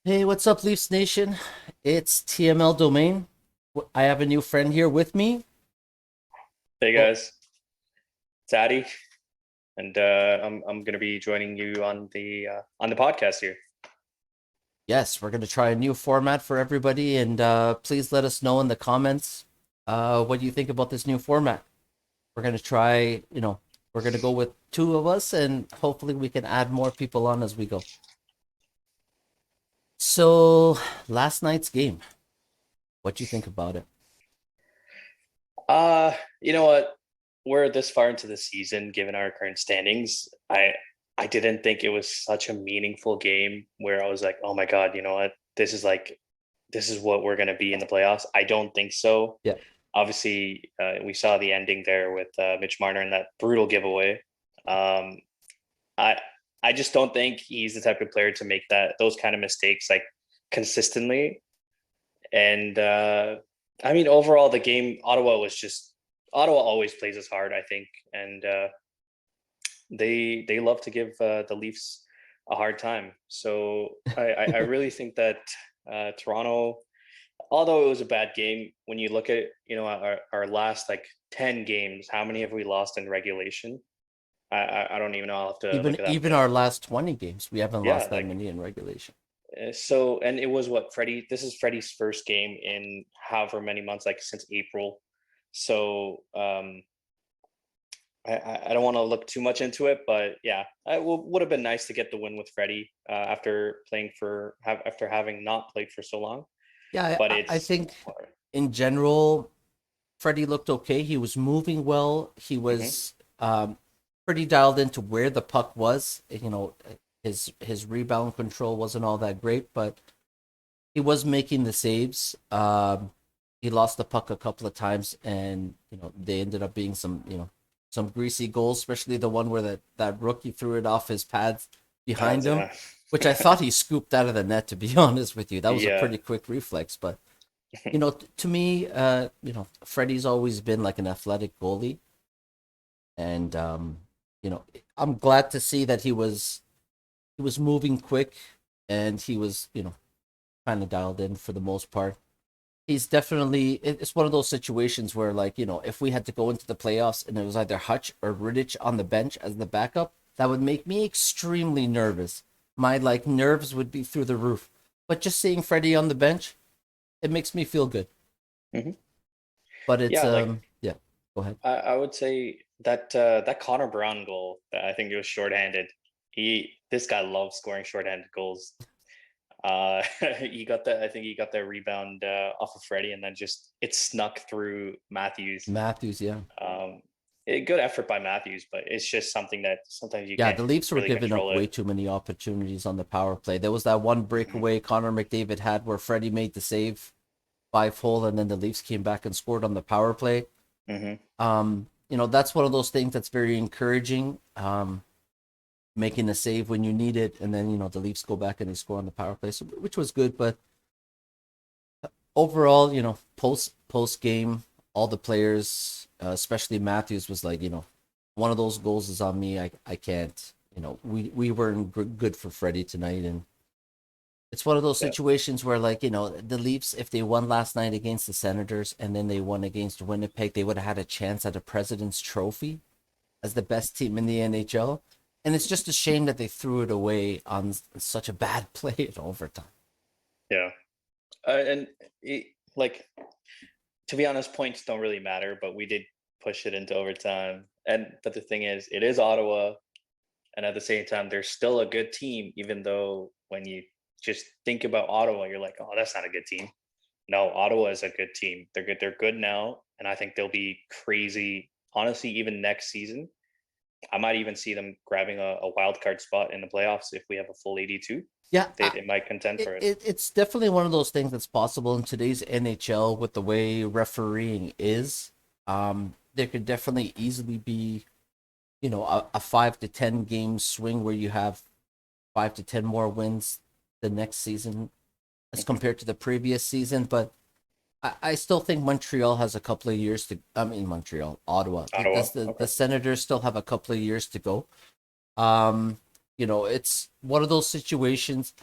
Hey, what's up, Leafs Nation? It's TML Domain. I have a new friend here with me. Hey Oh, guys, it's Addy, and I'm gonna be joining you on the podcast here. yes, we're going to try a new format for everybody, and please let us know in the comments what you think about this new format. We're going to try, we're going to go with two of us, and hopefully we can add more people on as we go. So, last night's game, what do you think about it? You know what? We're this far into the season, given our current standings. I didn't think it was such a meaningful game where I was like, oh my God, you know what? This is what we're gonna be in the playoffs. I don't think so. Yeah, Obviously, we saw the ending there with Mitch Marner and that brutal giveaway. Um, I I just don't think he's the type of player to make those kind of mistakes like consistently. And I mean, overall, the game Ottawa always plays us hard, I think, and they love to give the Leafs a hard time. So I really think that Toronto, although it was a bad game, when you look at our last like 10 games, how many have we lost in regulation? I don't even know. I'll have to even look it up, even but our last 20 games, we haven't yeah, lost that like many in regulation. so, and it was what Freddie. This is Freddie's first game in however many months, like since April. So I don't want to look too much into it, but yeah, would have been nice to get the win with Freddie after having not played for so long. Yeah, But I it's think in general, Freddie looked okay. He was moving well. He mhm. was pretty dialed into where the puck was. His rebound control wasn't all that great, but he was making the saves. He lost the puck a couple of times, and they ended up being some greasy goals, especially the one where that rookie threw it off his pads behind Pads, him, yeah, which I thought he scooped out of the net. To be honest with you, that was a yeah, pretty quick reflex, but to me, Freddie's always been like an athletic goalie, and you know, I'm glad to see that he was moving quick, and he was kind of dialed in for the most part. He's definitely it's one of those situations where like if we had to go into the playoffs and it was either Hutch or Riddich on the bench as the backup, that would make me extremely nervous. My like nerves would be through the roof. But just seeing Freddie on the bench, it makes me feel good. hmm But it's yeah. Like yeah, go ahead. I would say that that Connor Brown goal, I think it was shorthanded. This guy loves scoring shorthanded goals. he got that. I think he got that rebound off of Freddie, and then just it snuck through Matthews. Matthews, yeah. Um, Good effort by Matthews, but it's just something that sometimes you Yeah, can't the Leafs were really giving up control it. way too many opportunities on the power play. There was that one hmm breakaway Connor McDavid had where Freddie made the save 5 hole, and then the Leafs came back and scored on the power play. hmm That's one of those things that's very encouraging. Making a save when you need it, and then the Leafs go back and they score on the power play, so, which was good. But overall, post game, all the players, especially Matthews, was like, one of those goals is on me. I can't. We weren't good for Freddie tonight, and it's one of those Yeah, situations where, like, the Leafs, if they won last night against the Senators and then they won against Winnipeg, they would have had a chance at a President's Trophy as the best team in the NHL. And it's just a shame that they threw it away on such a bad play in overtime. yeah, and it, like to be honest, points don't really matter, but we did push it into overtime. And but the thing is, it is Ottawa, and at the same time, they're still a good team, even though when you just think about Ottawa, you're like, oh, that's not a good team. No, Ottawa is a good team. They're good. They're good now, and I think they'll be crazy. Honestly, even next season, I might even see them grabbing a wild card spot in the playoffs if we have a full 82. Yeah, They might contend for it. it's definitely one of those things that's possible in today's NHL with the way refereeing is. There could definitely easily be, a 5 to 10 game swing where you have 5 to 10 more wins the next season as Mhm. compared to the previous season. But I still think Montreal has a couple of years to. I mean, Montreal, Ottawa. Ottawa. The Okay. Senators still have a couple of years to go. Um, it's one of those situations.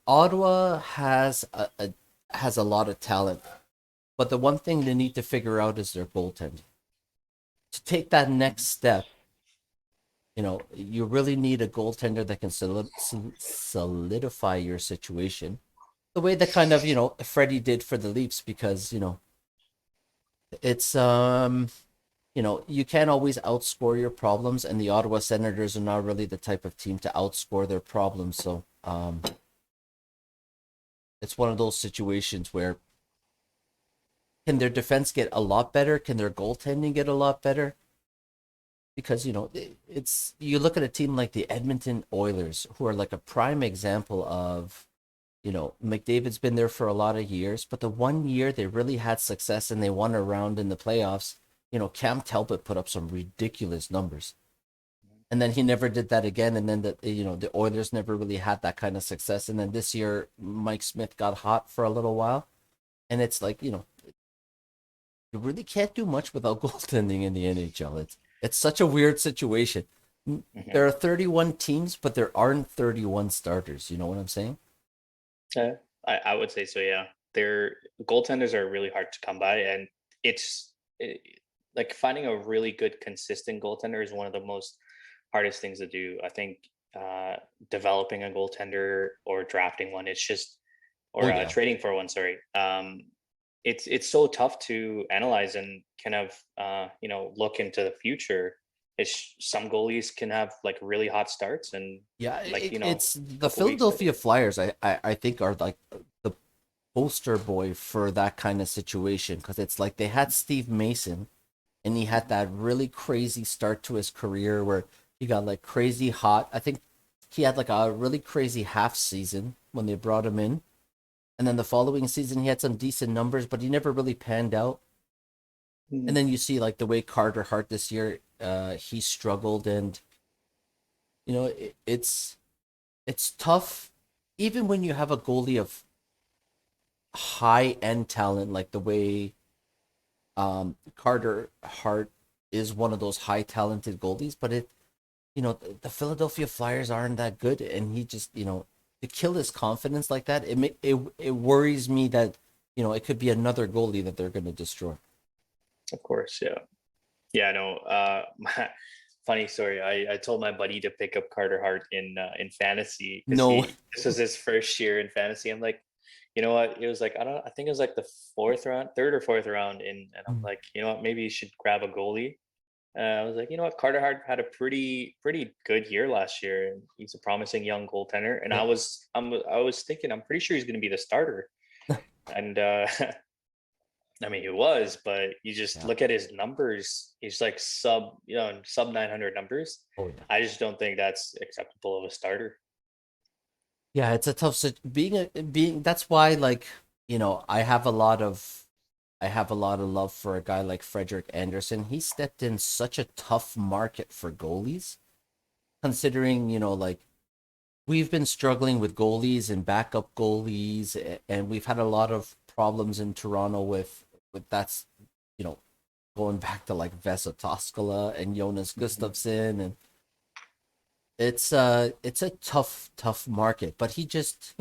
Ottawa has a lot of talent, but the one thing they need to figure out is their goaltending. To take that next step, you really need a goaltender that can solidify your situation the way that kind of Freddie did for the Leafs, because it's you can't always outscore your problems, and the Ottawa Senators are not really the type of team to outscore their problems. So it's one of those situations where, can their defense get a lot better? Can their goaltending get a lot better? Because it's, you look at a team like the Edmonton Oilers, who are like a prime example of, McDavid's been there for a lot of years, but the one year they really had success and they won a round in the playoffs, Cam Talbot put up some ridiculous numbers. And then he never did that again. And then the Oilers never really had that kind of success. And then this year, Mike Smith got hot for a little while. And it's like, you really can't do much without goaltending in the NHL. It's such a weird situation. Mhm. There are 31 teams, but there aren't 31 starters. You know what I'm saying? Yeah, I would say so. Yeah, their goaltenders are really hard to come by, and it's it, like finding a really good, consistent goaltender is one of the most hardest things to do. I think uh, developing a goaltender or drafting one, it's just Oh or yeah. trading for one. Sorry, it's so tough to analyze and kind of look into the future. It's some goalies can have like really hot starts and Yeah, like it's the couple weeks later. Philadelphia Flyers. I think are like the poster boy for that kind of situation, because it's like they had Steve Mason, and he had that really crazy start to his career where he got like crazy hot. I think he had like a really crazy half season when they brought him in, and then the following season he had some decent numbers, but he never really panned out. And Mhm. then you see like the way Carter Hart this year, he struggled, and it's tough, even when you have a goalie of high end talent like the way Carter Hart is one of those high talented goalies, but the Philadelphia Flyers aren't that good, and he just to kill his confidence like that, it worries me that it could be another goalie that they're going to destroy. Of course, yeah. Yeah, I know. Funny story. I told my buddy to pick up Carter Hart in fantasy because No, he this was his first year in fantasy. I'm like, you know what? It was like I think it was like the fourth round, third or fourth round, and I'm like, you know what? Maybe you should grab a goalie. I was like, you know what? Carter Hart had a pretty good year last year, and he's a promising young goaltender. And yeah, I was thinking, I'm pretty sure he's going to be the starter. And I mean, he was, but you just yeah, look at his numbers. He's like sub 900 numbers. oh yeah. I just don't think that's acceptable of a starter. Yeah, it's a tough being. That's why, like, I have a lot of love for a guy like Frederick Anderson. He stepped in such a tough market for goalies, considering like we've been struggling with goalies and backup goalies, and we've had a lot of problems in Toronto with that's you know going back to like Vesa Toskala and Jonas Mhm. Gustafsson, and it's a tough market, but he just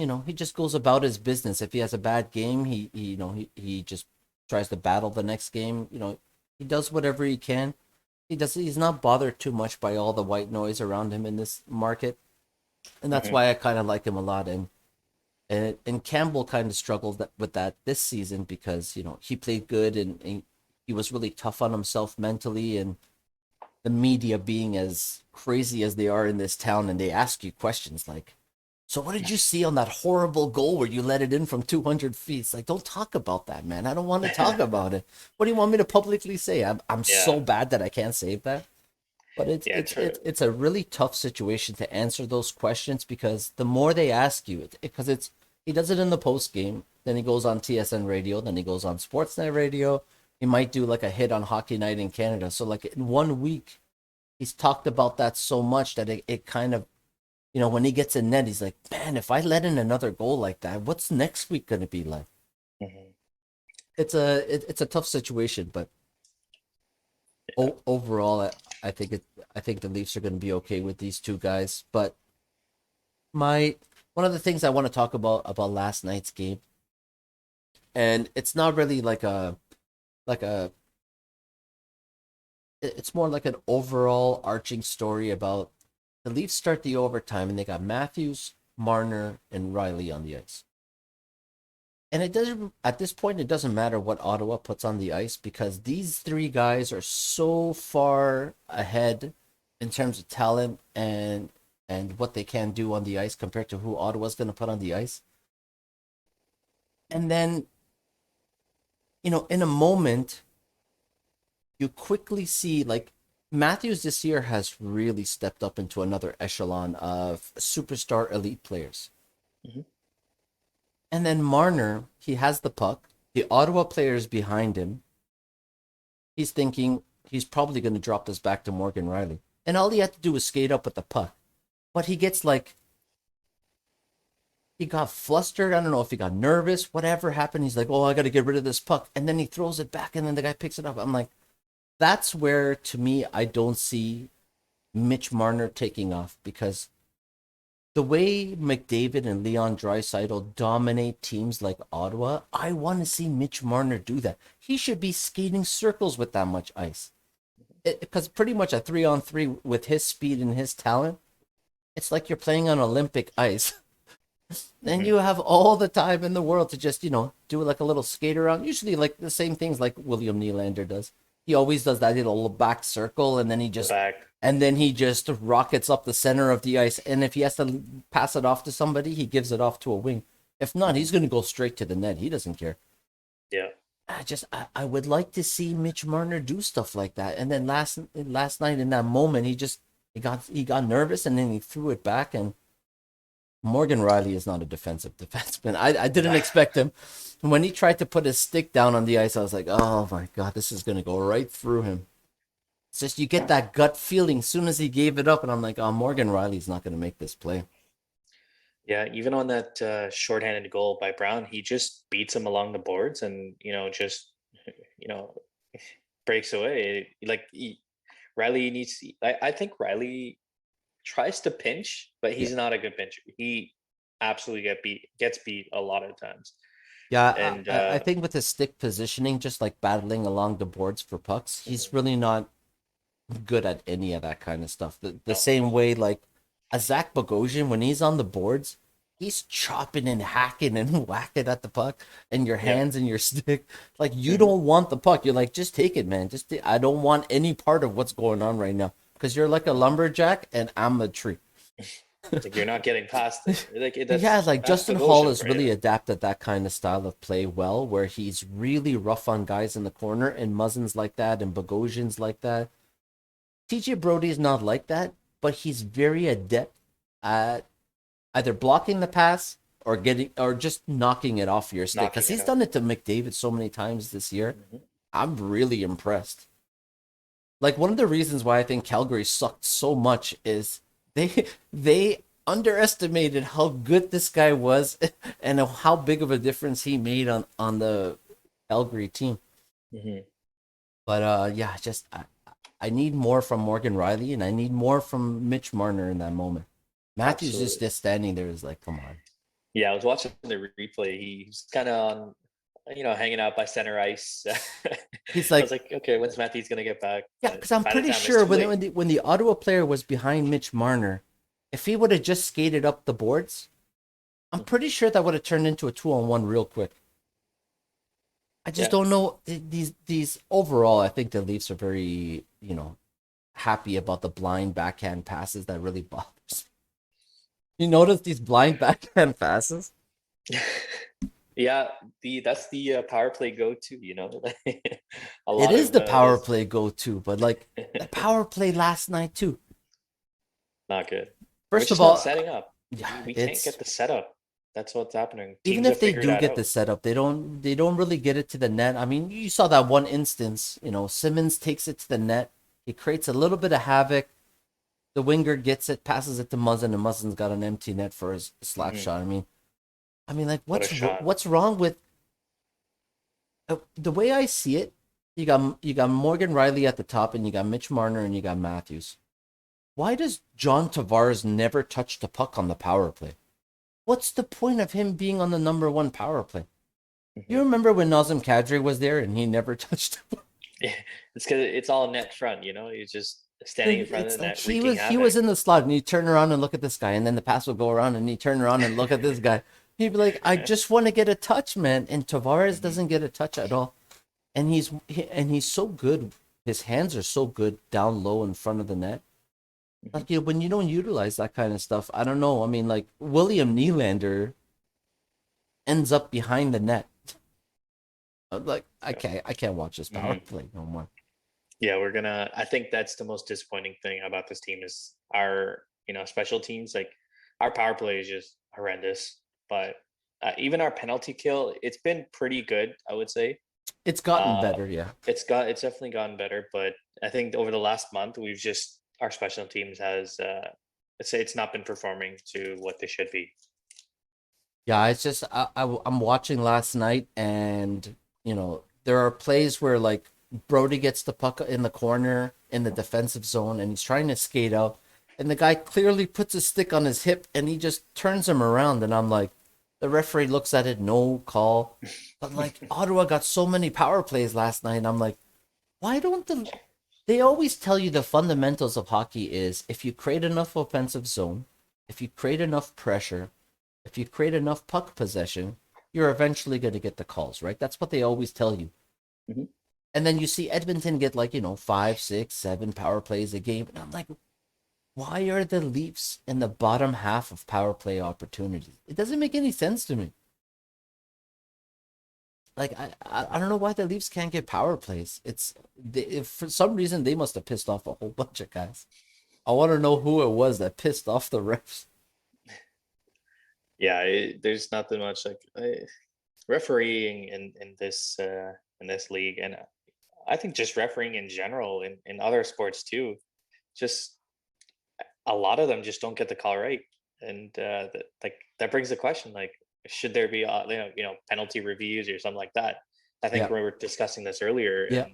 goes about his business. If he has a bad game, he just tries to battle the next game. He does whatever he can. He's not bothered too much by all the white noise around him in this market, and that's Mhm. why I kind of like him a lot. And Campbell kind of struggled with that this season, because he played good, and he was really tough on himself mentally, and the media being as crazy as they are in this town, and they ask you questions like, so what did you see on that horrible goal where you let it in from 200 feet? It's like, don't talk about that, man. I don't want to talk about it. What do you want me to publicly say? I'm so Yeah, bad that I can't save that. But it's yeah, it's it's it's a really tough situation to answer those questions, because the more they ask you, because he does it in the post game, then he goes on TSN radio, then he goes on Sportsnet radio. He might do like a hit on Hockey Night in Canada. So like in one week, he's talked about that so much that it kind of, when he gets in net, he's like, man, if I let in another goal like that, what's next week going to be like? Mhm. It's a tough situation, but overall, I think I think the Leafs are going to be okay with these two guys. But my one of the things I want to talk about last night's game, and it's not really like a it's more like an overall arching story about the Leafs start the overtime and they got Matthews, Marner, and Riley on the ice. And it doesn't at this point it doesn't matter what Ottawa puts on the ice because these three guys are so far ahead in terms of talent and what they can do on the ice compared to who Ottawa's going to put on the ice. And then, in a moment, you quickly see like Matthews this year has really stepped up into another echelon of superstar elite players. Mhm. And then Marner, he has the puck. The Ottawa players behind him. He's thinking he's probably going to drop this back to Morgan Riley. And all he had to do was skate up with the puck. But he gets like, he got flustered. I don't know if he got nervous, whatever happened. He's like, oh, I got to get rid of this puck. And then he throws it back and then the guy picks it up. I'm like, that's where, to me, I don't see Mitch Marner taking off because the way McDavid and Leon Draisaitl dominate teams like Ottawa, I want to see Mitch Marner do that. He should be skating circles with that much ice. Because pretty much a 3-on-3 with his speed and his talent, it's like you're playing on Olympic ice. And you have all the time in the world to just, do like a little skate around. Usually like the same things like William Nylander does. He always does that little back circle and then he just rockets up the center of the ice. And if he has to pass it off to somebody, he gives it off to a wing. If not, he's going to go straight to the net. He doesn't care. Yeah. I would like to see Mitch Marner do stuff like that. And then last night in that moment, he got nervous and then he threw it back. And Morgan Riley is not a defensive defenseman. I didn't expect him. When he tried to put his stick down on the ice, I was like, oh my God, this is going to go right through him. It's just you get that gut feeling as soon as he gave it up, and I'm like, oh, Morgan Riley's not going to make this play. Yeah, even on that shorthanded goal by Brown, he just beats him along the boards and, just, you know, breaks away. Riley needs, I think Riley tries to pinch, but he's Yeah. not a good pincher. He absolutely gets beat a lot of times. Yeah, And I think with his stick positioning, just like battling along the boards for pucks, he's really not good at any of that kind of stuff. The no, same way, like a Zach Bogosian, when he's on the boards, he's chopping and hacking and whacking at the puck and your yeah, hands and your stick. Like you don't want the puck. You're like, just take it, man. I don't want any part of what's going on right now because you're like a lumberjack and I'm a tree. like you're not getting past it. Yeah, like That's Justin Hall Bogosian has for really you. adapted that kind of style of play well, where he's really rough on guys in the corner, and Muzzin's like that, and Bogosian's like that. TJ Brody's not like that, but he's very adept at either blocking the pass or just knocking it off your stick. Because Knocking it he's out. done it to McDavid so many times this year. Mhm. I'm really impressed. Like one of the reasons why I think Calgary sucked so much is they underestimated how good this guy was and how big of a difference he made on the Calgary team. Mhm. But yeah, I need more from Morgan Riley and I need more from Mitch Marner in that moment. Matthews is Absolutely. just standing there is like, come on. Yeah, I was watching the replay. He's kind of on, hanging out by center ice. He's I was like, like, okay, when's Matthews gonna get back? yeah, But because I'm by the pretty time it's sure too when late. when the Ottawa player was behind Mitch Marner, if he would have just skated up the boards, I'm Mhm. pretty sure that would have turned into a 2-on-1 real quick. I just Yeah, don't know these overall. I think the Leafs are very happy about the blind backhand passes. That really bothers. You notice these blind backhand passes? yeah. That's the power play go to. A It lot is of the power those play go to, but like the power play last night too. not good. We're First of just not all, setting up. yeah, We can't get it's the setup. That's what's happening. even Teams if have they figured do that get the out. setup, they don't really get it to the net. I mean, you saw that one instance. Simmons takes it to the net. He creates a little bit of havoc. The winger gets it, passes it to Muzzin, and Muzzin's got an empty net for his slap Mhm. shot. I mean, like, What a shot! what's wrong with the way I see it? You got Morgan Riley at the top, and you got Mitch Marner, and you got Matthews. Why does John Tavares never touch the puck on the power play? what's the point of him being on the number one power play? You Mhm. remember when Nazem Kadri was there and he never touched the Yeah, it's because it's all net front. He's just standing in front of It's the like net, wreaking he havoc. was in the slot and you turn around and look at this guy and then the pass will go around and he turn around and look at this guy. He'd be like, I just want to get a touch, man. And Tavares Mhm. doesn't get a touch at all. And he's so good. His hands are so good down low in front of the net. Mhm. Like when you don't utilize that kind of stuff, I don't know. I mean, like William Nylander ends up behind the net. Like I can't watch this power Mhm. play no more. Yeah, we're gonna. I think that's the most disappointing thing about this team is our, special teams. Like our power play is just horrendous, but even our penalty kill, it's been pretty good, I would say. It's gotten Uh, better, yeah. it's definitely gotten better, but I think over the last month, we've just our special teams has, let's say, it's not been performing to what they should be. Yeah, it's just I'm watching last night, and there are plays where like Brody gets the puck in the corner in the defensive zone, and he's trying to skate out, and the guy clearly puts his stick on his hip, and he just turns him around, and I'm like, the referee looks at it, no call, but like Ottawa got so many power plays last night, and I'm like, why don't they always tell you the fundamentals of hockey is if you create enough offensive zone, if you create enough pressure, if you create enough puck possession, you're eventually going to get the calls, right? That's what they always tell you. Mhm. And then you see Edmonton get like, five, six, seven power plays a game. And I'm like, why are the Leafs in the bottom half of power play opportunities? It doesn't make any sense to me. Like, I don't know why the Leafs can't get power plays. If for some reason they must have pissed off a whole bunch of guys. I want to know who it was that pissed off the refs. Yeah, there's nothing much like refereeing in this league, and I think just refereeing in general in other sports too. Just a lot of them just don't get the call right, and like that brings the question like, should there be penalty reviews or something like that? I think Yeah, we were discussing this earlier, yeah.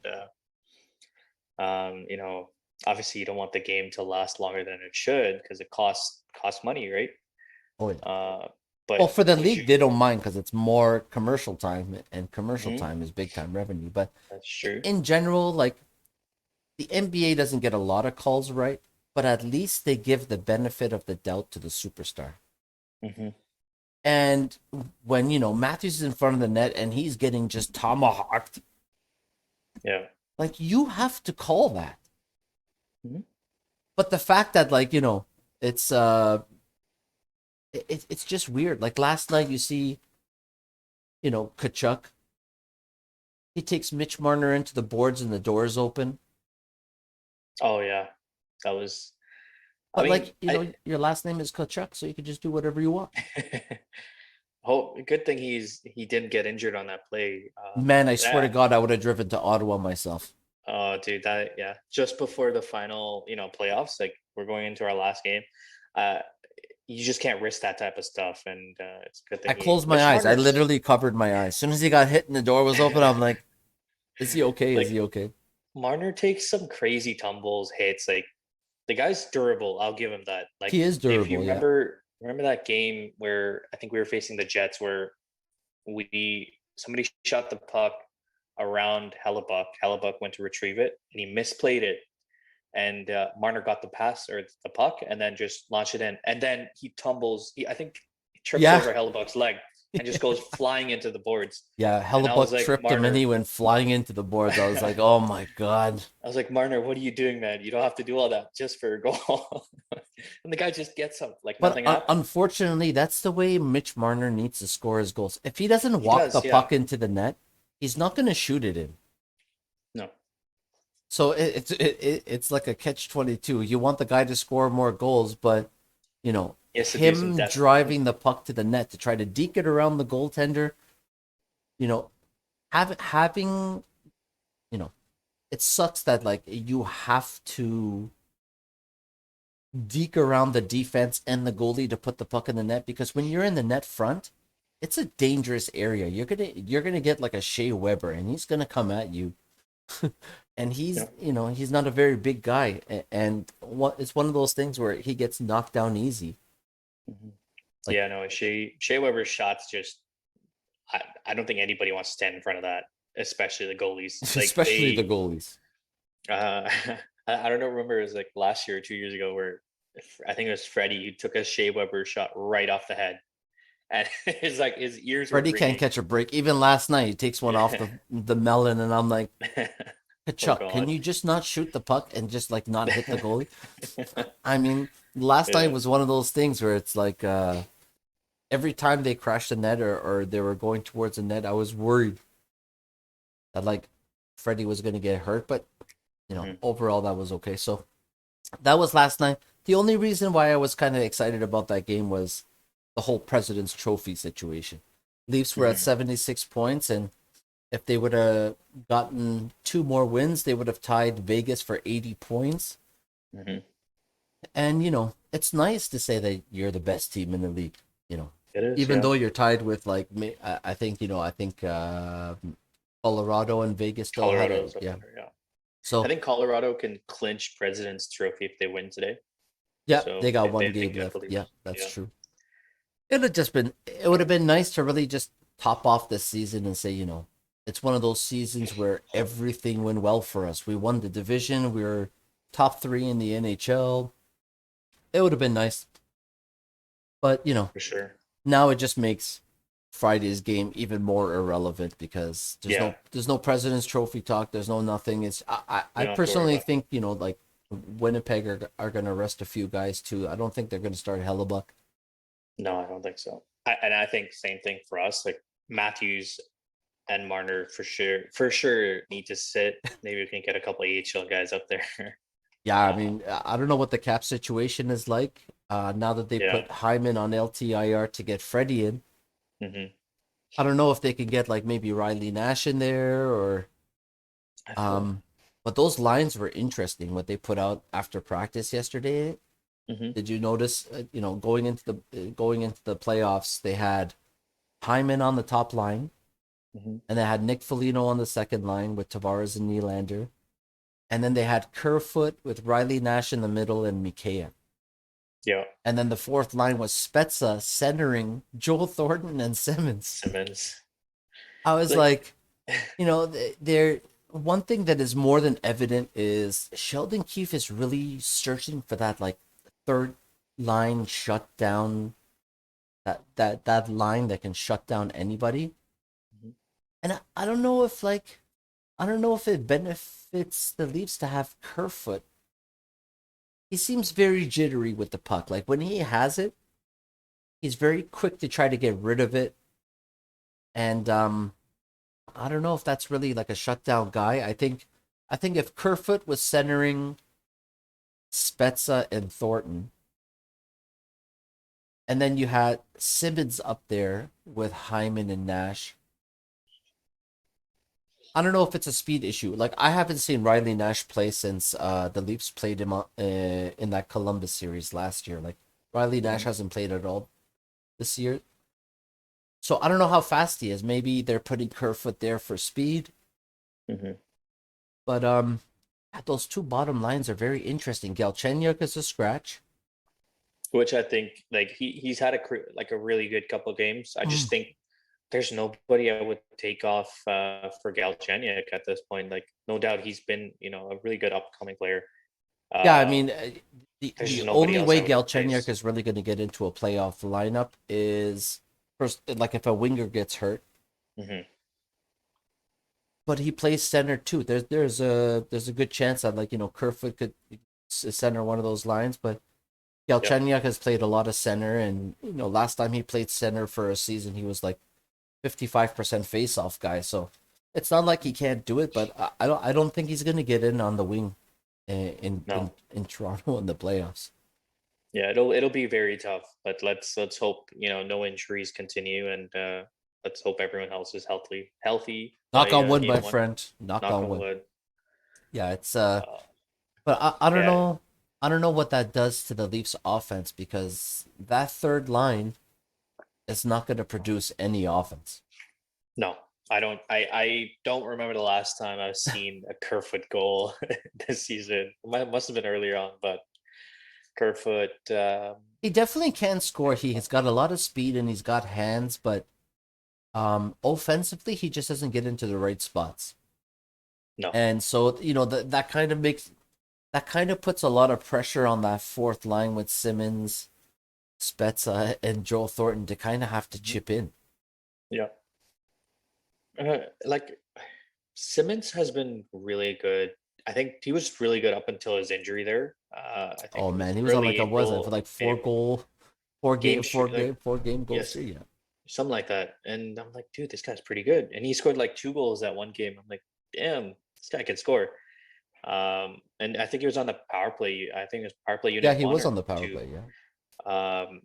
and obviously you don't want the game to last longer than it should because it costs money, right? Oh yeah. Uh, Well, but for the you should. league, they don't mind because it's more commercial time, and commercial Mhm, time is big time revenue. But that's true. in general, like the NBA doesn't get a lot of calls right, but at least they give the benefit of the doubt to the superstar. Hmm. And when Matthews is in front of the net and he's getting just tomahawked, Yeah. like you have to call that. Mhm. But the fact that like it's it's just weird. Like last night, you see Kachuk. He takes Mitch Marner into the boards and the doors open. Oh yeah, that was. I But mean, like, your last name is Kachuk, so you can just do whatever you want. good thing he didn't get injured on that play. Man, I swear to Yeah. God, I would have driven to Ottawa myself. Oh, dude, that yeah. Just before the final, playoffs, like we're going into our last game. Uh, you just can't risk that type of stuff, and it's a good I thing closed my Mitch eyes. I Marner's literally covered my eyes. As soon as he got hit and the door was open, I'm like, is he okay? Is like he okay? Marner takes some crazy tumbles, hits. Like the guy's durable. I'll give him that. Like He is if you durable, yeah. remember that game where I think we were facing the Jets, where we somebody shot the puck around Hellebuck. Hellebuck went to retrieve it, and he misplayed it. And Marner got the pass or the puck, and then just launched it in. And then he tumbles. I think he trips Yeah. over Hellebuck's leg and just goes flying into the boards. Yeah, And I was Hellebuck like, tripped him and Marner, he went flying into the boards. I was like, oh my God. Marner, what are you doing, man? You don't have to do all that just for a goal. And the guy just gets up like But nothing happened. unfortunately, that's the way Mitch Marner needs to score his goals. If he doesn't He walk the does, yeah. puck into the net, he's not going to shoot it in. No. So it's like a catch-22. You want the guy to score more goals, but He has to do some him desperate things. driving the puck to the net to try to deke it around the goaltender, you know, having it sucks that like you have to deke around the defense and the goalie to put the puck in the net because when you're in the net front, it's a dangerous area. You're gonna get like a Shea Weber and he's gonna come at you. And Yeah. he's not a very big guy, and it's one of those things where he gets knocked down easy. Mhm. Like No, Shea Weber's shots just I don't think anybody wants to stand in front of that, especially the goalies. Like especially the they goalies. uh I don't know, remember it was like last year or 2 years ago where I think it was Freddie who took a Shea Weber shot right off the head. And it's like his ears were Freddie can't ringing. catch a break. Even last night, he takes one off Yeah. the melon, and I'm like, Oh Chuck, can God. you just not shoot the puck and just like not hit the goalie? I mean, last night Yeah. was one of those things where it's like every time they crashed the net or they were going towards the net, I was worried that like Freddie was going to get hurt, but Mhm. overall that was okay. So that was last night. The only reason why I was kind of excited about that game was the whole President's Trophy situation. Leafs were at Mhm. 76 points, and if they would have gotten two more wins, they would have tied Vegas for 80 points. Mhm. And, it's nice to say that you're the best team in the league, you know, It is, even yeah. though you're tied with like, I think, Colorado and Vegas still had a, Colorado's up yeah. there, yeah. I So, think Colorado can clinch President's Trophy if they win today. yeah, they So got one they game can get left. the Yeah, Leafs. that's Yeah. true. It would have been nice to really just top off this season and say, it's one of those seasons where everything went well for us. We won the division. We were top three in the NHL. It would have been nice. But, For sure. now it just makes Friday's game even more irrelevant because there's Yeah. no President's Trophy talk. There's no nothing. I We don't have to worry personally about it. think, like Winnipeg are going to rest a few guys too. I don't think they're going to start Hellebuck. No, I don't think so. And I think same thing for us. Like Matthews and Marner for sure need to sit. Maybe we can get a couple of AHL guys up there. Yeah, I uh, mean, I don't know what the cap situation is like now that they yeah. put Hyman on LTIR to get Freddie in. Hmm. I don't know if they can get like maybe Riley Nash in there or I feel. um, but those lines were interesting. What they put out after practice yesterday. Hmm. Did you notice? Going into the playoffs, they had Hyman on the top line, Hmm. and they had Nick Foligno on the second line with Tavares and Nylander, and then they had Kerfoot with Riley Nash in the middle and Mikheyev. Yeah. And then the fourth line was Spezza centering Joel Thornton and Simmons. Simmons. I was Like. like, they're one thing that is more than evident is Sheldon Keefe is really searching for that like third line shutdown, that line that can shut down anybody. Mhm. And I don't know if it benefits the Leafs to have Kerfoot. He seems very jittery with the puck. Like when he has it, he's very quick to try to get rid of it. And I don't know if that's really like a shutdown guy. I think if Kerfoot was centering Spezza and Thornton, and then you had Simmons up there with Hyman and Nash. I don't know if it's a speed issue. Like I haven't seen Riley Nash play since the Leafs played him in that Columbus series last year. Like Riley Nash Mhm. hasn't played at all this year. So I don't know how fast he is. Maybe they're putting Kerfoot there for speed. Mhm. But those two bottom lines are very interesting. Galchenyuk is a scratch. Which I think like he's had like a really good couple of games. I Mm. just think there's nobody I would take off for Galchenyuk at this point. Like no doubt he's been a really good upcoming player. Yeah, I Uh, mean, the there's just the nobody only else I way would Galchenyuk replace. is really going to get into a playoff lineup is first, like if a winger gets hurt, Hmm. but he plays center too. There's a good chance that like Kerfoot could center one of those lines, but Yep. Galchenyuk has played a lot of center, and last time he played center for a season, he was like 55% face-off guy. So it's not like he can't do it, but I don't think he's going to get in on the wing in No. Toronto in the playoffs. Yeah, it'll be very tough, but let's hope no injuries continue, and let's hope everyone else is healthy Knock by on wood, game my one. friend. Knock Knock on on wood. wood. Yeah, it's Uh, but I don't yeah, know. I don't know what that does to the Leafs offense because that third line is not going to produce any offense. no, I don't. I don't remember the last time I've seen a Kerfoot goal this season. Must have been earlier on, but Kerfoot. He definitely can score. He's got a lot of speed and he's got hands, but offensively, he just doesn't get into the right spots. No. And so, that kind of puts a lot of pressure on that fourth line with Simmons, Spezza, and Joel Thornton to kind of have to chip in. Yeah. Like Simmons has been really good. I think he was really good up until his injury there. I think Oh it was man, he was on early like a wasn't for April, like like four game goal yes, streak. Yeah. something like that. And I'm like, dude, this guy's pretty good. And he scored like 2 goals that one game. I'm like, damn, this guy can score. And I think he was on the power play. I think it was power play Yeah, unit he one was or on the power two. play, yeah. Um,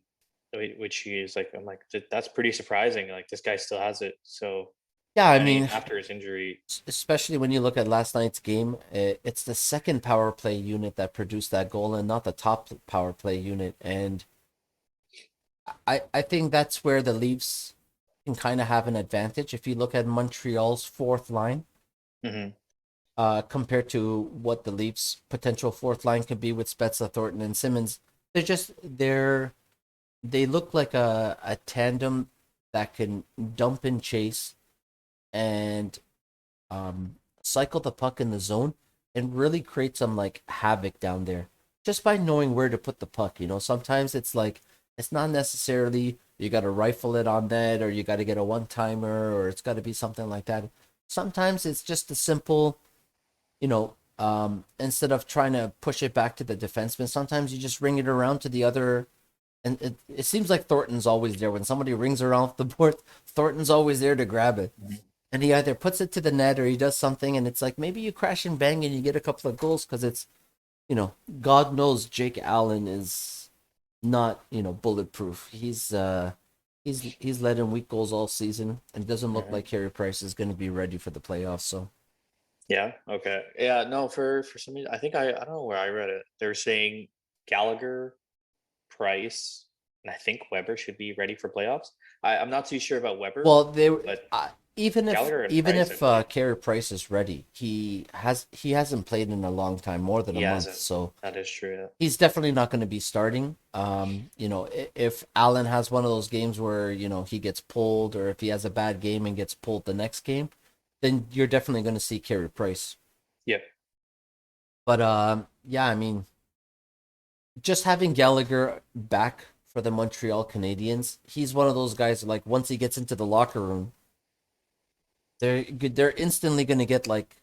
which he is like, I'm like, that's pretty surprising. Like this guy still has it. So, Yeah, I I mean, mean, after his injury, especially when you look at last night's game, it's the second power play unit that produced that goal and not the top power play unit. And I think that's where the Leafs can kind of have an advantage if you look at Montreal's fourth line, mhm, compared to what the Leafs' potential fourth line could be with Spezza, Thornton, and Simmons. They look like a tandem that can dump and chase and um, cycle the puck in the zone and really create some like havoc down there just by knowing where to put the puck. Sometimes it's like it's not necessarily you got to rifle it on net or you got to get a one timer or it's got to be something like that. Sometimes it's just a simple, instead of trying to push it back to the defenseman, sometimes you just ring it around to the other. And it seems like Thornton's always there. When somebody rings around the board, Thornton's always there to grab it. mhm. And he either puts it to the net or he does something, and it's like maybe you crash and bang and you get a couple of goals because it's, God knows Jake Allen is not, bulletproof. He's let in weak goals all season, and it doesn't look Mhm. like Carey Price is going to be ready for the playoffs. So, Yeah. Okay. Yeah. No. For some reason, I think I don't know where I read it. They're saying Gallagher, Price, and I think Weber should be ready for playoffs. I'm not too sure about Weber, well, but even if Gallagher and even Price, I if believe Carey Price is ready, he hasn't played in a long time, more than a he month. hasn't. So That is true. he's definitely not going to be starting. If Allen has one of those games where he gets pulled, or if he has a bad game and gets pulled the next game, then you're definitely going to see Carey Price. Yep. But yeah, I mean, just having Gallagher back for the Montreal Canadiens, he's one of those guys. Like once he gets into the locker room, they're instantly going to get like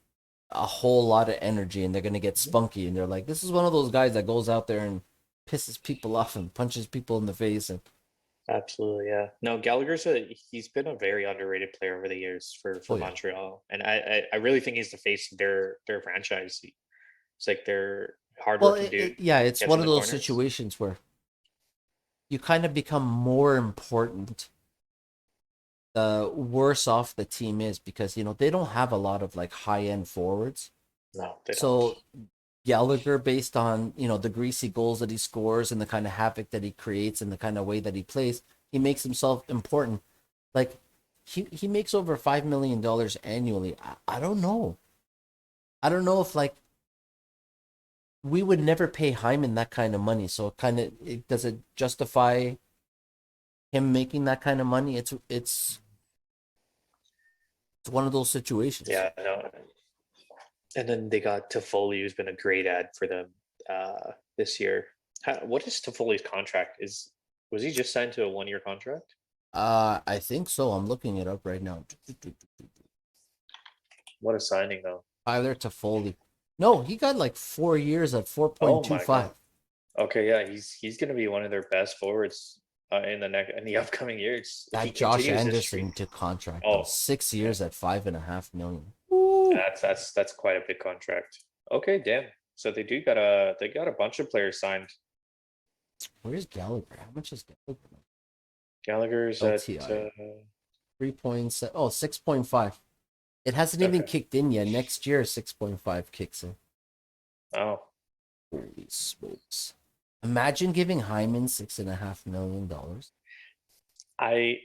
a whole lot of energy and they're going to get Mhm. spunky and they're like, this is one of those guys that goes out there and pisses people off and punches people in the face. And Absolutely. Yeah. No, he's been a very underrated player over the years oh for yeah. Montreal, and I really think he's the face of their franchise. It's like their Well, hardworking dude yeah, it's gets one in of the those corners. situations where you kind of become more important the worse off the team is because they don't have a lot of like high end forwards. No, they don't. So Gallagher, based on the greasy goals that he scores and the kind of havoc that he creates and the kind of way that he plays, he makes himself important. Like he makes over $5 million annually. I don't know. I don't know if like we would never pay Hyman that kind of money. So does it justify him making that kind of money? It's one of those situations. Yeah, no. And then they got Toffoli, who's been a great ad for them this year. What is Toffoli's contract? Was he just signed to a 1 year contract? I think so. I'm looking it up right now. What a signing, though. Tyler Toffoli. No, he got like 4 years at Oh my 4.25. god. Okay, yeah, he's gonna be one of their best forwards in the upcoming years if he That Josh continues this Anderson streak. to contract though. Oh, six yeah, years at 5.5 million. Woo! that's quite a big contract. Okay, damn. So they got a bunch of players signed. Where's Gallagher? How much is Gallagher? Gallagher's at LTI. 3.7. Oh, 6.5. It hasn't even okay. kicked in yet. Next year, 6.5 kicks in. Oh, Holy smokes. Imagine giving Hyman $6.5 million. I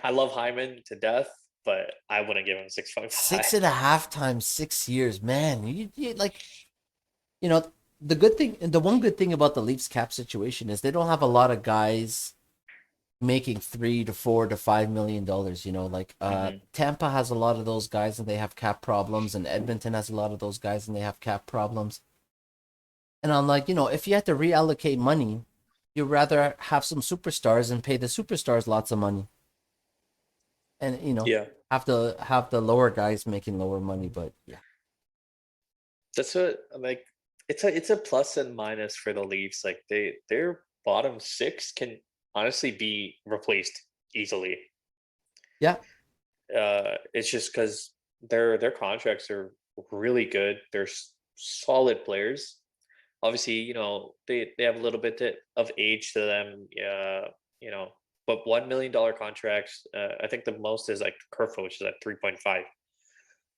I love Hyman to death, but I wouldn't give him 6.5. Six and a half times 6 years. Man, you like, you know, the one good thing about the Leafs cap situation is they don't have a lot of guys making $3 to $4 to $5 million. You know, like Hmm. Tampa has a lot of those guys and they have cap problems, and Edmonton has a lot of those guys and they have cap problems. And I'm like, if you had to reallocate money, you'd rather have some superstars and pay the superstars lots of money, and Yeah, have the lower guys making lower money. But yeah, that's what like it's a plus and minus for the Leafs. Like their bottom six can honestly be replaced easily. yeah, It's just because their contracts are really good. They're solid players. Obviously, they have a little bit of age to them. You know, but $1 million contracts. I think the most is like Kerfoot, which is at 3.5.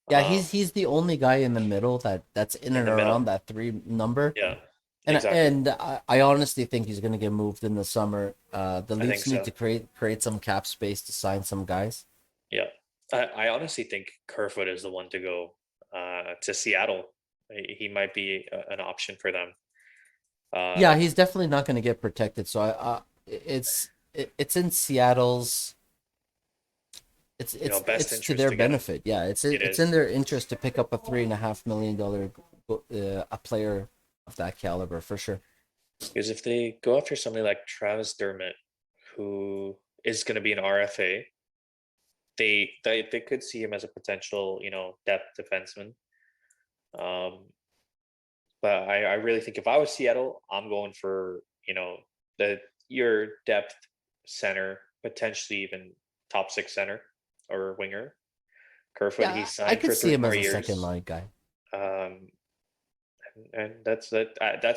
yeah. Um, He's the only guy in the middle that's in in and the middle. around that three number. Yeah, And exactly. and I honestly think he's going to get moved in the summer. The I think Leafs need so. to create some cap space to sign some guys. Yeah, I honestly think Kerfoot is the one to go to Seattle. He might be an option for them. Yeah, Uh, he's definitely not going to get protected. So it's in Seattle's. It's it's best it's to interest their to get him. benefit. Yeah, It it's in is. their interest to pick up a $3.5 million a player of that caliber for sure. Because if they go after somebody like Travis Dermott, who is going to be an RFA, they could see him as a potential, depth defenseman. Um, but I really think if I was Seattle, I'm going for, the your depth center, potentially even top six center or winger. Kerfoot, Yeah, he's I signed could for see three him more as a second years. line guy. Um, and that's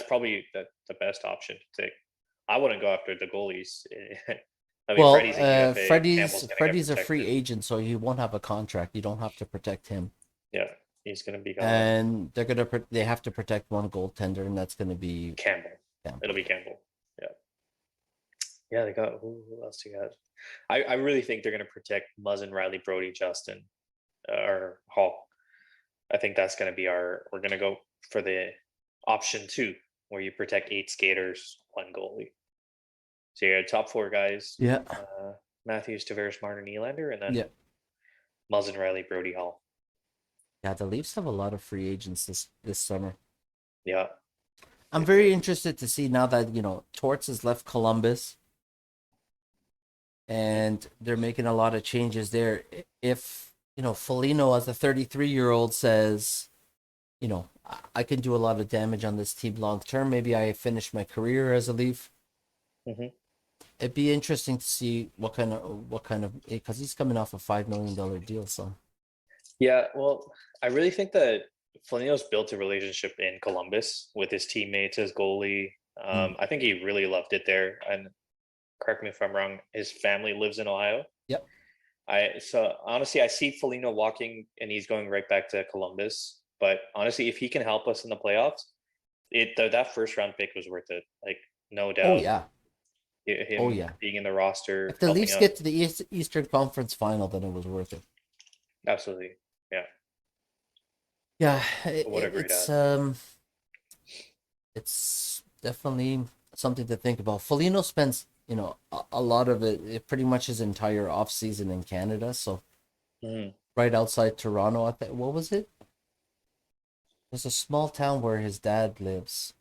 probably the best option to take. I wouldn't go after the goalies. I mean, Well, Freddie's a UFA. Freddie's Campbell's gonna get Freddie's a free protected. agent, so he won't have a contract. You don't have to protect him, Yeah, he's gonna be gone. and they have to protect one goaltender, and that's gonna be Campbell. It'll Campbell. be Yeah. Campbell. Yeah, yeah. They got who else? You got? I really think they're gonna protect Muzzin, Riley, Brody, Justin, or Hall. I think that's gonna be our. We're gonna go for the option two, where you protect eight skaters, one goalie. So you got top four guys: Yeah. Matthews, Tavares, Martin, Nylander, and then Yeah. Muzzin, Riley, Brody, Hall. Yeah, the Leafs have a lot of free agents this summer. Yeah, I'm they do. very interested to see now that Torts has left Columbus Mhm. and they're making a lot of changes there. If Foligno, as a 33-year-old, says, I can do a lot of damage on this team long term. Maybe I finish my career as a Leaf. Mhm. It'd be interesting to see what kind of because he's coming off a $5 million deal. So Yeah, well, I really think that Foligno's built a relationship in Columbus with his teammates, his goalie. mm. I think he really loved it there. And correct me if I'm wrong, his family lives in Ohio. Yep. So honestly, I see Foligno walking and he's going right back to Columbus. But honestly, if he can help us in the playoffs, that first round pick was worth it. Like no Oh doubt, yeah. Oh him yeah. being in the roster, If the helping Leafs out. get to the Eastern Conference Final, then it was worth it. Absolutely, yeah. Yeah, What a great ad. it's definitely something to think about. Foligno spends, a lot of pretty much his entire off season in Canada. So Mhm. right outside Toronto, I think. What was it? There's a small town where his dad lives.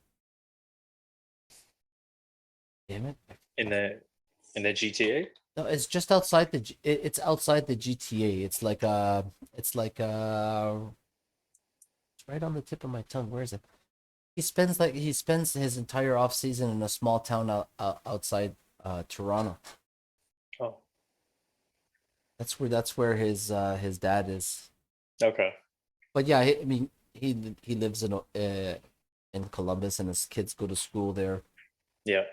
Damn it! In the GTA. No, it's just outside it's outside the GTA. It's right on the tip of my tongue. Where is it? He spends his entire off season in a small town outside Toronto. Oh, That's where his dad is. okay. But yeah, I mean he lives in Columbus and his kids go to school there. Yeah.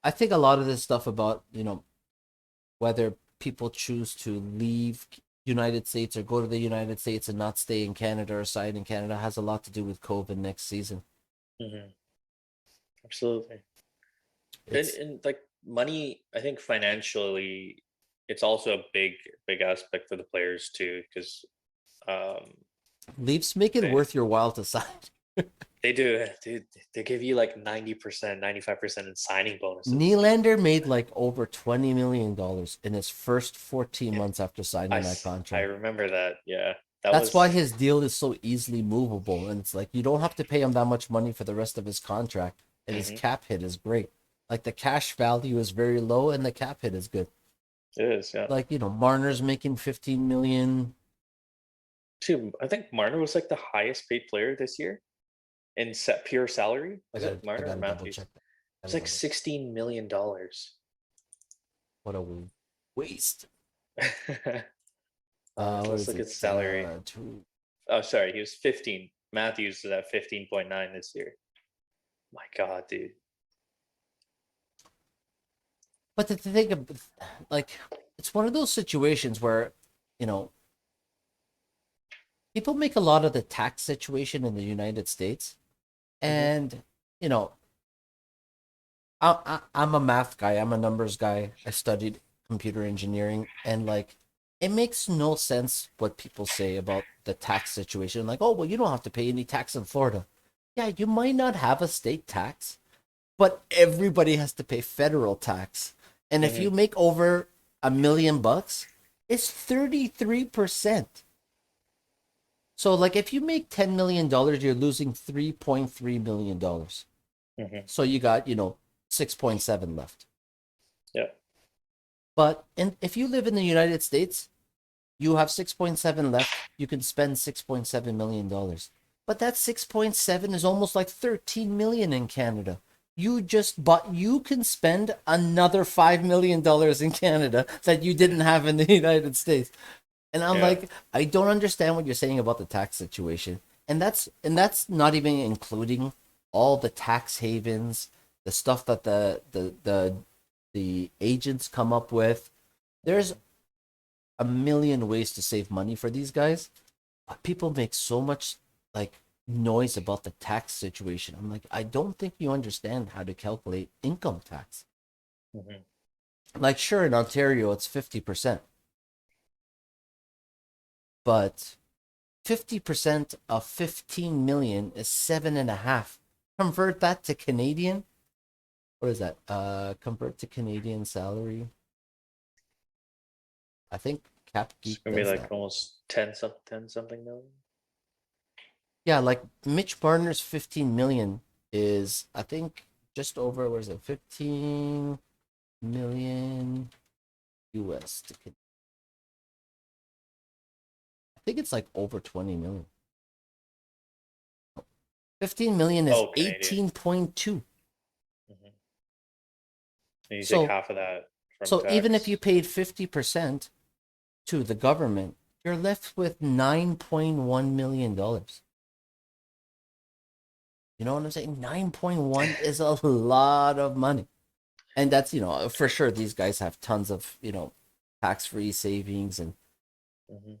I think a lot of this stuff about whether people choose to leave United States or go to the United States and not stay in Canada or side in Canada has a lot to do with COVID next season. Hmm. Absolutely. And, It's and like money, I think financially, it's also a big aspect for the players too, because um, Leafs make it they worth your while to sign. They do, dude. They give you like 90%, 95% in signing bonuses. Nylander made like over $20 million in his first 14 months after signing that I contract. remember that. Yeah, that That's why was. his deal is so easily movable. And it's like you don't have to pay him that much money for the rest of his contract. And his Mhm, cap hit is great. Like the cash value is very low and the cap hit is good. it is. Yeah. Like, Marner's making 15 million. Too. I think Marner was like the highest paid player this year in set pure salary. I Was gotta it I Marner or gotta double Matthews? check that. It's Gotta like double $16 million. what a waste. What Let's is look at it? salary. Oh, sorry, he was 15. Matthews is at 15.9 this year. My God, dude. But to think of, like, it's one of those situations where, you know, people make a lot of the tax situation in the United States. Hmm. And, you know, I'm a math guy, I'm a numbers guy. I studied computer engineering, and like, it makes no sense what people say about the tax situation. Like, oh, well, you don't have to pay any tax in Florida. Yeah, you might not have a state tax, but everybody has to pay federal tax. And if Hmm. you make over $1 million, it's 33%. So like if you make $10 million, you're losing $3.3 million. Hmm. So you got, 6.7 left. Yeah. But if you live in the United States, you have 6.7 left. You can spend $6.7 million. But that 6.7 is almost like 13 million in Canada. You can spend another $5 million in Canada that you didn't have in the United States. And I'm Yeah. like, I don't understand what you're saying about the tax situation. And that's not even including all the tax havens, the stuff that the agents come up with. There's Hmm. a million ways to save money for these guys, but people make so much like noise about the tax situation. I'm like, I don't think you understand how to calculate income tax. Hmm. Like, sure, in Ontario it's 50%, but 50% of 15 million is 7.5. Convert that to Canadian. What is that? Convert to Canadian salary. I think It's CapGeek gonna be does like that. almost 10 something million. Yeah, like Mitch Marner's 15 million is, I think, just over, what is it, 15 million US to I think it's like over 20 million. 15 million is Oh, Canadian. 18.2. Hmm. And you take So half of that from so even if you tax. paid 50% to the government, you're left with $9.1 million. You know what I'm saying? 9.1 is a lot of money. And that's, for sure these guys have tons of, tax-free savings, Hmm.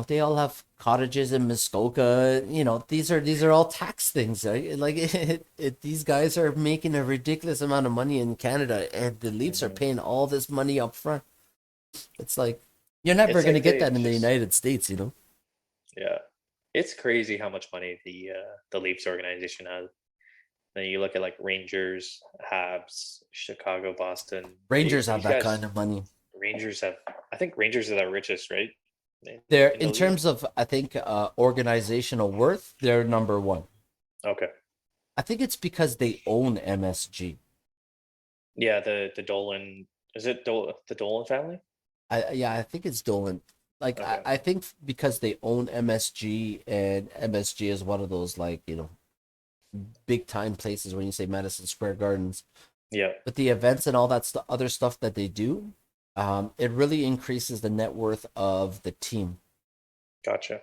they all have cottages in Muskoka. These are all tax things, right? Like these guys are making a ridiculous amount of money in Canada, and the Leafs are Hmm. paying all this money up front. It's like you're never It's gonna like get they that in the just. United States. Yeah. It's crazy how much money the Leafs organization has. Then you look at like Rangers, Habs, Chicago, Boston. Rangers have These that guys, kind of money. Rangers have. I think Rangers are the richest, right? They're In the in league. terms of, I think, organizational worth, they're number one. Okay. I think it's because they own MSG. Yeah, the Dolan. Is it the Dolan family? Yeah, I think it's Dolan. Like Okay. I think because they own MSG, and MSG is one of those, like, big time places when you say Madison Square Gardens. Yeah. But the events and all that other stuff that they do, it really increases the net worth of the team. Gotcha.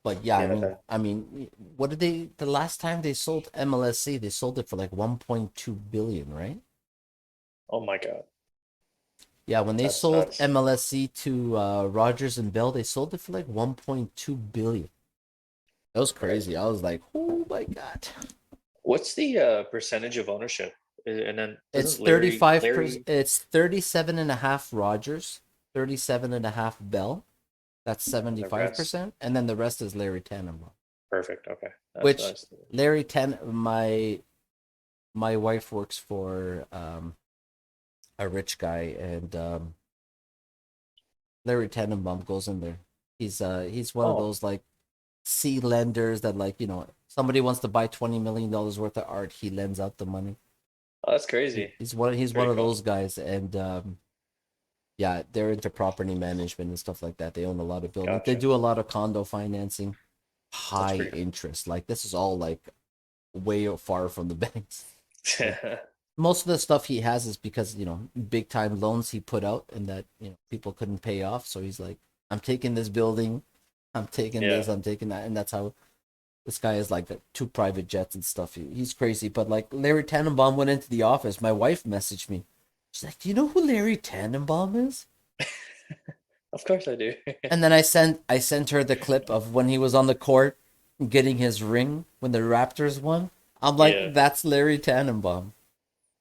But yeah, I Yeah. mean, That. I mean, what did they the last time they sold MLSC? They sold it for like 1.2 billion, right? Oh my God. Yeah, when they That's sold nuts. MLSC to Rogers and Bell, they sold it for like 1.2 billion. That was Right. crazy. I was like, oh my god. What's the percentage of ownership? And then It's doesn't Larry 35%. Larry It's 37.5 Rogers, 37.5 Bell. That's and the rest? 75%, and then the rest is Larry Tannenbaum. Perfect. Okay, that's what I Which was thinking. Larry Ten, my wife works for a rich guy, and Larry Tannenbaum goes in there. He's one of Oh, those like C lenders that, like, somebody wants to buy $20 million worth of art, he lends out the money. oh, that's crazy. He's one Pretty of cool. those guys, and yeah, they're into property management and stuff like that. They own a lot of buildings. They Gotcha. do a lot of condo financing, That's high pretty interest. Like, this is all like way far from the banks. cool. Like, most of the stuff he has is because, big time loans he put out, and that, people couldn't pay off. So he's like, I'm taking this building, I'm taking Yeah. this, I'm taking that, and that's how this guy is, like, two private jets and stuff. He's crazy. But like, Larry Tannenbaum went into the office. My wife messaged me. She's like, "Do you know who Larry Tannenbaum is?" Of course I do. And then I sent her the clip of when he was on the court getting his ring when the Raptors won. I'm Yeah. like, that's Larry Tannenbaum.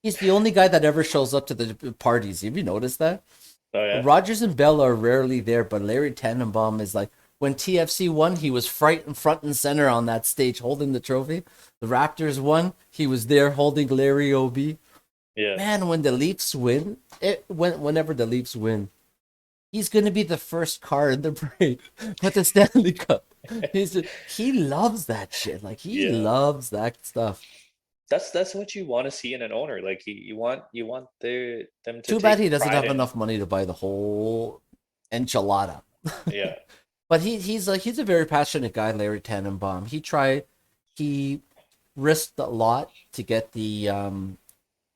He's the only guy that ever shows up to the parties. Have you noticed that? Oh yeah. Rogers and Bell are rarely there, but Larry Tannenbaum is like, when TFC won, he was front and center on that stage holding the trophy. The Raptors won, he was there holding Larry OB. Yeah. Man, when the Leafs win, whenever the Leafs win, he's gonna be the first car in the parade with the Stanley Cup. He loves that shit. Like, he Yeah. loves that stuff. That's what you want to see in an owner. Like you want them to Too bad he take doesn't pride have in. enough money to buy the whole enchilada. Yeah. But he's a very passionate guy, Larry Tannenbaum. He risked a lot to get the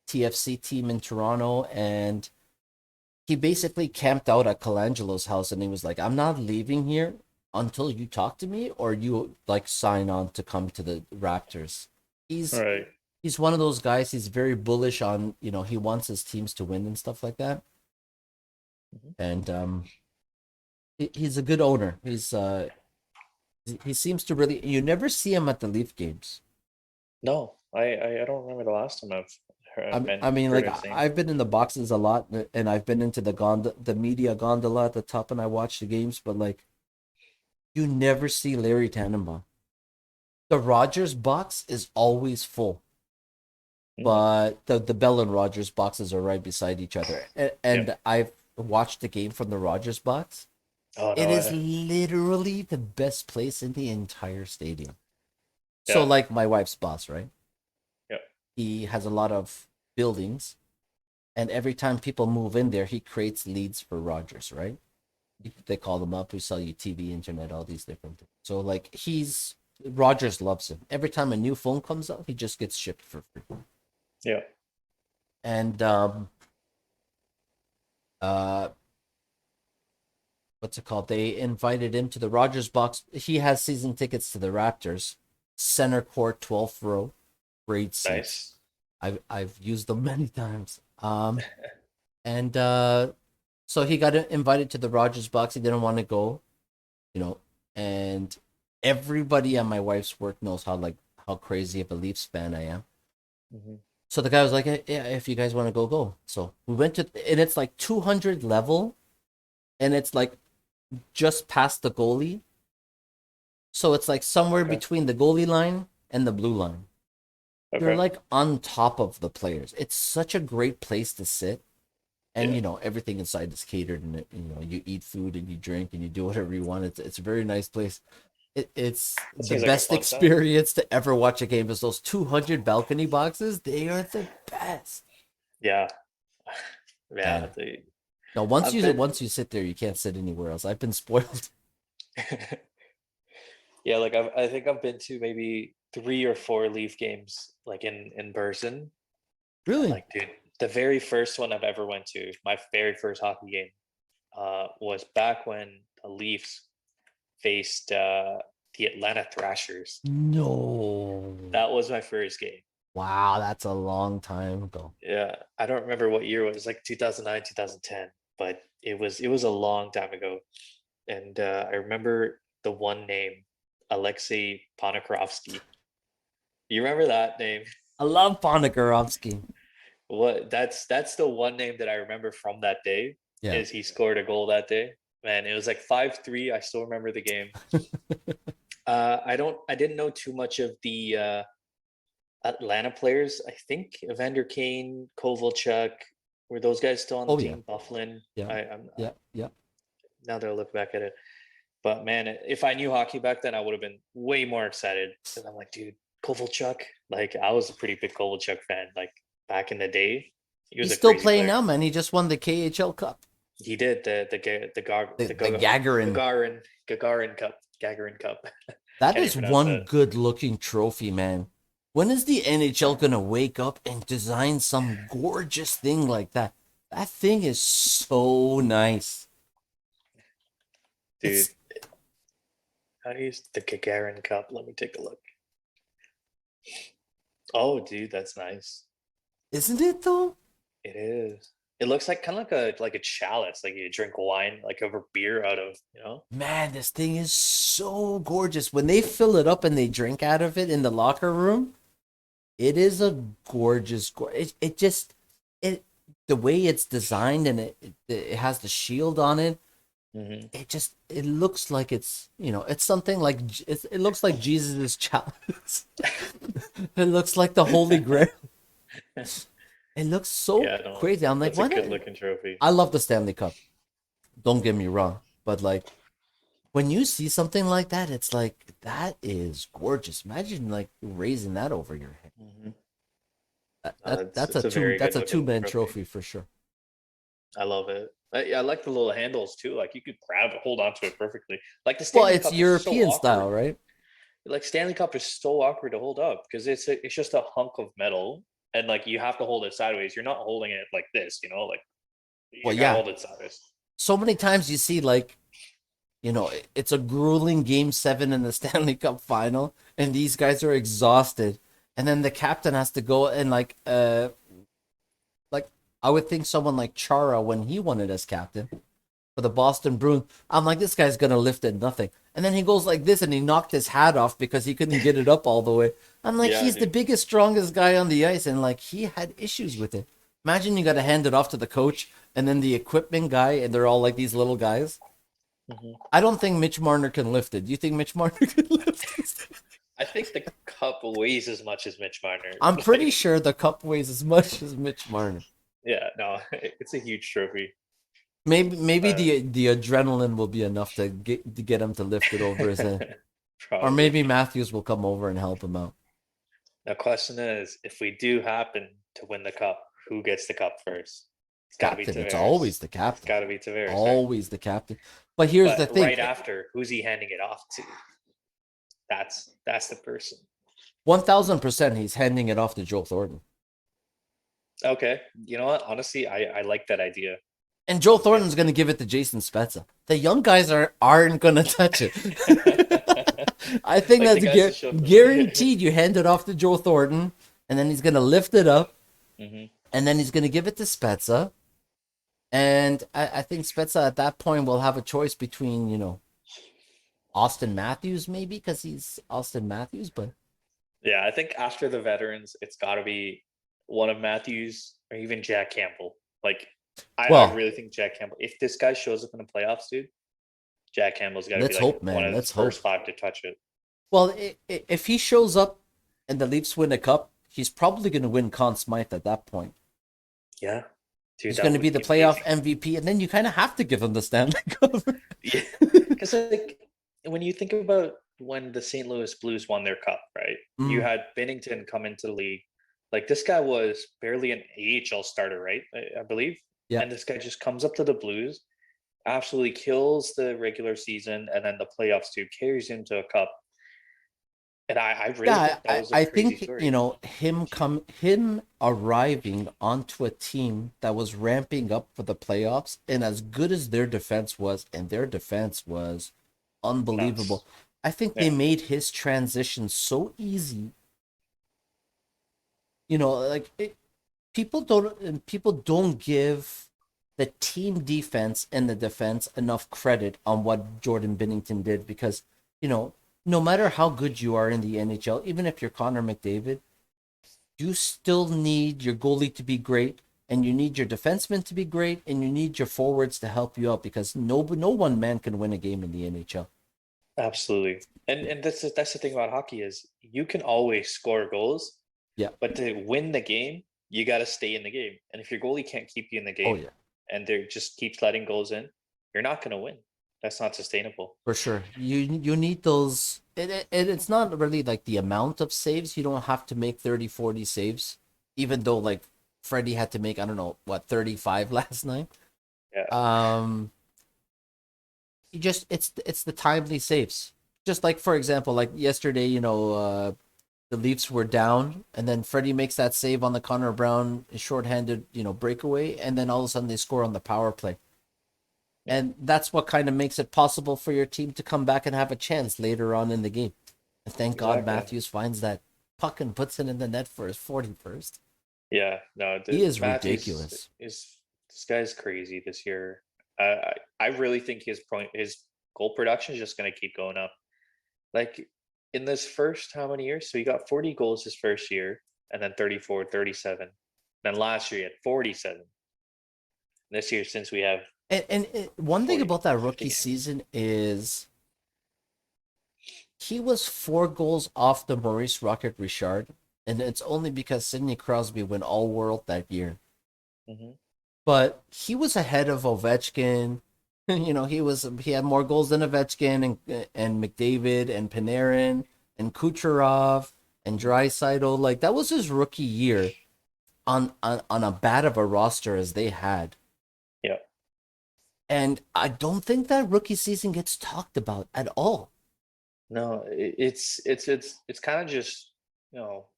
TFC team in Toronto, and he basically camped out at Colangelo's house, and he was like, "I'm not leaving here until you talk to me or you, like, sign on to come to the Raptors." All He's right. he's one of those guys. He's very bullish on, he wants his teams to win and stuff like that. Mhm. And he's a good owner. He seems to really, you never see him at the Leaf games. No, I don't remember the last time I've I mean, heard like, his name. I've been in the boxes a lot, and I've been into the media gondola at the top, and I watch the games, but like, you never see Larry Tannenbaum. The Rogers box is always full, Mm. but the Bell and Rogers boxes are right beside each other. Yeah. And I've watched the game from the Rogers box. Oh It no is way. literally the best place in the entire stadium. So, Yeah. like, my wife's boss, right? Yeah. He has a lot of buildings, and every time people move in there, he creates leads for Rogers, right? They call them up. We sell you TV, internet, all these different things. So, like, Rogers loves him. Every time a new phone comes out, he just gets shipped for free. Yeah. And uh, what's it called? They invited him to the Rogers box. He has season tickets to the Raptors, center court, 12th row, great seats. Nice. I've used them many times. And so he got invited to the Rogers box. He didn't want to go, you know, and everybody at my wife's work knows how crazy of a Leafs fan I am. Hmm. So the guy was like, "Yeah, if you guys want to go, go." So we went to, and it's like 200 level, and it's like just past the goalie. So it's like somewhere Okay. between the goalie line and the blue line. You're Okay. like on top of the players. It's such a great place to sit. And Yeah. everything inside is catered, and you eat food and you drink and you do whatever you want. It's a very nice place. It's That the seems like a best fun time. experience to ever watch a game. Is those 200 balcony boxes? They are the best. Yeah. Yeah. And no, once I've you been. once you sit there, you can't sit anywhere else. I've been spoiled. Yeah, like I think I've been to maybe 3 or 4 Leaf games, like in person. And Really? like, dude, the very first one I've ever went to, my very first hockey game, was back when the Leafs faced the Atlanta Thrashers. No. That was my first game. Wow, that's a long time ago. Yeah, I don't remember what year it was, like 2009, 2010, but it was a long time ago. And I remember the one name, Alexei Ponikarovsky. You remember that name? I love Ponikarovsky. What that's the one name that I remember from that day Yeah. is he scored a goal that day. Man, it was like 5-3. I still remember the game. I didn't know too much of the Atlanta players. I think Evander Kane, Kovalchuk, were those guys still on the Oh yeah, team? Bufflin. yeah, I'm yeah, yeah. now that I look back at it. But man, if I knew hockey back then, I would have been way more excited. Because I'm like, dude, Kovalchuk. Like, I was a pretty big Kovalchuk fan. Like back in the day, he was He's a still crazy playing player. now, man. He just won the KHL Cup, He did the Gagarin. Gagarin Cup. Gagarin Cup. That Can't is even pronounce one that. good looking trophy, man. When is the NHL gonna wake up and design some gorgeous thing like that? That thing is so nice. Dude, It's how do you use the Gagarin Cup? Let me take a look. Oh, dude, that's nice. isn't it though? It is. It looks like kind of like a chalice, like you drink wine, like over beer out of, you know? Man, this thing is so gorgeous. When they fill it up and they drink out of it in the locker room, it is a gorgeous. It just it the way it's designed and it has the shield on it. Hmm. It looks like it's something like it looks like Jesus' chalice. It looks like the Holy Grail. It looks so Yeah, no, crazy. I'm like, that's a why good not? looking trophy. I love the Stanley Cup. Don't get me wrong, but like when you see something like that, it's like that is gorgeous. Imagine like raising that over your head. Hmm. That's It's a very that's good a two looking man trophy. trophy for sure. I love it. I like the little handles too. Like you could grab it, hold on to it perfectly. Like the Well, Stanley it's Cup is so European awkward. style, right? Like Stanley Cup is so awkward to hold up because it's just a hunk of metal and like you have to hold it sideways. You're not holding it like this, you know, like Well, you gotta yeah. hold it sideways. So many times you see like it's a grueling game 7 in the Stanley Cup final, and these guys are exhausted, and then the captain has to go and like I would think someone like Chara when he won it as captain for the Boston Bruins. I'm like, this guy's gonna lift it nothing, and then he goes like this, and he knocked his hat off because he couldn't get it up all the way. I'm like, Yeah, he's the dude. biggest, strongest guy on the ice, and like he had issues with it. Imagine you got to hand it off to the coach and then the equipment guy, and they're all like these little guys. Hmm. I don't think Mitch Marner can lift it. Do you think Mitch Marner can lift it? I think the cup weighs as much as Mitch Marner. I'm pretty Like, sure the cup weighs as much as Mitch Marner. yeah, no, it's a huge trophy. Maybe Uh, the adrenaline will be enough to get him to lift it over his head. Or probably. maybe Matthews will come over and help him out. The question is, if we do happen to win the cup, who gets the cup first? It's got to be Captain, it's always Tavares. the It's captain. got to be Tavares, right? Always the captain. But here's the But thing. right after, who's he handing it off to? That's the person. 1000% he's handing it off to Joe Thornton. Okay, you know what? Honestly, I like that idea. And Joe To be Thornton's honest going to give it to Jason Spezza. The young guys aren't going to touch it. I think like the that's guys that showed the. guaranteed. You hand it off to Joe Thornton, and then he's going to lift it up, Hmm. and then he's going to give it to Spezza. And I think Spezza at that point will have a choice between, Austin Matthews, maybe, because he's Austin Matthews, but Yeah, I think after the veterans, it's got to be one of Matthews or even Jack Campbell. Like, I well, really think Jack Campbell. If this guy shows up in the playoffs, dude, Jack Campbell's got to be let's like hope, one man. of the Let's first hope. five to touch it. Well, if he shows up and the Leafs win a cup, he's probably going to win Conn Smythe at that point. Yeah, dude, He's that going to be would the be playoff amazing. MVP, and then you kind of have to give him the Stanley Cup. Yeah, because like when you think about when the St. Louis Blues won their cup, right? You Mm, had Binnington come into the league. Like this guy was barely an AHL starter, right? I believe. yeah, And this guy just comes up to the Blues, absolutely kills the regular season, and then the playoffs too, carries him to a cup. And I really yeah. think that was a I crazy think story. him arriving onto a team that was ramping up for the playoffs, and as good as their defense was, and their defense was unbelievable. Nuts. I think they Yeah. made his transition so easy. Like people don't give the team defense and the defense enough credit on what Jordan Binnington did because no matter how good you are in the NHL, even if you're Connor McDavid, you still need your goalie to be great, and you need your defensemen to be great, and you need your forwards to help you out because no one man can win a game in the NHL. Absolutely. And that's the thing about hockey is you can always score goals, Yeah. but to win the game, you got to stay in the game. And if your goalie can't keep you in the Oh game yeah. and they just keeps letting goals in, you're not going to win. That's not sustainable. For sure. You need those it's not really like the amount of saves. You don't have to make 30, 40 saves. Even though like Freddie had to make, I don't know, what, 35 last night. Yeah. Um you just it's the timely saves. Just like for example, like yesterday, the Leafs were down, and then Freddie makes that save on the Connor Brown shorthanded, breakaway, and then all of a sudden they score on the power play. Yeah. And that's what kind of makes it possible for your team to come back and have a chance later on in the game. And thank God Exactly. Matthews finds that puck and puts it in the net for his 41st. Yeah. No, He is Matthews ridiculous. is this guy's crazy this year. I really think his goal production is just going to keep going up. Like in this first how many years? So he got 40 goals his first year and then 34, 37. Then last year he had 47. This year since we have One thing 40 about that 50 rookie games. season is he was 4 goals off the Maurice Rocket Richard, and it's only because Sidney Crosby went all world that year. Hmm. But he was ahead of Ovechkin. He had more goals than Ovechkin and McDavid and Panarin and Kucherov and Draisaitl. Like that was his rookie year on a bad of a roster as they had. Yeah. And I don't think that rookie season gets talked about at all. No, it's kind of just,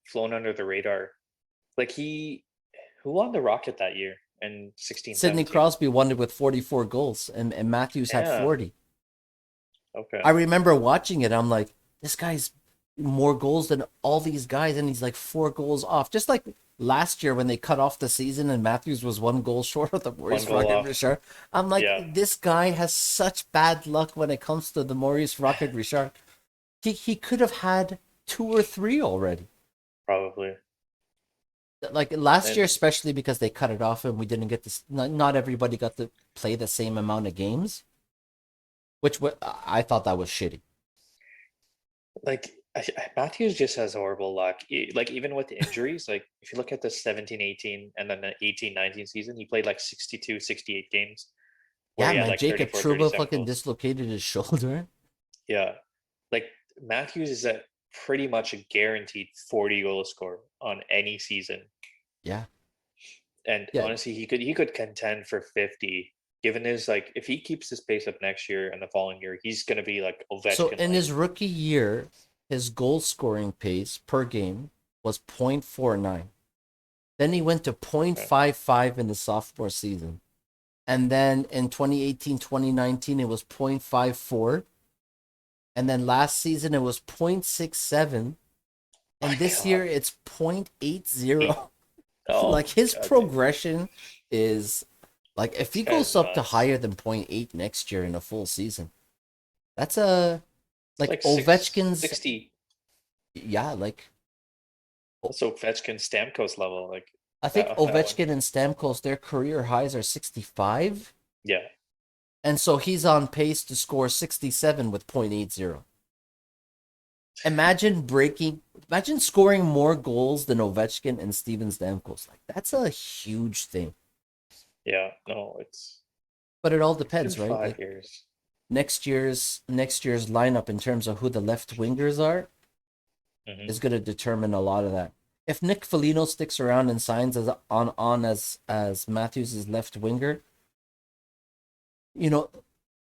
flown under the radar. Like who won the Rocket that year in 16, Sidney 17? Crosby won it with 44 goals, and Matthews had Yeah. 40. Okay. I remember watching it. I'm like, this guy's more goals than all these guys, and he's like 4 goals off. Just like last year when they cut off the season and Matthews was 1 goal short of the One Maurice goal Rocket off. Richard. I'm like, Yeah, this guy has such bad luck when it comes to the Maurice Rocket Richard. He could have had 2 or 3 already. probably. Like last year, And especially because they cut it off and we didn't get to. Not everybody got to play the same amount of games, which I thought that was shitty. like Matthews just has horrible luck. Like even with the injuries, like if you look at the 17, 18 and then the 18, 19 season, he played like 62, 68 games where Yeah, he had man, like Jacob 34, Trouba 37 fucking goals. dislocated his shoulder. Yeah. Like Matthews is a pretty much a guaranteed 40 goal scorer on any season. Yeah, And yeah. honestly, he could contend for 50 given his like if he keeps his pace up next year and the following year, he's gonna be like So Ovechkin in like. his rookie year, his goal scoring pace per game was 0.49. Then he went to Okay. 0.55 in the sophomore season. And then in 2018, 2019, it was 0.54. And then last season, it was 0.67. My And this year, God. it's Eight. 0.80. Oh Like his God, dude. progression is like if This he guy's goes up to nuts. higher than zero point 0.8 next year in a full season, that's a It's like like Ovechkin's. 60. Yeah, like That's Ovechkin Stamkos level. Like I think that one. Ovechkin and Stamkos, their career highs are 65. Yeah. And so he's on pace to score 67 with 0.80. Imagine scoring more goals than Ovechkin and Steven Stamkos. Like that's a huge thing. Yeah. No, But it all it's been depends, right? Like 5 years. next year's lineup in terms of who the left wingers are Hmm. is going to determine a lot of that. If Nick Foligno sticks around and signs as Matthews' left winger, you know,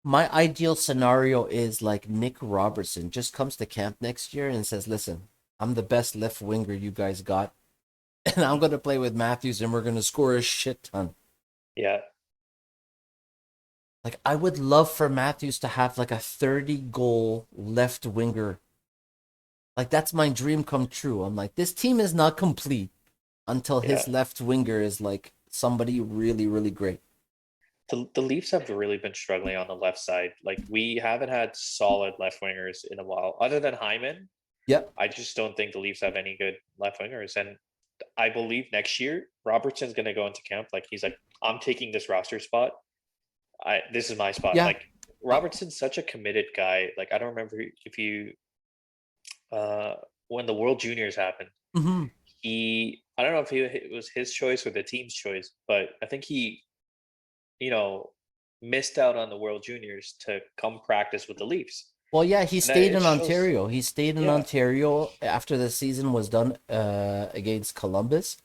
my ideal scenario is like Nick Robertson just comes to camp next year and says, "Listen, I'm the best left winger you guys got, and I'm going to play with Matthews, and we're going to score a shit ton." Yeah. Like I would love for Matthews to have like a 30 goal left winger. Like that's my dream come true. I'm like, this team is not complete until Yeah. his left winger is like somebody really, really great. The Leafs have really been struggling on the left side. Like we haven't had solid left wingers in a while, other than Hyman. Yep. I just don't think the Leafs have any good left wingers. And I believe next year Robertson's going to go into camp like he's like, I'm taking this roster spot. This is my spot. Yeah. Like Robertson's such a committed guy. Like I don't remember if you uh when the World Juniors happened, Mhm. I don't know if it was his choice or the team's choice, but I think he, you know, missed out on the World Juniors to come practice with the Leafs. Well, yeah, he And that stayed it in shows, Ontario. He stayed in yeah, Ontario after the season was done against Columbus.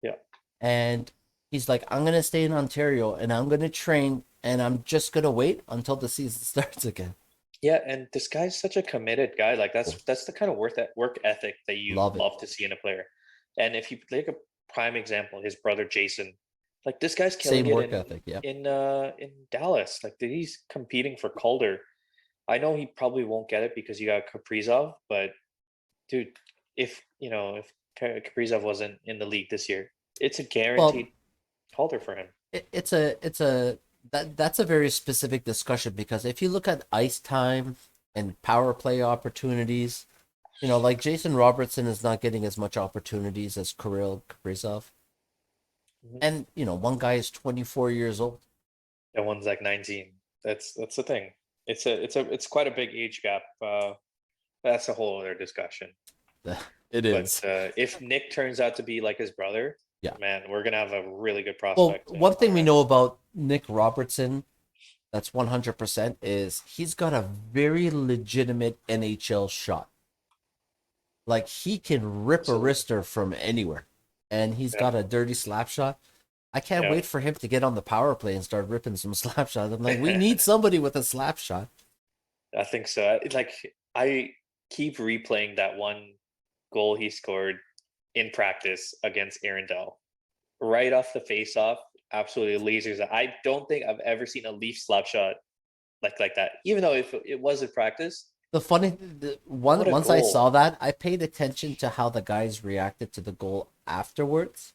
yeah. And he's like, I'm going to stay in Ontario and I'm going to train and I'm just going to wait until the season starts again. Yeah, and this guy's such a committed guy. Like Oh, that's the kind of work ethic that you love it. love to see in a player. And if you take a prime example, his brother Jason, like this guy's killing Same it work ethic. Yeah. in Dallas. Like he's competing for Calder. I know he probably won't get it because you got Kaprizov, but dude, if if Kaprizov wasn't in the league this year, it's a Well, guaranteed Calder for him. that's a very specific discussion because if you look at ice time and power play opportunities, like Jason Robertson is not getting as much opportunities as Kirill Kaprizov. Mhm. And, one guy is 24 years old. And one's like 19. That's the thing. It's quite a big age gap. That's a whole other discussion. It But is. if Nick turns out to be like his brother, Yeah. man, we're gonna have a really good Well, prospect one on thing our we hands. know about Nick Robertson that's 100% is he's got a very legitimate NHL shot. Like he can rip a Absolutely. wrister from anywhere. And he's Yeah. got a dirty slap shot. I can't Yeah. wait for him to get on the power play and start ripping some slap shots. I'm like, we need somebody with a slap shot. I think so. Like I keep replaying that one goal he scored in practice against Arundel. Right off the face off, absolutely lasers. I don't think I've ever seen a Leaf slap shot like that. Even though if it was in practice, what a Once I goal. saw that, I paid attention to how the guys reacted to the goal afterwards.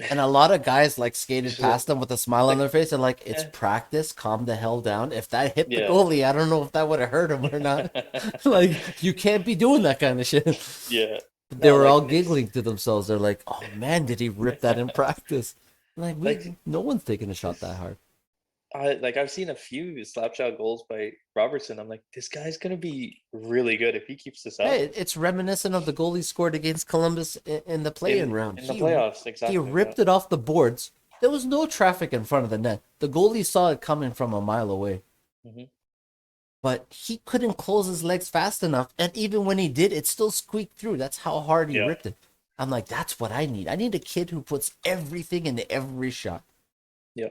And a lot of guys like skated past them with a smile on Like their face and like, it's eh, practice, calm the hell down. If that hit the yeah. goalie, I don't know if that would have hurt him or not. Like, you can't be doing that kind of shit. Yeah. They No, were all like Nick's giggling to themselves. They're like, "Oh man, did he rip that in practice?" Like like no one's taking a shot that this hard. I've seen a few slap shot goals by Robertson. I'm like, this guy's gonna be really good if he keeps this up Hey, it's reminiscent of the goal he scored against Columbus in the play-in round. in the He playoffs. he Exactly. Yeah. ripped it off the boards. There was no traffic in front of the net. The goalie saw it coming from a mile away, Hmm. but he couldn't close his legs fast enough. And even when he did, it still squeaked through. That's how hard he Yeah. ripped it. I'm like, that's what I need. I need a kid who puts everything into every shot. Yeah.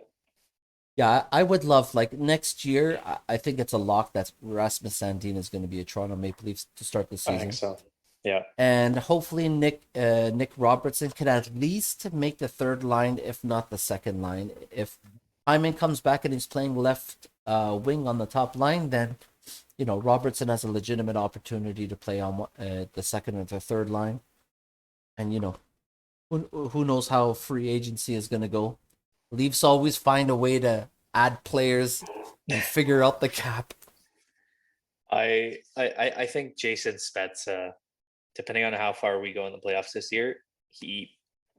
Yeah, I would love like next year. I think it's a lock that Rasmus Sandin is going to be a Toronto Maple Leafs to start the I think season, so. Yeah. and hopefully Nick Robertson can at least make the third line, if not the second line. If Hyman comes back and he's playing left wing on the top line, then Robertson has a legitimate opportunity to play on the second or the third line, and who knows how free agency is going to go. Leafs always find a way to add players and figure out the cap. I think Jason Spezza, depending on how far we go in the playoffs this year,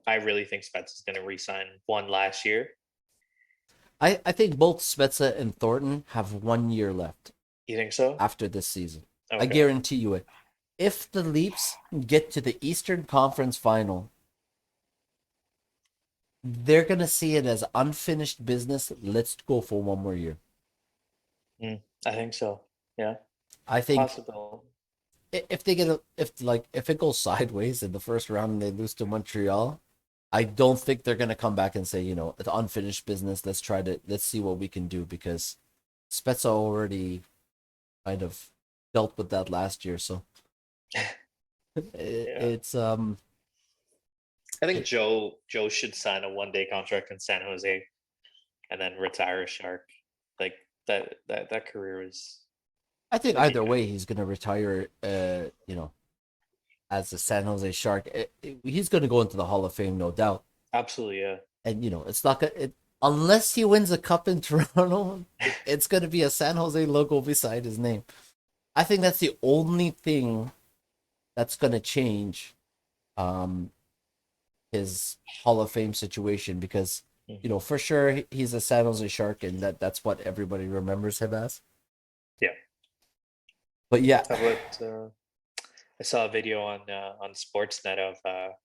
I really think Spezza is going to re-sign one last year. I think both Spezza and Thornton have 1 year left You think so? after this season. I Okay. guarantee you it. If the Leafs get to the Eastern Conference Final, they're gonna see it as unfinished business. Let's go for 1 more year. I think so. Yeah. I think Possible. if they get if it goes sideways in the first round and they lose to Montreal, I don't think they're gonna come back and say, it's unfinished business. Let's see what we can do because Spezza already kind of dealt with that last year. So Yeah. it's I think Joe should sign a 1-day contract in San Jose and then retire a Shark. Like that career is. I I think think he either could. way he's gonna retire. As a San Jose Shark, he's gonna go into the Hall of Fame, no doubt. Absolutely, yeah. And it's not gonna unless he wins a cup in Toronto, it's gonna be a San Jose logo beside his name. I think that's the only thing that's gonna change um his Hall of Fame situation because Mhm. for sure he's a San Jose Shark and that's what everybody remembers him as. Yeah. But yeah, How about I saw a video on Sportsnet of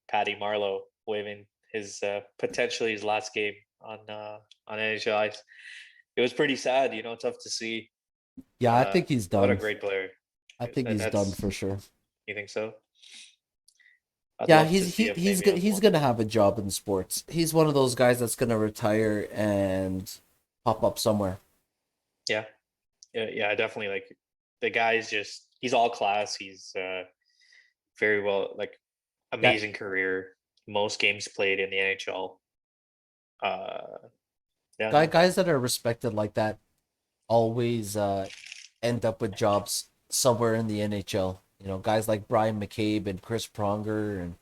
Patty Marlowe waving his potentially his last game on NHL ice. It was pretty sad, tough to see. yeah, I think he's What a done. great player. I think he's done That's for sure. You think so? I'd Yeah, love to see him maybe on he's one. gonna have a job in sports. He's one of those guys that's gonna retire and pop up somewhere. Yeah, yeah. Definitely. Like the guy's he's all class. He's very well, like Yeah, amazing career. Most games played in the NHL. Uh, yeah, no. guys that are respected like that always end up with jobs somewhere in the NHL. You know, guys like Brian McCabe and Chris Pronger, and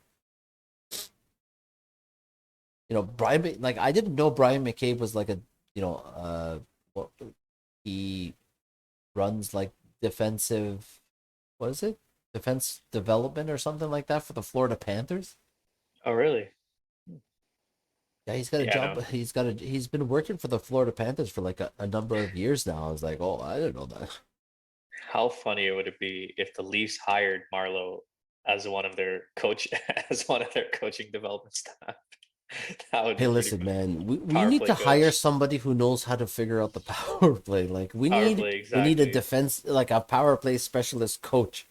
like I didn't know Brian McCabe was like a what he runs like defensive, what is it? Defense development or something like that for the Florida Panthers. Oh, really? Yeah, he's got a Yeah, job. no. He's been working for the Florida Panthers for like a number of years now. I was like, oh, I didn't know that. How funny would it be if the Leafs hired Marlowe as one of their coach as one of their coaching development staff? That would Hey, be pretty listen, funny. man, we Power need play to hire coach, somebody who knows how to figure out the power play. Like power play, we need a exactly. defense, like a power play specialist coach.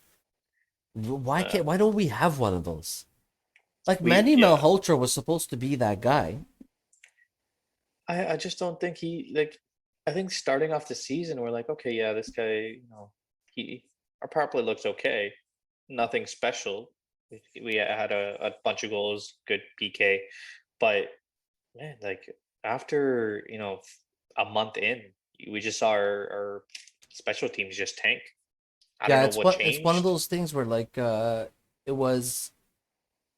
Uh, Why don't we have one of those? Like we Manny yeah, Malhotra was supposed to be that guy. I just don't think like. I think starting off the season, we're like, okay, yeah, this guy, he our power play looks okay, nothing special. We had a bunch of goals, good PK, but man, like after a month in, we just saw our special teams just tank. I don't Yeah, know what it's one of changed. those things where like it was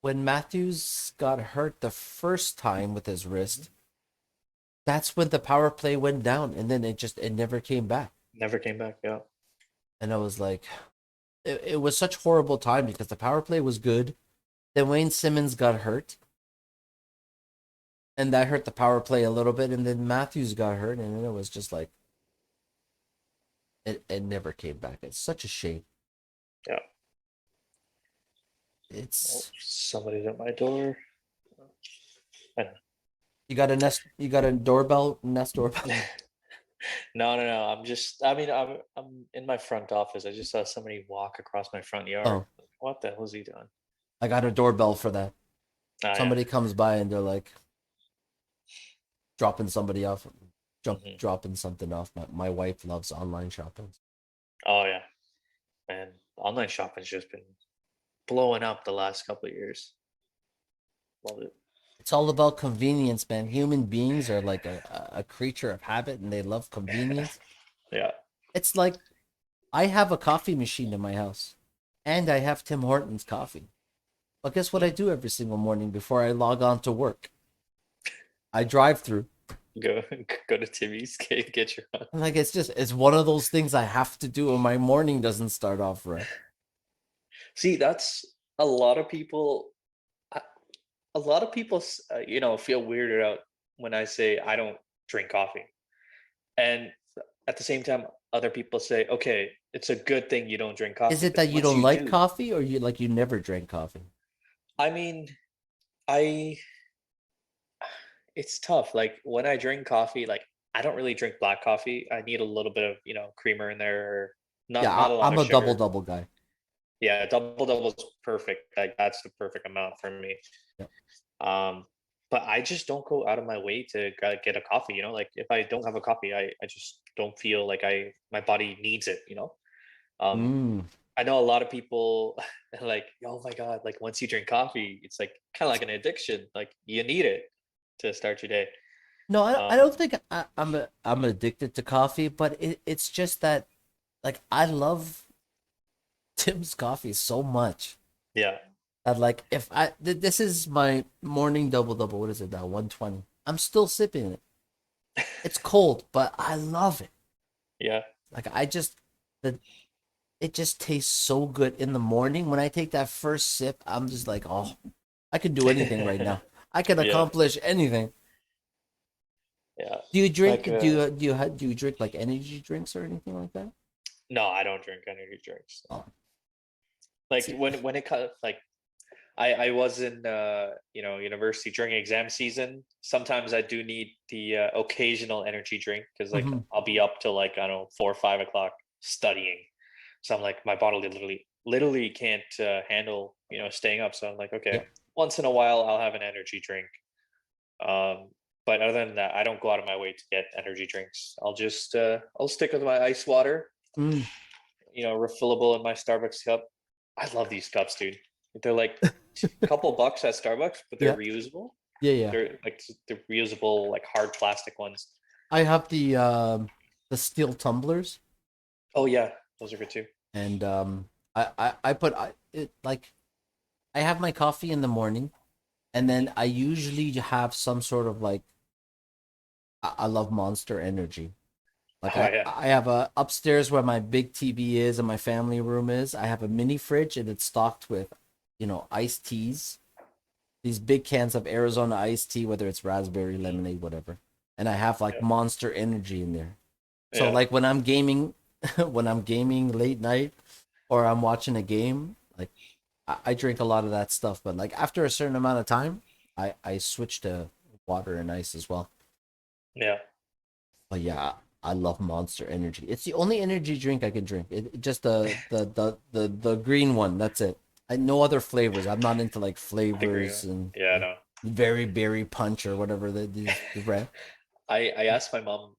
when Matthews got hurt the first time with his Mhm. wrist. That's when the power play went down, and then it never came back. Never came back. Yeah, And I was like, it was such horrible time because the power play was good. Then Wayne Simmons got hurt, and that hurt the power play a little bit. And then Matthews got hurt, and then it was just like it never came back. It's such a shame. yeah. Oh, It's somebody's at my door. I don't you got a doorbell, Nest doorbell. know. No, no, no. I mean, I'm in my front office. I just saw somebody walk across my front yard. Oh, What the hell is he doing? I got a doorbell for that. Ah, yeah. Somebody comes by and they're like dropping somebody off, Hmm. dropping something off. My wife loves online shopping. Oh, yeah. Man, online shopping's just been blowing up the last couple of years. Love it. It's all about convenience, man. Human beings are like a creature of habit and they love convenience. Yeah. It's like I have a coffee machine in my house and I have Tim Hortons coffee. But guess what I do every single morning before I log on to work? I drive through. Go go to Timmy's, get your. Like it's one of those things I have to do, and my morning doesn't start off right. See, that's a lot of people. I- A lot of people, feel weirded out when I say I don't drink coffee, and at the same time, other people say, "Okay, it's a good thing you don't drink Is coffee," it but that you once don't you like do, coffee, or you never drank coffee? I mean, I it's tough. Like when I drink coffee, like I don't really drink black coffee. I need a little bit of creamer in there, Yeah, not a lot I'm of a double sugar. double guy. Yeah, double double's perfect. Like that's the perfect amount for me. Yeah. Um, but I just don't go out of my way to get a coffee. Like if I don't have a coffee, I just don't feel like my body needs it. Um, Mm. I know a lot of people are like, oh my god, like once you drink coffee, it's like kind of like an addiction. Like you need it to start your day. No, I Um, don't think I'm addicted to coffee, but it's just that like I love Tim's coffee so much yeah, that like if this is my morning double double. What is it now? 120. I'm still sipping it. It's cold, but I love it. yeah, Like the it just tastes so good in the morning. When I take that first sip, I'm just like, oh, I could do anything right now. I can yeah, accomplish anything. yeah. Do you drink? Like Do you drink like energy drinks or anything like that? No, I don't drink energy drinks. Oh, Like see, when it comes like I was in university during exam season. Sometimes I do need the occasional energy drink because like mhm, I'll be up till like I don't know 4 or 5 o'clock studying. So I'm like my body literally can't handle staying up. So I'm like yeah. okay, once in a while I'll have an energy drink. Um, but other than that, I don't go out of my way to get energy drinks. I'll stick with my ice water, Mm. refillable in my Starbucks cup. I love these cups, dude. They're like a couple bucks at Starbucks, but they're Yeah, reusable. yeah, yeah. They're reusable, like hard plastic ones. I have the steel tumblers, Oh yeah, those are good too. and I put it like I have my coffee in the morning, and then I usually have some sort of like I love Monster Energy. Like Oh yeah, I have a upstairs where my big TV is and my family room is. I have a mini fridge and it's stocked with, iced teas. These big cans of Arizona iced tea, whether it's raspberry, lemonade, whatever. And I have like yeah, Monster Energy in there. So yeah, like when I'm gaming, when I'm gaming late night or I'm watching a game, like I drink a lot of that stuff. But like after a certain amount of time, I switch to water and ice as well. yeah. But yeah, I love Monster Energy. It's the only energy drink I can drink. Just the green one. That's it. No other flavors. I'm not into like The green flavors one. and Yeah, like no. very berry punch or whatever the red. I asked my mom.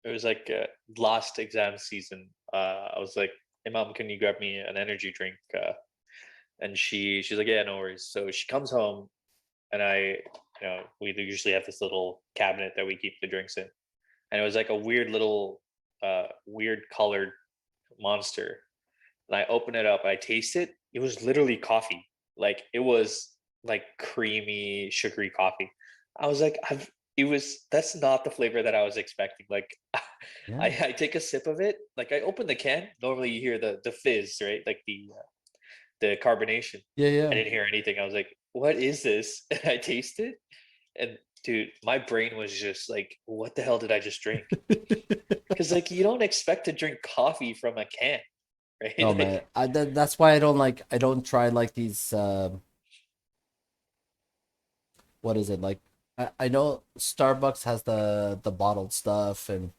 It was like last exam season. I was like, "Hey mom, can you grab me an energy drink?" And she's like, "Yeah, no worries." So she comes home, and we usually have this little cabinet that we keep the drinks in, and it was like a weird little, weird colored monster. And I open it up, I taste it. It was literally coffee. Like it was like creamy, sugary coffee. I was like, that's not the flavor that I was expecting. Like Yeah, I take a sip of it, like I open the can. Normally you hear the fizz, right? Like the carbonation. yeah, I yeah. didn't hear anything. I was like, what is this? And I tasted, and dude, my brain was just like, what the hell did I just drink? Because like you don't expect to drink coffee from a can, Oh right? man, Like that's why I don't try like these. What is it like? I know Starbucks has the bottled stuff and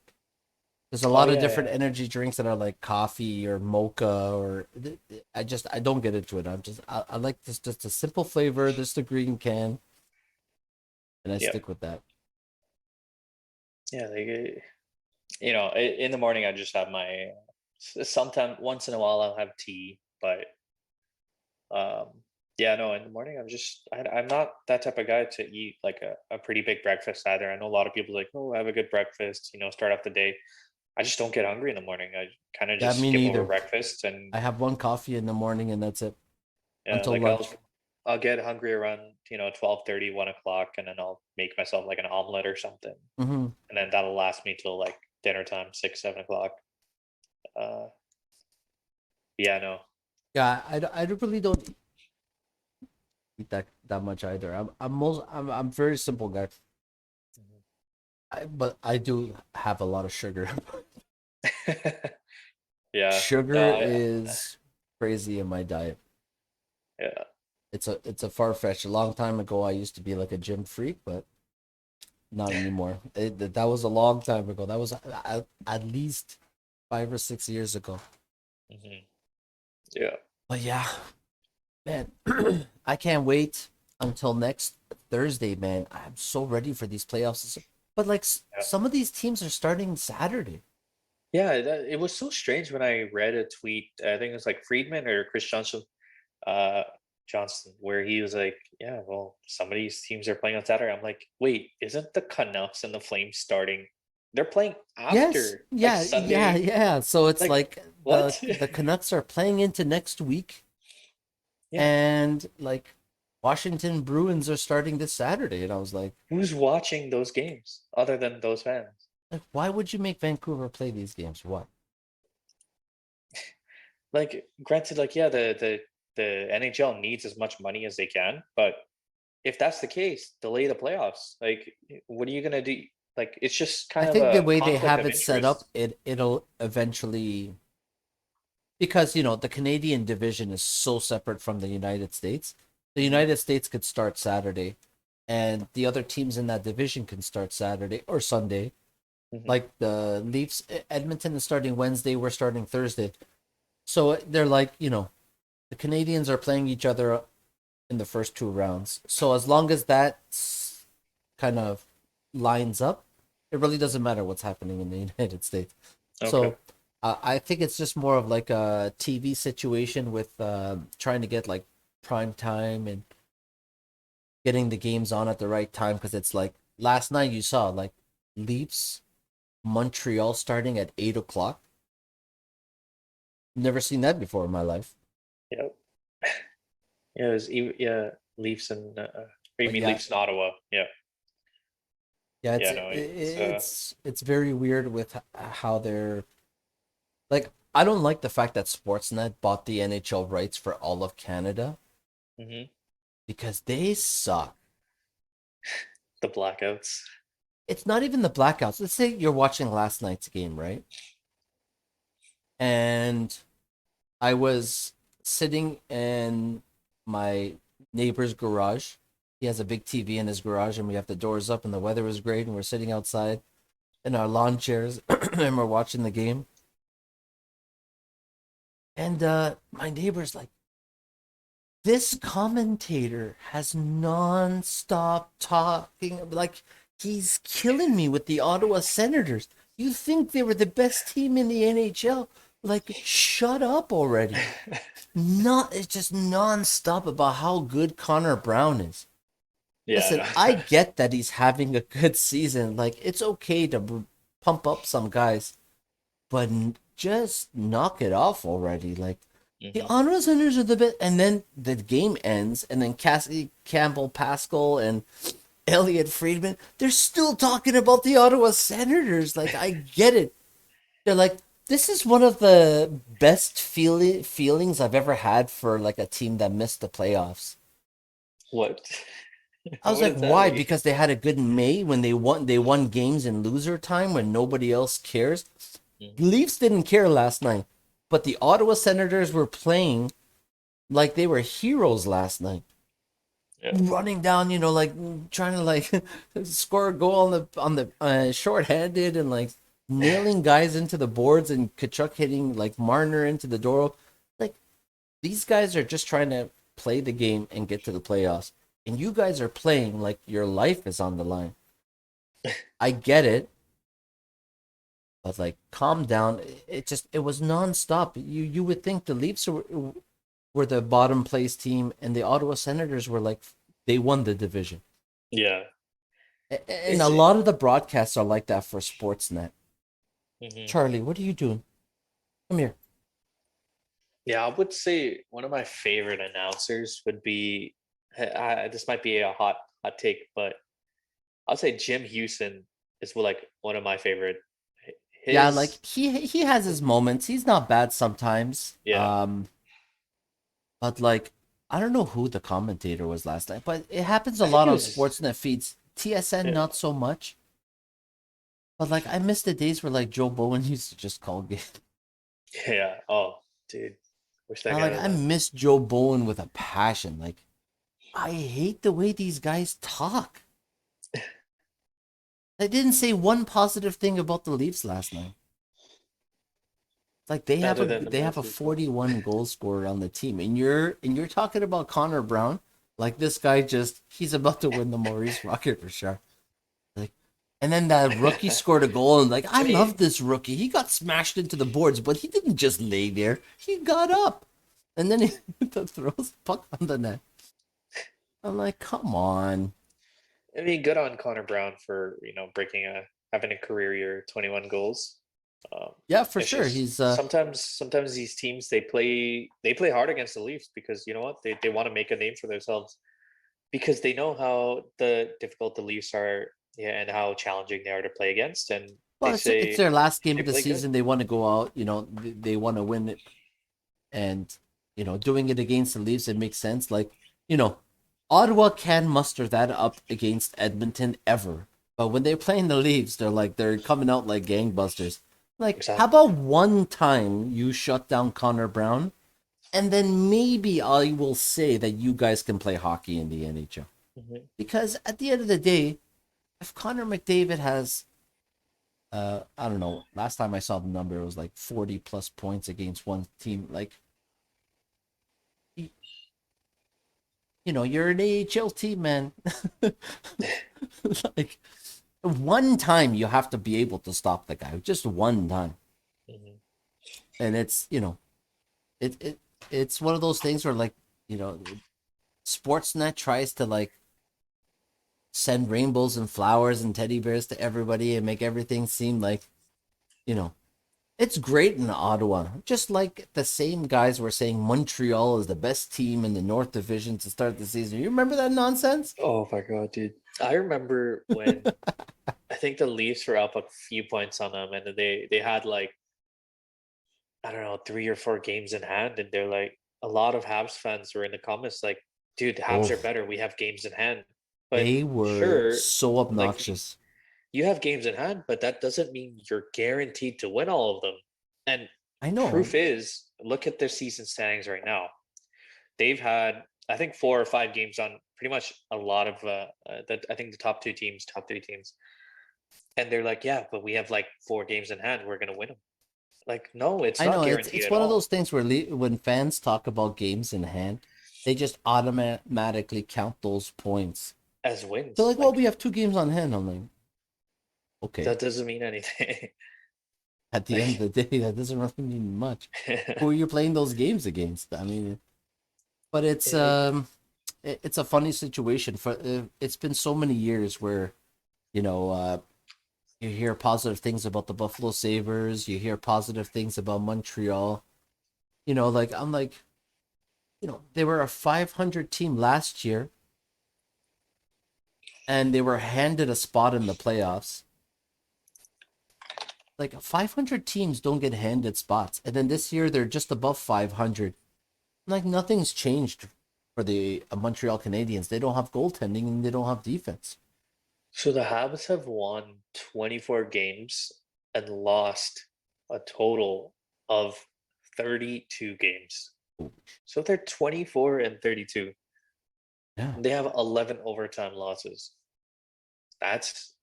there's a oh lot of yeah, different yeah. energy drinks that are like coffee or mocha or I don't get into it. I like this just a simple flavor, just a green can, and I Yeah, stick with that. yeah. Like in the morning, I just have my. Sometimes, once in a while, I'll have tea, but um, yeah, no. In the morning, I'm not that type of guy to eat like a pretty big breakfast either. I know a lot of people like, oh, have a good breakfast, start off the day. I just don't get hungry in the morning. I kind of Yeah, just me skip over neither. breakfast, and I have one coffee in the morning and that's it yeah, until like lunch. I'll get hungry around 12:30, 1 o'clock, and then I'll make myself like an omelet or something, Hmm. and then that'll last me till like dinner time, 6, 7 o'clock. Uh, yeah, no. Yeah, I really don't eat that much either. I'm very simple guy. Mhm. But I do have a lot of sugar. Yeah, no, Sugar is crazy in my diet. yeah, It's a far fetched. A long time ago, I used to be like a gym freak, but not anymore. That was a long time ago. That was at least 5 or 6 years ago. hmm yeah, But yeah, man, I can't wait until next Thursday, man. I'm so ready for these playoffs. But like yeah, some of these teams are starting Saturday. yeah. It was so strange when I read a tweet. I think it was like Friedman or Chris uh, Johnson, where he was like, "Yeah, well, some of these teams are playing on Saturday." I'm like, "Wait, isn't the Canucks and the Flames starting? They're playing Yes, after like yeah, yeah, Sunday. yeah. So it's Like like the what?" the Canucks are playing into next week, Yeah, and like Washington Bruins are starting this Saturday, and I was who's watching those games other than those fans? why would you make Vancouver play these games? What? Like, granted, like yeah, the NHL needs as much money as they can, but if that's the case, delay the playoffs. Like, what are you gonna do? Like, it's just I kind of think the a way they conflict have of it set up, interest. it'll eventually. because the Canadian division is so separate from the United States. The Hmm. United States could start Saturday, and the other teams in that division can start Saturday or Sunday. Hmm. Like the Leafs, Edmonton is starting Wednesday. We're starting Thursday. So they're like, the Canadians are playing each other in the first two rounds. So as long as that kind of lines up, it really doesn't matter what's happening in the United States. Okay. So I think it's just more of like a TV situation with trying to get like prime time and getting the games on at the right time because it's like last night you saw like Leafs Montreal starting at 8 o'clock. Never seen that before in my life. Yep. Yeah, it was yeah, Leafs and or you But mean yeah, Leafs in Ottawa? Yeah. yeah, Yeah, no, it's it's very weird with how they're like. I don't like the fact that Sportsnet bought the NHL rights for all of Canada hmm because they suck. the blackouts. It's not even the blackouts. Let's say you're watching last night's game, right? And I was sitting in my neighbor's garage. He has a big TV in his garage, and we have the doors up, and the weather was great, and we're sitting outside in our lawn chairs, and we're watching the game. And my neighbor's like, this commentator has non-stop talking, like he's killing me with the Ottawa Senators. You think they were the best team in the NHL? Like, shut up already. Not It's just non-stop about how good Connor Brown is. Yeah, Listen, I no. get that he's having a good season. Like, it's okay to pump up some guys, but just knock it off already. Like, the hmm Ottawa Senators are the best, and then the game ends, and then Cassie Campbell, Pascal, and Elliot Friedman, they're still talking about the Ottawa Senators. Like, I get it. They're like, this is one of the best feelings I've ever had for like a team that missed the playoffs. What? I was What like, does that why? mean? Because they had a good May when they won games in loser time when nobody else cares. Mhm. Leafs didn't care last night, but the Ottawa Senators were playing like they were heroes last night. Yeah. Running down, like trying to like score a goal on the shorthanded and like nailing guys into the boards and Kachuk hitting like Marner into the door. Like these guys are just trying to play the game and get to the playoffs. And you guys are playing like your life is on the line. I get it, but like calm down. It was nonstop. You would think the Leafs were the bottom place team and the Ottawa Senators were like they won the division. Yeah. And a It's lot of the broadcasts are like that for Sportsnet. mhm. Charlie, what are you doing? Come here. Yeah, I would say one of my favorite announcers would be this might be a hot take, but I'll say Jim Houston is like one of my favorite. Yeah, like His he has his moments. He's not bad sometimes. yeah, But like I don't know who the commentator was last night, but it happens a I think lot it on was Sportsnet feeds. TSN yeah, not so much. But like I miss the days where like Joe Bowen used to just call games. yeah. Oh, dude, wish that I guy like was I on. miss Joe Bowen with a passion. Like I hate the way these guys talk. They didn't say one positive thing about the Leafs last night. Like Other than the they have a Matthews goal. 41 goal scorer on the team, and you're talking about Connor Brown like this guy just he's about to win the Maurice Rocket for sure. Like, and then that rookie scored a goal, and like I I love mean, this rookie. He got smashed into the boards, but he didn't just lay there. He got up, and then he throws puck on the net. I'm like, come on. good on Connor Brown for breaking a having a career year, 21 goals. Yeah, for It's sure. just He's sometimes these teams they play hard against the Leafs because you know what they want to make a name for themselves because they know how difficult the Leafs are, yeah, and how challenging they are to play against, and they well, it's say their last game they of the play good. season. They want to go out. They want to win it, and doing it against the Leafs, it makes sense. Like you know, Ottawa can muster that up against Edmonton ever, but when they're playing the Leafs, they're coming out like gangbusters. Like, how Exactly. about one time you shut down Connor Brown, and then maybe I will say that you guys can play hockey in the NHL. Hmm. Because at the end of the day, if Connor McDavid has, I don't know, last time I saw the number, it was like 40 plus points against one team. Like, you're an AHL team, man. Like, one time you have to be able to stop the guy, just one time. Hmm. And it's one of those things where, like, you know, Sportsnet tries to, like, send rainbows and flowers and teddy bears to everybody and make everything seem like, you know, it's great in Ottawa. Just like the same guys were saying Montreal is the best team in the North Division to start the season. You remember that nonsense? Oh my God, dude. I remember when I think the Leafs were up a few points on them, and they had like, I don't know, 3 or 4 games in hand, and they're like, a lot of Habs fans were in the comments like, dude, the Habs Oh, are better. We have games in hand. But they were sure, so like obnoxious. you have games in hand, but that doesn't mean you're guaranteed to win all of them. And I know. proof is, look at their season standings right now. They've had, I think, 4 or 5 games on pretty much a lot of that. I think the top 2 teams, top 3 teams, and they're like, yeah, but we have like 4 games in hand. We're gonna win them. Like, no, it's I not know it's guaranteed it's at one of those all. things where when fans talk about games in hand, they just automatically count those points. As They're wins. like, "Well, Like we have 2 games on hand." I'm like, "Okay." that doesn't mean anything. At the end Like, of the day, that doesn't really mean much. Who are you playing those games against? I mean, but it, it's a funny situation. It's been so many years where, you know uh, you hear positive things about the Buffalo Sabres, you hear positive things about Montreal. Like, I'm like, they were a 500 team last year, and they were handed a spot in the playoffs. Like, 500 teams don't get handed spots, and then this year they're just above 500. Like, nothing's changed for the Montreal Canadiens. They don't have goaltending and they don't have defense. so the Habs have won 24 games and lost a total of 32 games. So they're 24 and 32. Yeah. They have 11 overtime losses. That's,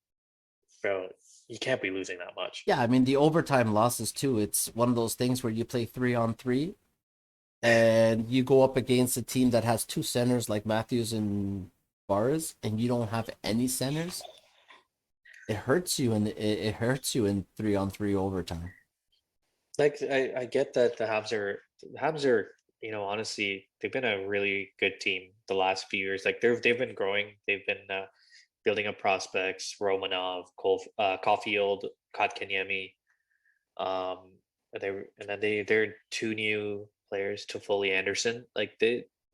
bro, you can't be losing that much. Yeah, I mean, the overtime losses too. It's one of those things where you play 3-on-3 and you go up against a team that has two centers like Matthews and Bars, and you don't have any centers. It hurts you, and it hurts you in 3-on-3 overtime. Like I get that the Habs are, honestly, they've been a really good team the last few years. Like they've been growing. They've been building up prospects, Romanov, Caulfield, Kotkaniemi. Um, they're 2 new players to Foley Anderson. Like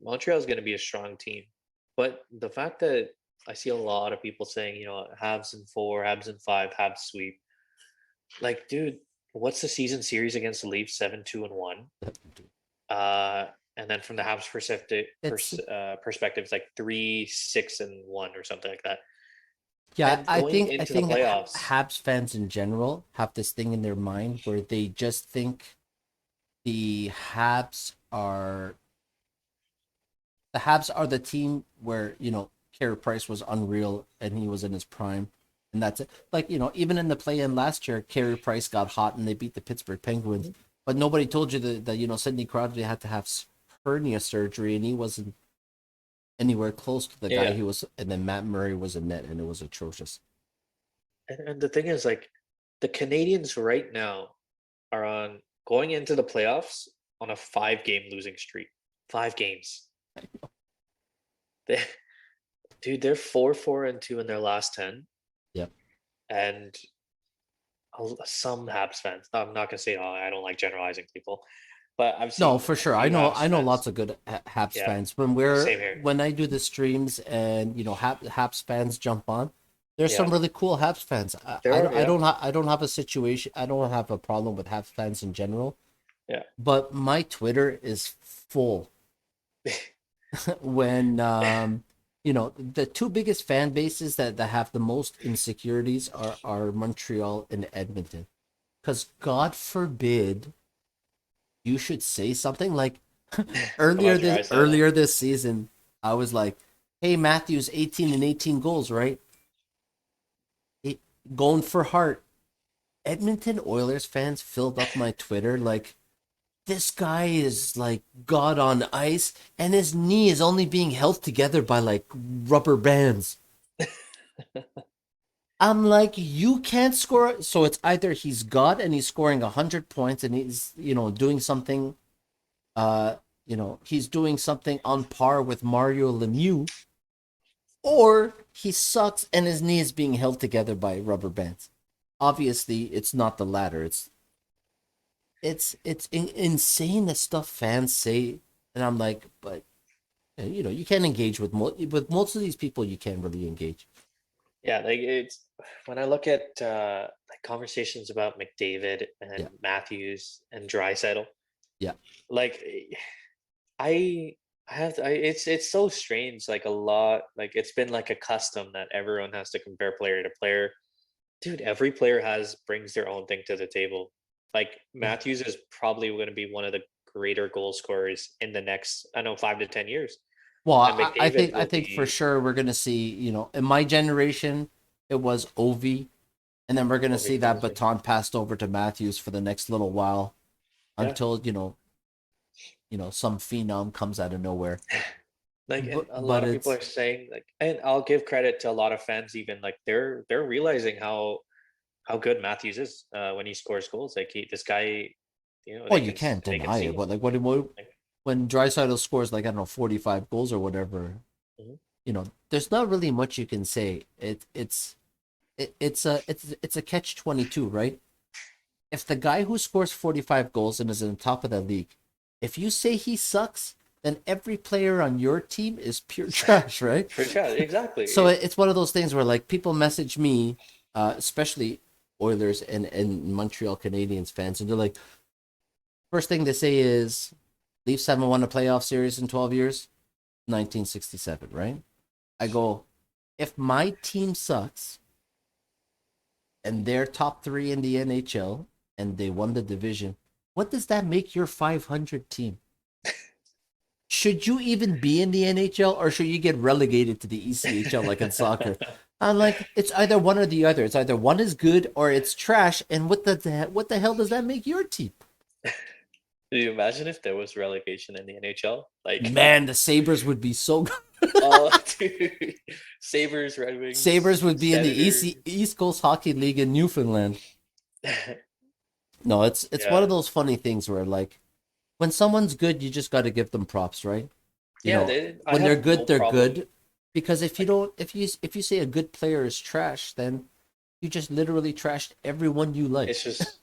Montreal's going to be a strong team, but the fact that I see a lot of people saying, Habs in 4, Habs in 5, Habs sweep. Like, dude, what's the season series against the Leafs? 7-2-1. Uh, and then from the Habs It's perspective, it's like 3-6-1 or something like that. Yeah, And I going think into the playoffs, Habs fans in general have this thing in their mind where they just think the Habs are the Habs are the team where, Carey Price was unreal and he was in his prime. And that's it. Like, even in the play in last year, Carey Price got hot and they beat the Pittsburgh Penguins. But nobody told you that Sidney Crosby had to have hernia surgery and he wasn't anywhere close to the guy yeah. he was. And then Matt Murray was in net and it was atrocious. And the thing is, like, the Canadians right now are on going into the playoffs on a 5 game losing streak. 5 games. They, dude, they're 4-4-2 in their last 10. Yep. And some Habs fans, I'm not gonna say, oh, I don't like generalizing people, but I've No, seen for a sure. I few know. Habs I know fans. lots of good Habs Yeah, fans. When same here. I do the streams and Habs fans jump on, there's Yeah, some really cool Habs fans. there are. Yeah, I don't have a situation. I don't have a problem with Habs fans in general. yeah. But my Twitter is full when the two biggest fan bases that have the most insecurities are Montreal and Edmonton. because God forbid you should say something like About Drysdale. earlier this season. I was like, "Hey, Matthews, 18 and 18 goals, right? It, going for Hart." Edmonton Oilers fans filled up my Twitter like, this guy is like God on ice, and his knee is only being held together by like rubber bands. I'm like, you can't score. So it's either he's God and he's scoring 100 points and he's, doing something, uh, he's doing something on par with Mario Lemieux, or he sucks and his knee is being held together by rubber bands. Obviously, it's not the latter. It's insane the stuff fans say, and I'm like, but you can't engage with with most of these people. You can't really engage. Yeah, like it's when I look at like conversations about McDavid Yeah, and Matthews and Drysdale, yeah. like I it's so strange. Like a lot, like it's been like a custom that everyone has to compare player to player. Dude, every player has brings their own thing to the table. Like Yeah. Matthews is probably going to be one of the greater goal scorers in the next, I don't know, 5 to 10 years. Well, And McDavid I will think for be sure we're gonna see. In my generation, it was Ovi, and then we're gonna over see that crazy. baton passed over to Matthews for the next little while Yeah. until some phenom comes out of nowhere. Like, and a But lot of people it's are saying like, and I'll give credit to a lot of fans, even like they're realizing how good Matthews is when he scores goals. Like this guy, well, you can't they can deny see it. it. But like what Like, when Drysdale scores like I don't know 45 goals or whatever, mhm. there's not really much you can say. It's a catch 22, right? If the guy who scores 45 goals and is in the top of the league, if you say he sucks, then every player on your team is pure trash, right? For sure, exactly. So it's one of those things where like people message me, especially Oilers and Montreal Canadiens fans, and they're like, first thing they say is, Leafs haven't won a playoff series in 12 years, 1967, right? I go, if my team sucks and they're top three in the NHL and they won the division, what does that make your 500 team? Should you even be in the NHL or should you get relegated to the ECHL like in soccer? I'm like, it's either one or the other. It's either one is good or it's trash. And what the hell does that make your team? Can you imagine if there was relegation in the NHL? Like, Man, the Sabres would be so good. oh, dude, Sabres, Red Wings, Sabres would be in the Senators. East Coast Hockey League in Newfoundland. No, it's one Yeah, of those funny things where like when someone's good, you just got to give them props, right? yeah. I When they're have good, no they're problem. good. Because if you Like, don't, if you say a good player is trash, then you just literally trashed everyone you like. it's just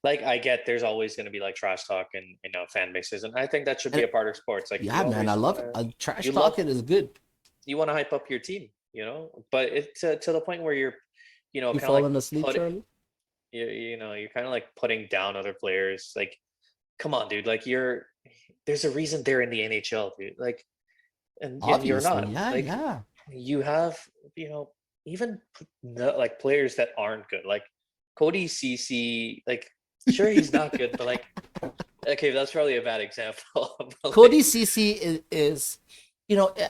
like I get there's always going to be like trash talk and fan bases, and I think that should be And a part of sports. Like yeah, man, I love it. Trash you love talking is good. you want to hype up your team, but it's to the point where you're, You kind of like falling asleep, put Charlie? you're kind of like putting down other players. Like, come on, dude. Like there's a reason they're in the NHL, dude. Like, and you're Obviously, not. yeah, Like, yeah. you have, even like players that aren't good. Like Cody CC. Like, sure he's not good, but like, okay, that's probably a bad example. But Cody like, CC is,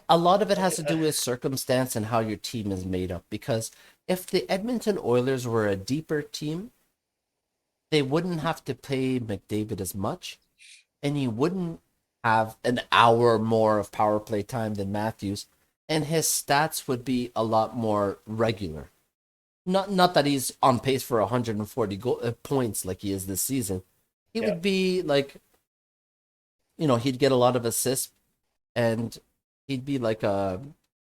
a lot of it has like to do with circumstance and how your team is made up. Because if the Edmonton Oilers were a deeper team, they wouldn't have to pay McDavid as much, and he wouldn't have an hour more of power play time than Matthews, and his stats would be a lot more regular. Not that he's on pace for 140 points like he is this season. He yeah. would be like, he'd get a lot of assists, and he'd be like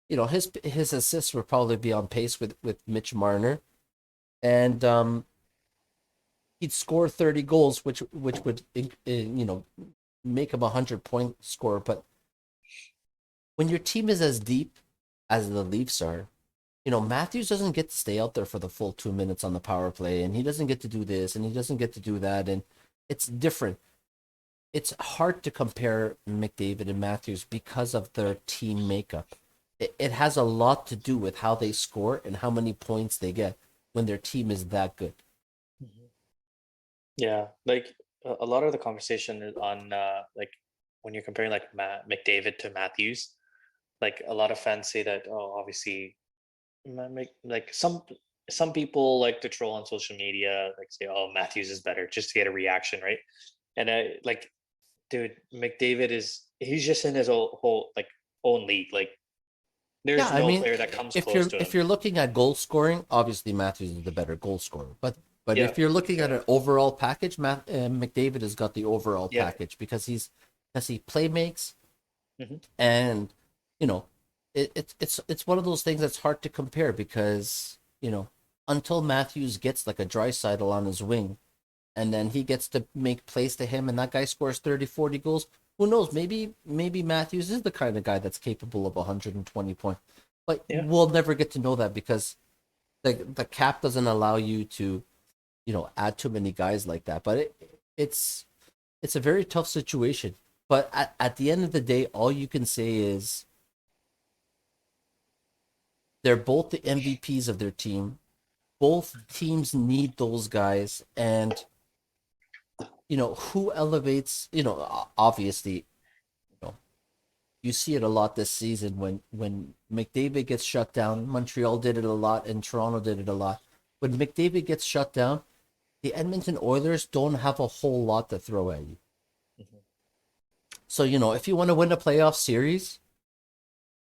his assists would probably be on pace with Mitch Marner, and he'd score 30 goals, which would make him a 100-point scorer. But when your team is as deep as the Leafs are, Matthews doesn't get to stay out there for the full 2 minutes on the power play, and he doesn't get to do this, and he doesn't get to do that, and it's different. It's hard to compare McDavid and Matthews because of their team makeup. It has a lot to do with how they score and how many points they get when their team is that good. Mhm. Yeah, like a lot of the conversation is on like when you're comparing like McDavid to Matthews, like a lot of fans say that, oh, obviously like some people like to troll on social media, like say, oh, Matthews is better just to get a reaction, right? And I like, dude, McDavid he's just in his whole like own league. Like Yeah, there's I no mean, player that comes if close you're to if him. you're looking at goal scoring, obviously Matthews is the better goal scorer. But Yeah, if you're looking at yeah, an overall package, McDavid has got the overall yeah. package because he play makes Hmm. and you know it's one of those things that's hard to compare because until Matthews gets like a dry sidle on his wing and then he gets to make plays to him and that guy scores 30, 40 goals, who knows, maybe Matthews is the kind of guy that's capable of 120 points, but Yeah. we'll never get to know that because the cap doesn't allow you to add too many guys like that. But it's it's a very tough situation. But at the end of the day, all you can say is they're both the MVPs of their team. Both teams need those guys. And, who elevates, obviously, know, you see it a lot this season when McDavid gets shut down. Montreal did it a lot and Toronto did it a lot. When McDavid gets shut down, the Edmonton Oilers don't have a whole lot to throw at you. Hmm. So, if you want to win a playoff series,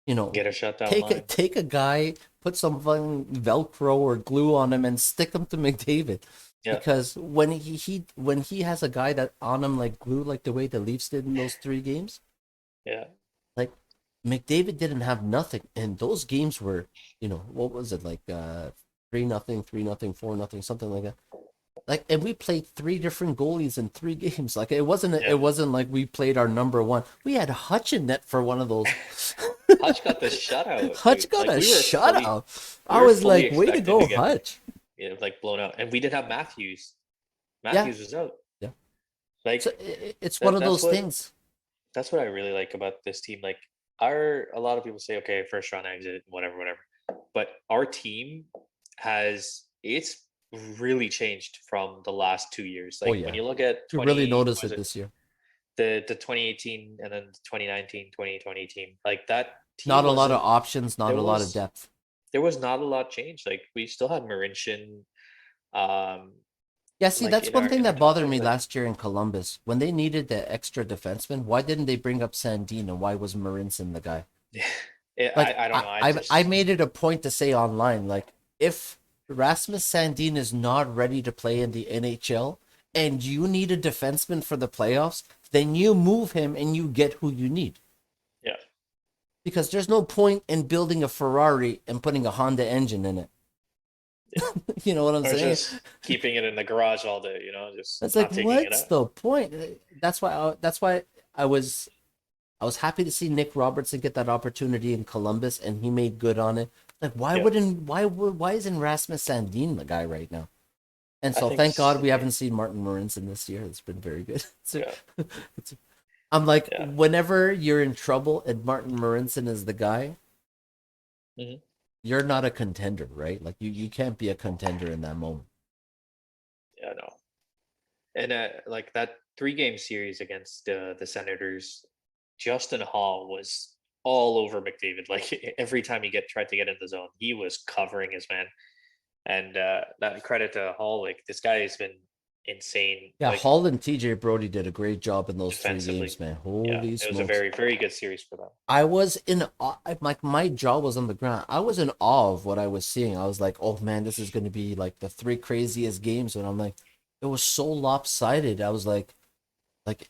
you know, Get a shutdown take a line. take a guy, put some fucking Velcro or glue on him, and stick him to McDavid. Yeah, Because when he has a guy that on him like glue, like the way the Leafs did in those 3 games, yeah, like McDavid didn't have nothing, and those games were, what was it like, 3-0, 3-0, 4-0, something like that. Like, and we played 3 different goalies in 3 games. Like, yeah. it wasn't like we played our number one. We had Hutch in net for one of those. Hutch got the shutout, Hutch dude. got Like a shutout. we I were was fully like, way to expecting to go, get, Hutch. like blown out, and we did have Matthews. Yeah, Matthews was out. yeah. So Like it's one of that's those what things. I really like about this team. Like a lot of people say, okay, first round exit, whatever, whatever. But our team it's really changed from the last 2 years. Oh Like when yeah, you look at you really 20, notice was it it this year. the 2018 and then the 2019, 2020 team, like that team Not a lot of wasn't options, not there a lot of was depth. there was not a lot changed. Like we still had Marincin, um, Yeah, see, like that's in one our thing in our that top bothered line. me Like last year in Columbus when they needed the extra defenseman. Why didn't they bring up Sandin and why was Marinson the guy? Like I don't know. I I just made it a point to say online, like if Rasmus Sandin is not ready to play in the NHL and you need a defenseman for the playoffs, then you move him and you get who you need. yeah. Because there's no point in building a Ferrari and putting a Honda engine in it. You know what I'm Or saying? just keeping it in the garage all day, just It's like, not taking it what's out. the point? That's why I was happy to see Nick Robertson get that opportunity in Columbus, and he made good on it. Like, Yeah, why isn't Rasmus Sandin the guy right now? And I so, think thank God we yeah, haven't seen Martin Marincin this year. It's been very good. yeah, It's, I'm like, yeah. whenever you're in trouble and Martin Marincin is the guy, Hmm. you're not a contender, right? Like, you can't be a contender in that moment. Yeah, no. And like that 3 game series against the Senators, Justin Hall was all over McDavid. Like every time he get tried to get in the zone, he was covering his man. And that credit to Hall. Like this guy has been insane. Yeah, Like Hall and TJ Brody did a great job in those three defensively. games, man. Yeah, Holy it was a smokes. very very good series for them. I was in awe, like my jaw was on the ground. I was in awe of what I was seeing. I was like, "Oh man, this is going to be like the 3 craziest games." And I'm like, it was so lopsided. I was like,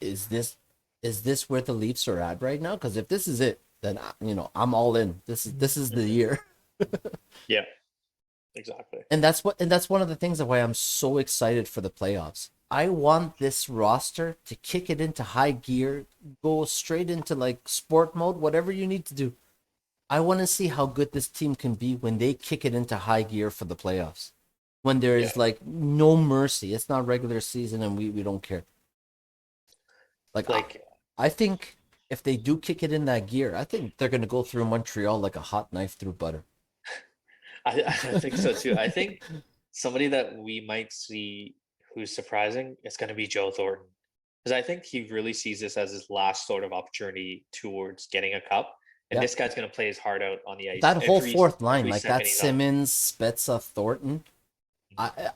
is this where the Leafs are at right now? Because if this is it, then I'm all in. This is the Hmm. year. Yeah, exactly. And that's one of the things of why I'm so excited for the playoffs. I want this roster to kick it into high gear, go straight into like sport mode, whatever you need to do. I want to see how good this team can be when they kick it into high gear for the playoffs. When there Yeah, is like no mercy. It's not regular season and we don't care. Like like I think if they do kick it in that gear, I think they're gonna go through Montreal like a hot knife through butter. I think so too. I think somebody that we might see who's surprising, it's going to be Joe Thornton. Because I think he really sees this as his last sort of opportunity towards getting a cup. And Yeah, this guy's going to play his heart out on the ice that whole fourth line, every like that second he's on. Simmons, Spezza, Thornton.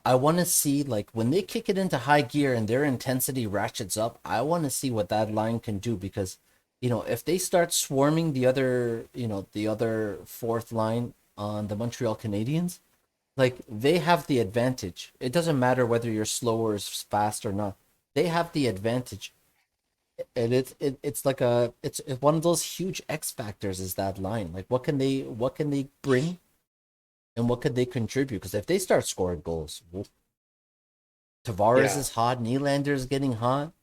I want to see, like, when they kick it into high gear and their intensity ratchets up. I want to see what that line can do because, if they start swarming the other fourth line on the Montreal Canadiens, like they have the advantage. It doesn't matter whether you're slow or fast or not. They have the advantage, and it's like it's one of those huge X factors is that line. Like, what can they bring and what could they contribute? Because if they start scoring goals, Tavares Yeah, is hot, Nylander is getting hot.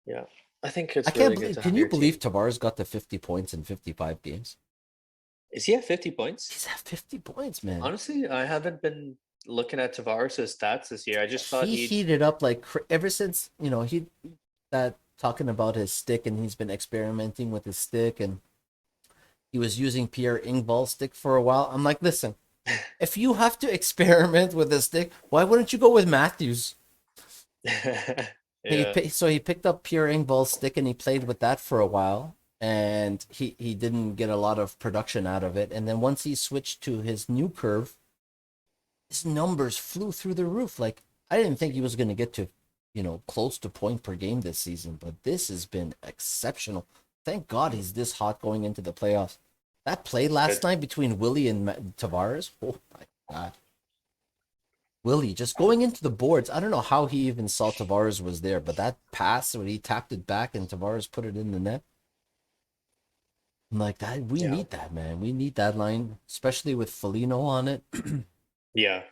yeah. I think I it's can't really good believe. to Can have you your believe team. Tavares got to 50 points in 55 games? Is he at 50 points? He's at 50 points, man. Honestly, I haven't been looking at Tavares' stats this year. I just thought He he. heated up like ever since he that talking about his stick, and he's been experimenting with his stick, and he was using Pierre Ingval's stick for a while. I'm like, listen, if you have to experiment with a stick, why wouldn't you go with Matthews? Yeah, So he picked up Pierre Ingval's stick and he played with that for a while, and he didn't get a lot of production out of it. And then once he switched to his new curve, his numbers flew through the roof. Like, I didn't think he was going to get to, close to point per game this season, but this has been exceptional. Thank God he's this hot going into the playoffs. That play last good. night between Willie and Tavares, oh my God. Willie just going into the boards. I don't know how he even saw Tavares was there, but that pass when he tapped it back and Tavares put it in the net. I'm like, that we Yeah, need that, man. We need that line, especially with Felino on it. yeah.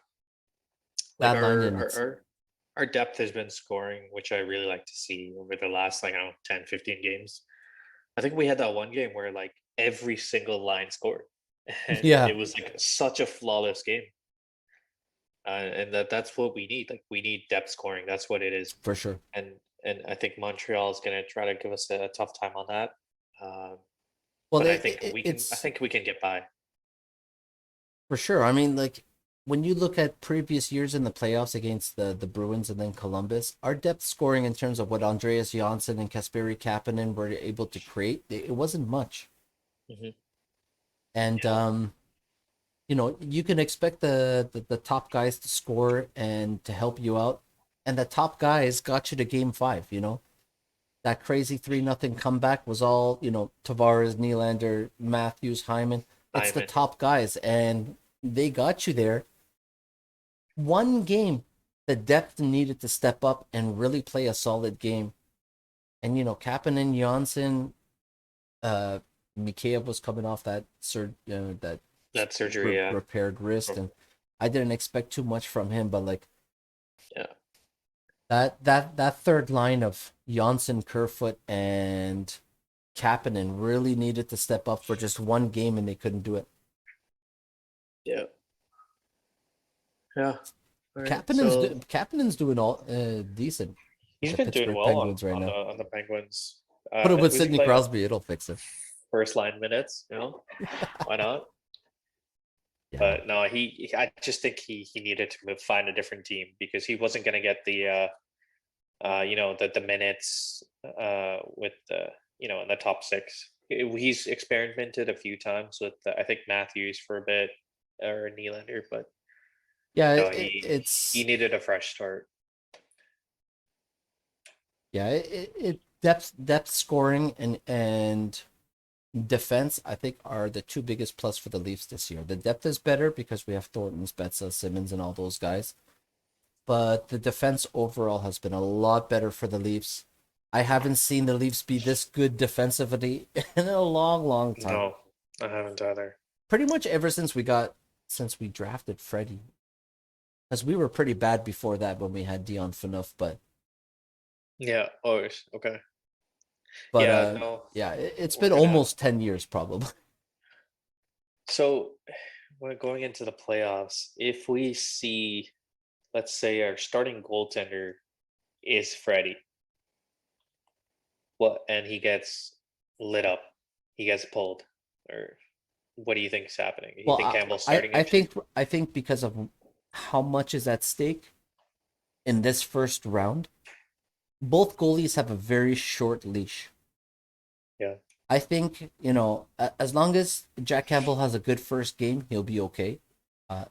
Like That line our and our it's our, our depth has been scoring, which I really like to see over the last like I don't know 10, 15 games. I think we had that one game where like every single line scored, and yeah, it was like such a flawless game. And that's what we need. Like we need depth scoring. That's what it is. for sure. And I think Montreal is going to try to give us a tough time on that. Um, Well, but I think we can. I it's think we can get by. for sure. I mean, like when you look at previous years in the playoffs against the Bruins and then Columbus, our depth scoring in terms of what Andreas Janssen and Kasperi Kapanen were able to create, it wasn't much. Hmm. And Yeah, you can expect the top guys to score and to help you out, and the top guys got you to game five. That crazy 3-0 comeback was all Tavares, Nylander, Matthews, Hyman. It's the Hyman. top guys, and they got you there. One game, the depth needed to step up and really play a solid game. And Kapanen, Janssen, uh, Mikheyev was coming off that That surgery. Yeah. repaired wrist, and I didn't expect too much from him. But like Yeah. that third line of Janssen, Kerfoot, and Kapanen really needed to step up for just one game, and they couldn't do it. Yeah. Yeah. All right. So Kapanen's doing all decent with he's the been doing Pittsburgh well Penguins right on the now. Penguins. Put it with Who's he Sidney playing with? Crosby, it'll fix it. First line minutes. Why not? Yeah, But no, I just think he needed to find a different team because he wasn't going to get the minutes with the in the top six. He's experimented a few times with I think Matthews for a bit or Nylander, but yeah, no, he it's needed a fresh start. yeah, it depth scoring and defense, I think, are the two biggest plus for the Leafs this year. The depth is better because we have Thornton, Spezza, Simmons, and all those guys. But the defense overall has been a lot better for the Leafs. I haven't seen the Leafs be this good defensively in a long, long time. No, I haven't either. Pretty much ever since we drafted Freddie. Because we were pretty bad before that when we had Dion Phaneuf, but Yeah. Oh, okay. but Yeah. uh No, yeah, it's we're been gonna. almost 10 years probably. So, when going into the playoffs, if we see, let's say, our starting goaltender is Freddie, and he gets lit up, he gets pulled, or what do you think is happening? You Well, think Campbell's I starting I next year? think I think because of how much is at stake, in this first round, both goalies have a very short leash. Yeah. I think, as long as Jack Campbell has a good first game, he'll be okay.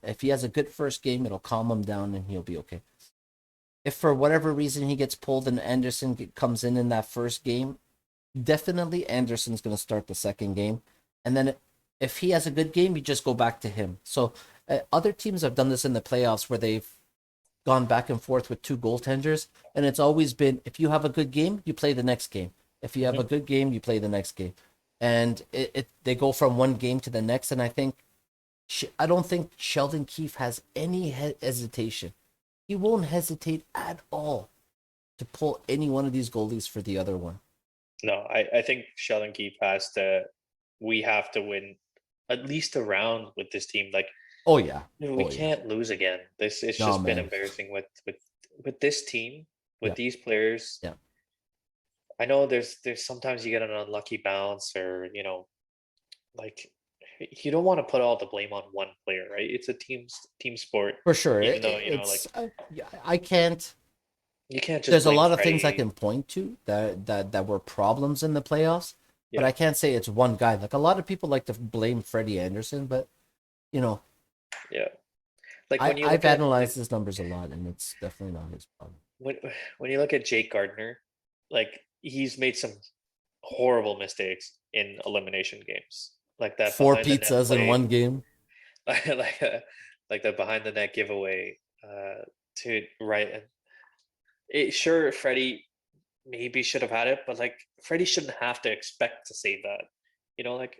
If he has a good first game, it'll calm him down and he'll be okay. If for whatever reason he gets pulled and Anderson comes in that first game, definitely Anderson's going to start the second game. And then if he has a good game, you just go back to him. So other teams have done this in the playoffs where they've gone back and forth with two goaltenders. And it's always been, if you have a good game, you play the next game. If you have a good game, you play the next game. And they go from one game to the next. And I don't think Sheldon Keefe has any hesitation. He won't hesitate at all to pull any one of these goalies for the other one. No, I think Sheldon Keefe has to. We have to win at least a round with this team. Like, oh yeah, we can't lose again. It's just been embarrassing with this team, with these players. Yeah. I know there's sometimes you get an unlucky bounce, or like you don't want to put all the blame on one player, right? It's a team sport. For sure. Even though I can't. You can't just. There's a lot of things I can point to that were problems in the playoffs, but I can't say it's one guy. Like a lot of people like to blame Freddie Anderson, but Yeah. Like I've analyzed his numbers a lot, and it's definitely not his problem. When you look at Jake Gardner, like he's made some horrible mistakes in elimination games, like that 4 pizzas in one game, like that behind the net giveaway. To right, and sure, Freddie maybe should have had it, but like Freddie shouldn't have to expect to save that.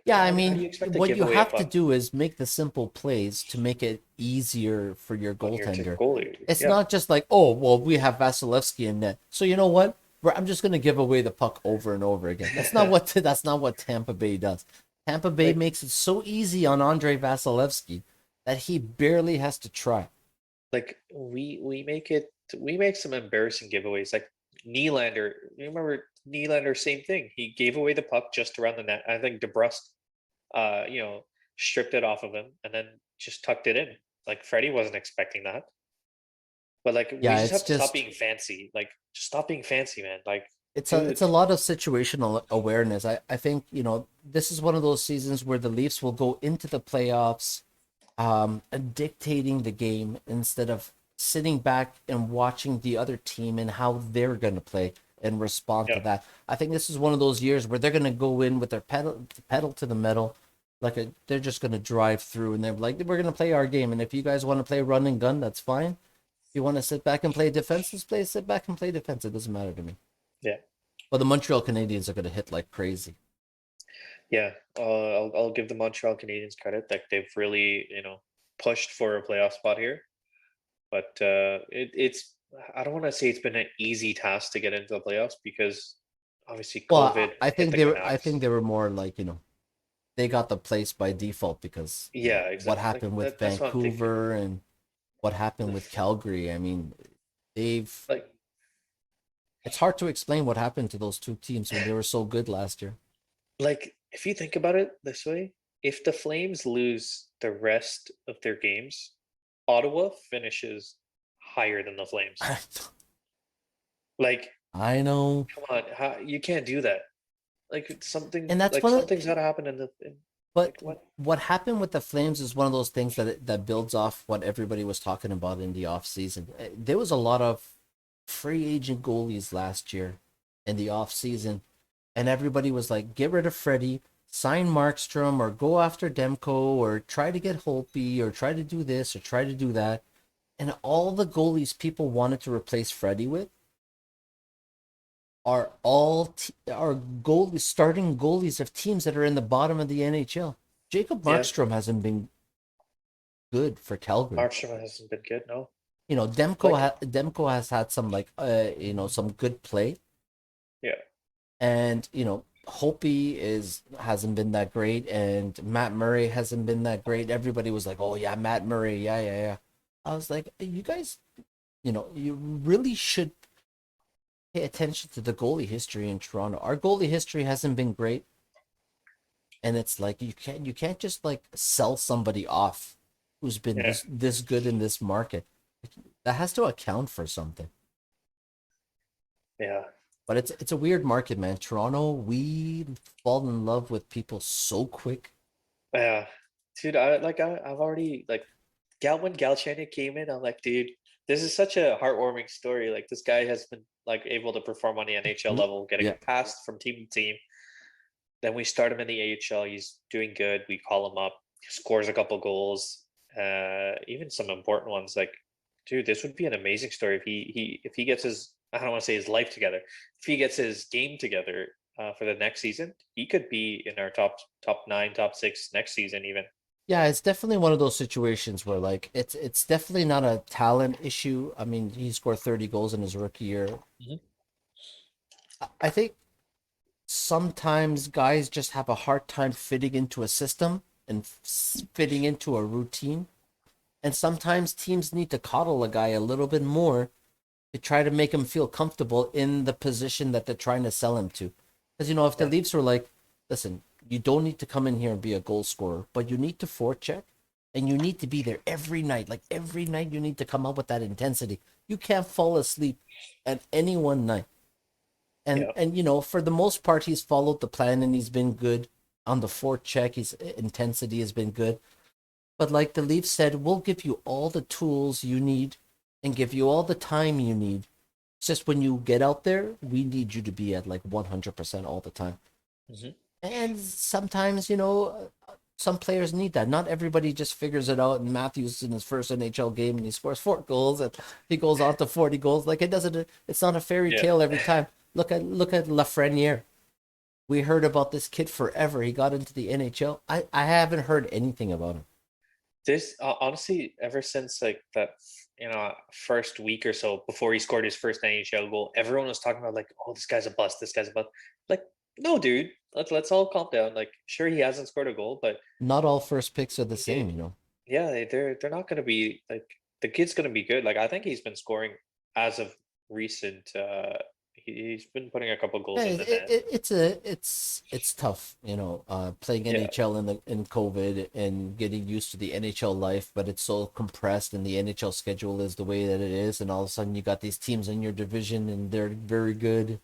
yeah. I mean, what you have to do is make the simple plays to make it easier for your goaltender. It's not just like, oh, well, we have Vasilevsky in net, so you know what? I'm just going to give away the puck over and over again. That's not what Tampa Bay does. Tampa Bay makes it so easy on Andrei Vasilevsky that he barely has to try. Like we make some embarrassing giveaways. Like Nylander, you remember Nylander? Same thing. He gave away the puck just around the net. I think DeBrusque, stripped it off of him and then just tucked it in. Like Freddie wasn't expecting that. But like we just have to stop being fancy. Like just stop being fancy, man. Like it's a lot of situational awareness. I think this is one of those seasons where the Leafs will go into the playoffs, dictating the game instead of sitting back and watching the other team and how they're going to play and respond to that. I think this is one of those years where they're going to go in with their pedal to the metal, they're just going to drive through, and they're like, we're going to play our game, and if you guys want to play run and gun, that's fine. If you want to sit back and play defense, sit back and play defense. It doesn't matter to me. Yeah. But the Montreal Canadiens are going to hit like crazy. Yeah, I'll give the Montreal Canadiens credit that they've really pushed for a playoff spot here. But it's I don't want to say it's been an easy task to get into the playoffs because obviously COVID. Well, I think they were more like they got the place by default because exactly. What happened with Vancouver and what happened with Calgary. I mean, it's hard to explain what happened to those two teams when they were so good last year. Like if you think about it this way, if the Flames lose the rest of their games, Ottawa finishes higher than the Flames. Like I know. Come on, you can't do that. Like something, and that's something's got to happen But what happened with the Flames is one of those things that builds off what everybody was talking about in the off season. There was a lot of free agent goalies last year in the off season, and everybody was like, get rid of Freddie, sign Markstrom, or go after Demko, or try to get Holtby, or try to do this, or try to do that. And all the goalies people wanted to replace Freddie with are starting goalies of teams that are in the bottom of the NHL. Jacob Markstrom hasn't been good for Calgary. Markstrom hasn't been good, no. Demko has had some some good play. Yeah. And Holtby hasn't been that great, and Matt Murray hasn't been that great. Everybody was like, "Oh yeah, Matt Murray, yeah." I was like, you guys, you really should pay attention to the goalie history in Toronto. Our goalie history hasn't been great, and it's like you can't just like sell somebody off who's been this good in this market. That has to account for something. Yeah. But it's a weird market, man. Toronto, we fall in love with people so quick. Yeah. Dude, I've already like when Galchenyuk came in, I'm like, dude, this is such a heartwarming story. Like this guy has been like able to perform on the NHL Mm, level, getting yeah. passed from team to team. Then we start him in the AHL. He's doing good. We call him up. He scores a couple goals. Even some important ones. Like, dude, this would be an amazing story if he gets his, I don't want to say his life together. If he gets his game together for the next season, he could be in our top nine, top six next season even. Yeah, it's definitely one of those situations where like it's definitely not a talent issue. I mean, he scored 30 goals in his rookie year. Mhm. I think sometimes guys just have a hard time fitting into a system and fitting into a routine. And sometimes teams need to coddle a guy a little bit more to try to make him feel comfortable in the position that they're trying to sell him to. Because, if the Yeah, Leafs were like, listen, you don't need to come in here and be a goal scorer, but you need to forecheck and you need to be there every night. Like every night, you need to come up with that intensity. You can't fall asleep at any one night. And yeah, and for the most part, he's followed the plan and he's been good on the forecheck. His intensity has been good. But like the Leafs said, we'll give you all the tools you need and give you all the time you need. It's just when you get out there, we need you to be at like 100% all the time. hmm And sometimes, some players need that. Not everybody just figures it out. And Matthews in his first NHL game and he scores 4 goals and he goes on to 40 goals. Like it doesn't. It's not a fairy yeah. tale every time. Look at Lafreniere. We heard about this kid forever. He got into the NHL. I haven't heard anything about him. This honestly, ever since like that, first week or so before he scored his first NHL goal, everyone was talking about like, oh, this guy's a bust. This guy's a bust. Like, no, dude. Let's all calm down. Like, sure, he hasn't scored a goal, but Not all first picks are the yeah, same. yeah, they're not going to be like the kid's going to be good. Like, I think he's been scoring as of recent. He's been putting a couple Yeah, goals in the net. it's tough, playing Yeah, NHL in COVID and getting used to the NHL life, but it's so compressed and the NHL schedule is the way that it is, and all of a sudden you got these teams in your division and they're very good.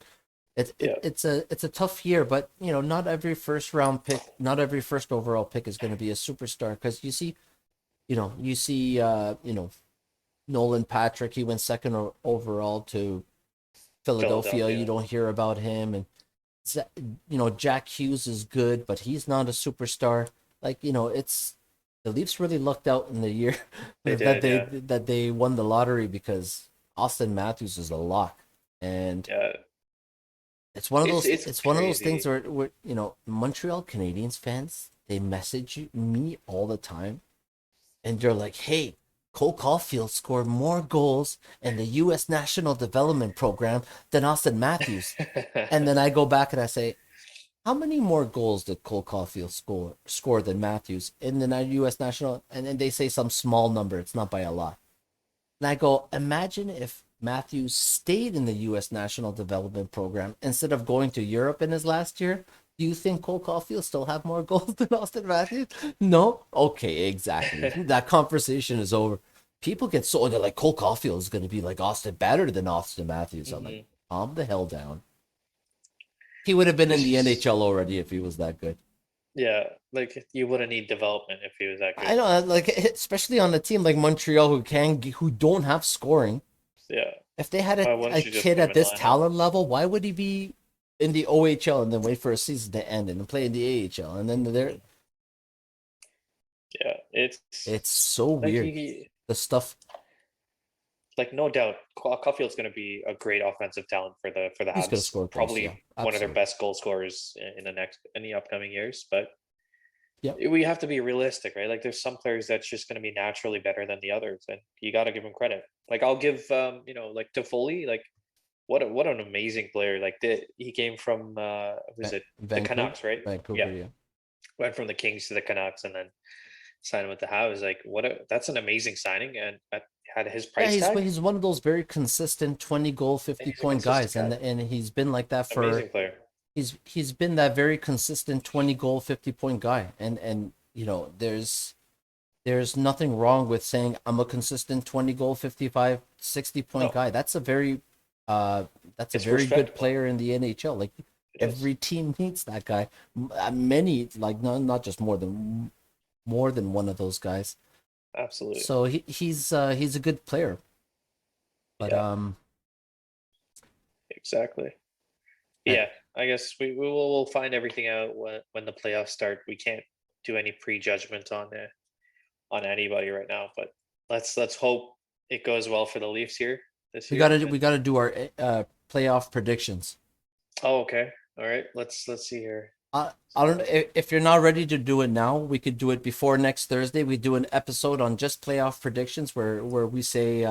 yeah, It's a tough year, but not every first round pick, not every first overall pick is going to be a superstar because you see Nolan Patrick, he went second overall to Philadelphia. You Philadelphia. don't hear about him, and Jack Hughes is good, but he's not a superstar. Like it's the Leafs really lucked out in the year They that did, they yeah, that they won the lottery because Austin Matthews is a lock, and yeah. it's one of those It's it's one of those things crazy. where Montreal Canadiens fans, they message me all the time and they're like, "Hey, Cole Caulfield scored more goals in the U.S. National Development Program than Austin Matthews." And then I go back and I say, "How many more goals did Cole Caulfield score than Matthews in the U.S. National?" And then they say some small number. It's not by a lot. And I go, "Imagine if Matthews stayed in the U.S. National Development Program instead of going to Europe in his last year. Do you think Cole Caulfield still have more goals than Austin Matthews? No? Okay, exactly. That conversation is over. People get so, they're like, Cole Caulfield is going to be like better than Austin Matthews. I'm like, hmm calm the hell down. He would have been in It's the just NHL already if he was that good. yeah, like you wouldn't need development if he was that I good. know, like especially on a team like Montreal who don't have scoring. Yeah. If they had a, Why a wouldn't you just kid put him at in the this lineup? talent level, why would he be in the OHL and then wait for a season to end and then play in the AHL and then hmm there? Yeah, it's It's so like weird. The stuff. like no doubt, Caulfield's going to be a great offensive talent for the He's gonna Habs. score goals. Yeah, Probably one of their absolutely. best goal scorers in the upcoming years. But Yep. we have to be realistic, right? Like there's some players that's just going to be naturally better than the others, and you got to give them credit. Like I'll give like Toffoli, like what an amazing player. Like he came from was it the Vancouver. Canucks, right? Vancouver. Yeah, Yeah. went from the Kings to the Canucks, and then signed with the Habs. Like that's an amazing signing, and had his Yeah, price he's tag. he's one of those very consistent 20 goal, And 50 he's a point consistent guys, guy, and he's been like that for amazing player. he's been that very consistent 20 goal, 50 point guy, and there's there's nothing wrong with saying I'm a consistent 20 goal, 55, 60 point No, guy. Uh that's a it's very good respectable. player in the NHL. Like It is. every team needs that guy. Many, like not just more than one of those guys. Absolutely. So he's a good player. But Yeah, exactly. and Yeah, I guess we'll find everything out when the playoffs start. We can't do any prejudgment on anybody right now, but let's hope it goes well for the Leafs here this we year. gotta we And gotta do our playoff predictions. oh, okay, all right. Let's see here. I don't So, if you're not ready to do it now, we could do it before next Thursday. We do an episode on just playoff predictions where we say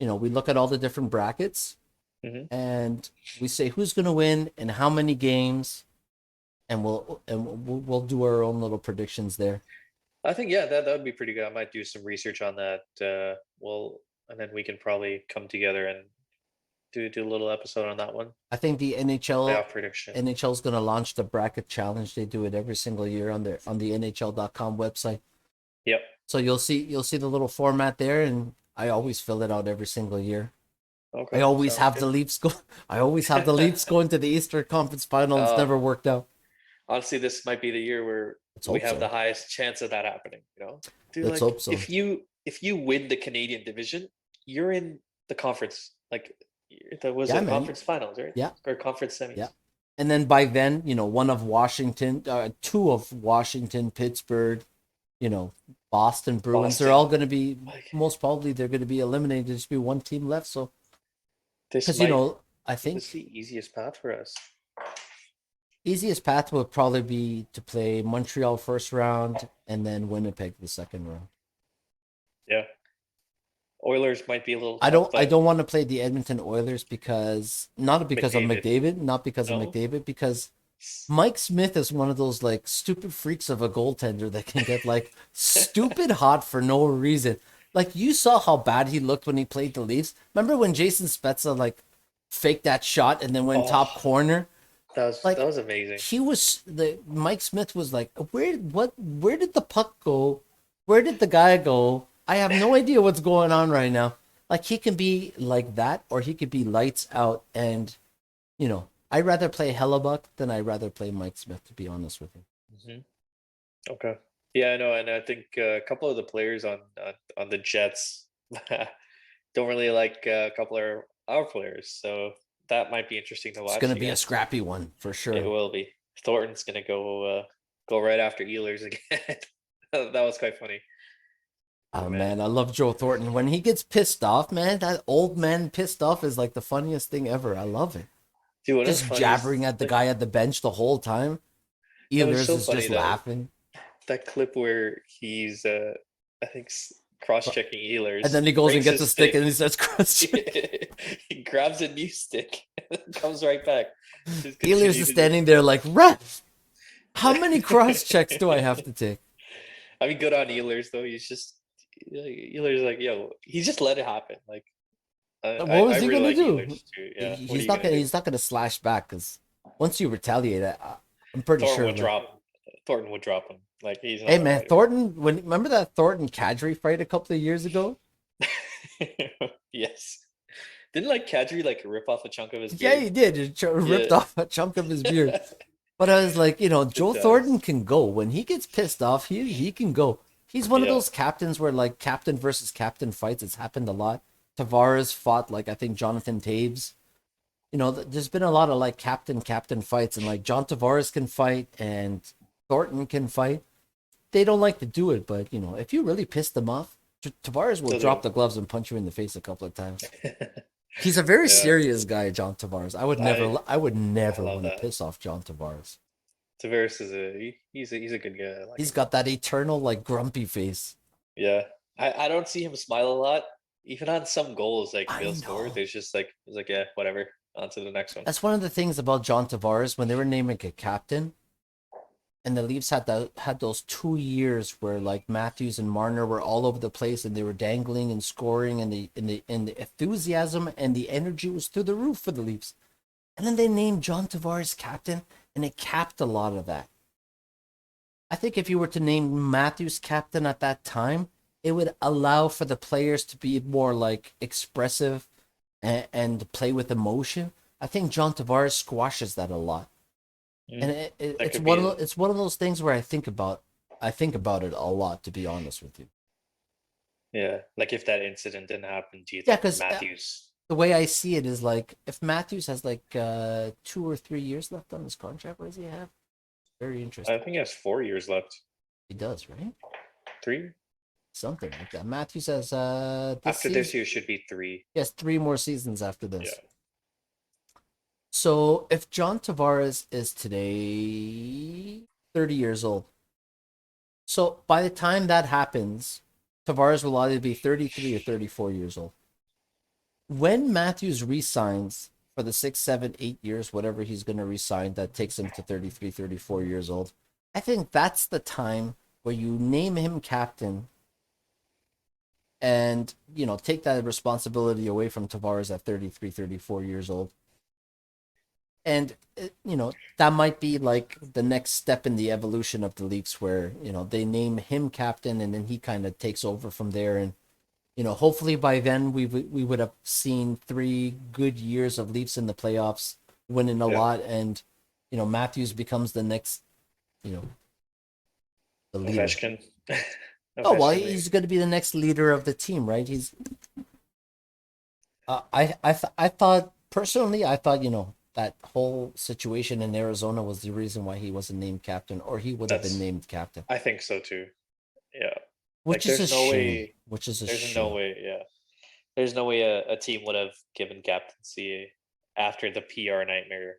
we look at all the different brackets mhm. and we say who's going to win and how many games, and we'll do our own little predictions there. I think yeah, that would be pretty good. I might do some research on that. Well, and then we can probably come together and do a little episode on that one. I think the NHL Playoff prediction. NHL is going to launch the bracket challenge. They do it every single year on the NHL.com website. Yep. So you'll see the little format there, and I always fill it out every single year. I Okay. always Sounds have the good. Leafs go. I always have the Leafs going to the Eastern Conference Final. It's uh, never worked out. Honestly, this might be the year where Let's we hope have the so. highest chance of that happening. Dude, Let's like hope so. if you win the Canadian division, you're in the conference. Like that was Yeah, it, man. conference finals, right? Yeah, Or conference yeah. semis. And then by then, one of Washington, two of Washington, Pittsburgh, you know, Boston Bruins, they're Boston, all going to be, like most probably they're going to be eliminated. There's just be one team left. So, this because might I this think the easiest path for us. easiest path would probably be to play Montreal first round and then Winnipeg the second round. Yeah, Oilers might be a little I tough, don't I but don't want to play the Edmonton Oilers because not because of McDavid, McDavid, not because of no. McDavid, because Mike Smith is one of those like stupid freaks of a goaltender that can get like stupid hot for no reason. Like you saw how bad he looked when he played the Leafs. Remember when Jason Spezza like faked that shot and then went top Oh, corner? that Like was amazing. the Mike Smith was like, where did the puck go? Where did the guy go? I have no idea what's going on right now. Like he can be like that or he could be lights out, and I'd rather play Hellebuck than I'd rather play Mike Smith, to be honest with you. Hmm. Okay. Yeah, I know, and I think a couple of the players on the Jets don't really like a couple of our players, so that might be interesting to It's watch gonna be a again. scrappy one for It sure. will be. Thornton's gonna go right after Ehlers again. That was quite funny. Oh Oh man, man, I love Joe Thornton. When he gets pissed off, man, that old man pissed off is like the funniest thing ever. I love it. dude, one of the Just jabbering funniest at the like guy at the bench the whole time. that was Ehlers so is funny just that laughing. that clip where he's I think cross-checking And Ehlers, then he goes and breaks gets his a stick stick. and he starts crushing. He grabs a new stick and then comes right back. Just Ehlers continue is to do. standing there like, ref, how many cross checks do I have to take? I mean, good on Ehlers though. Ehlers like, yo, he just let it happen. Like, What I was he really gonna like do? Ehlers too. Yeah, what are He's you not gonna gonna do? he's not gonna slash back because once you retaliate, I'm pretty Thornton sure. would Like, drop. Thornton would drop him. Like he's hey not a man, fighter. Thornton. When remember that Thornton Kadri fight a couple of years ago? Yes. Didn't like Kadri like rip off a chunk of his Yeah, beard? he did. He Yeah. ripped off a chunk of his beard. But I was like, Good Joe Thornton times. can go when he gets pissed off. He can go. He's one of Yeah. those captains where like captain versus captain fights. It's happened a lot. Tavares fought like I think Jonathan Taves. There's been a lot of like captain fights, and like John Tavares can fight and Thornton can fight. They don't like to do it, but if you really piss them off, Tavares will They'll do drop it. the gloves and punch you in the face a couple of times. He's a very Yeah. serious guy, John Tavares. I I would I never love want to that. piss off John Tavares. Tavares is he's a good guy. I like He's him. got that eternal like grumpy face. Yeah. I don't see him smile a lot. Even on some goals like I they'll score, know. there's just like it's like yeah, whatever. On to the next one. That's one of the things about John Tavares when they were naming a captain, and the Leafs had those 2 years where like Matthews and Marner were all over the place and they were dangling and scoring, and the enthusiasm and the energy was through the roof for the Leafs. And then they named John Tavares captain, and it capped a lot of that. I think if you were to name Matthews captain at that time, it would allow for the players to be more like expressive and play with emotion. I think John Tavares squashes that a lot, and That could be it. it's one of those things where I think about it a lot, to be honest with you. Yeah, like if that incident didn't happen, do you Yeah, think because Matthews? the way I see it is like if Matthews has like 2 or 3 years left on his contract, what does he have? Very I interesting. think he has 4 years left. He does, right? 3 Something like that. Matthews has this after this season. year should be 3. He has 3 more seasons after Yeah, this. So if John Tavares is today 30 years old, so by the time that happens, Tavares will either be 33 or 34 years old. When Matthews resigns for the 6, 7, 8 years, whatever he's going to resign, that takes him to 33, 34 years old. I think that's the time where you name him captain and, take that responsibility away from Tavares at 33, 34 years old. And, that might be like the next step in the evolution of the Leafs where, they name him captain and then he kind of takes over from there. And, hopefully by then we would have seen 3 good years of Leafs in the playoffs, winning a yeah. lot, and Matthews becomes the next, you know, the leader. Ovechkin. Oh well, Ovechkin, maybe. he's going to be the next leader of the team, right? He's. I thought personally, I thought that whole situation in Arizona was the reason why he wasn't named captain, or he would have been That's. named captain, I think so too. Yeah. which Like, is a there's no shame. way. Which is a There's no shame. way. Yeah. There's no way a team would have given captaincy after the PR nightmare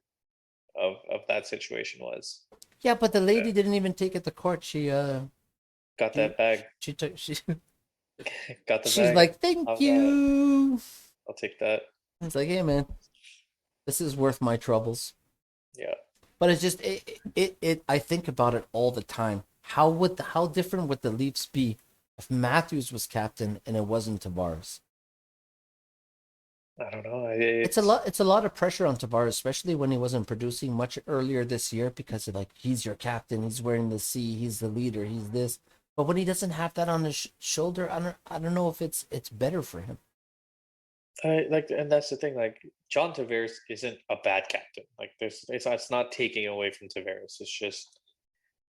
of that situation was. Yeah, but the lady Yeah. didn't even take it to court. Got She that bag. she took she Got the she's bag. like, thank How's that? you. I'll take that. It's like, hey man, this is worth my troubles. Yeah. But it's just it I think about it all the time. How different would the Leafs be if Matthews was captain and it wasn't Tavares? I don't know. It's It's it's a lot of pressure on Tavares, especially when he wasn't producing much earlier this year because of like he's your captain, he's wearing the C, he's the leader, he's this. But when he doesn't have that on his shoulder, I don't know if it's better for him. I like, and that's the thing. Like, John Tavares isn't a bad captain. Like, it's not taking away from Tavares. It's just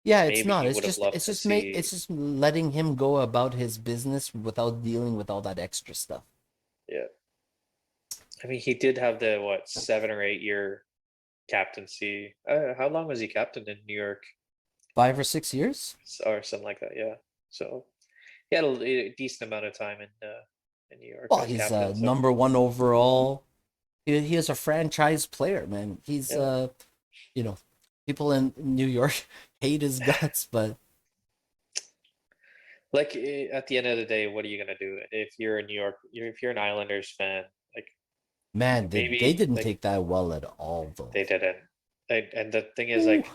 Yeah, it's maybe not. he would have loved to It's see. just letting him go about his business without dealing with all that extra stuff. Yeah, I mean, he did have the what 7 or 8 year captaincy. How long was he captain in New York 5 or 6 years? or something like that? Yeah, so he had a decent amount of time in New York Well, as he's captain. So number one overall. He is a franchise player, man. He's yeah, you know, people in New York hate his guts, but like, at the end of the day, what are you gonna do if you're a New York? If you're an Islanders fan, like, man, they maybe didn't like take that well at all, though. they didn't. And the thing is, Ooh. like,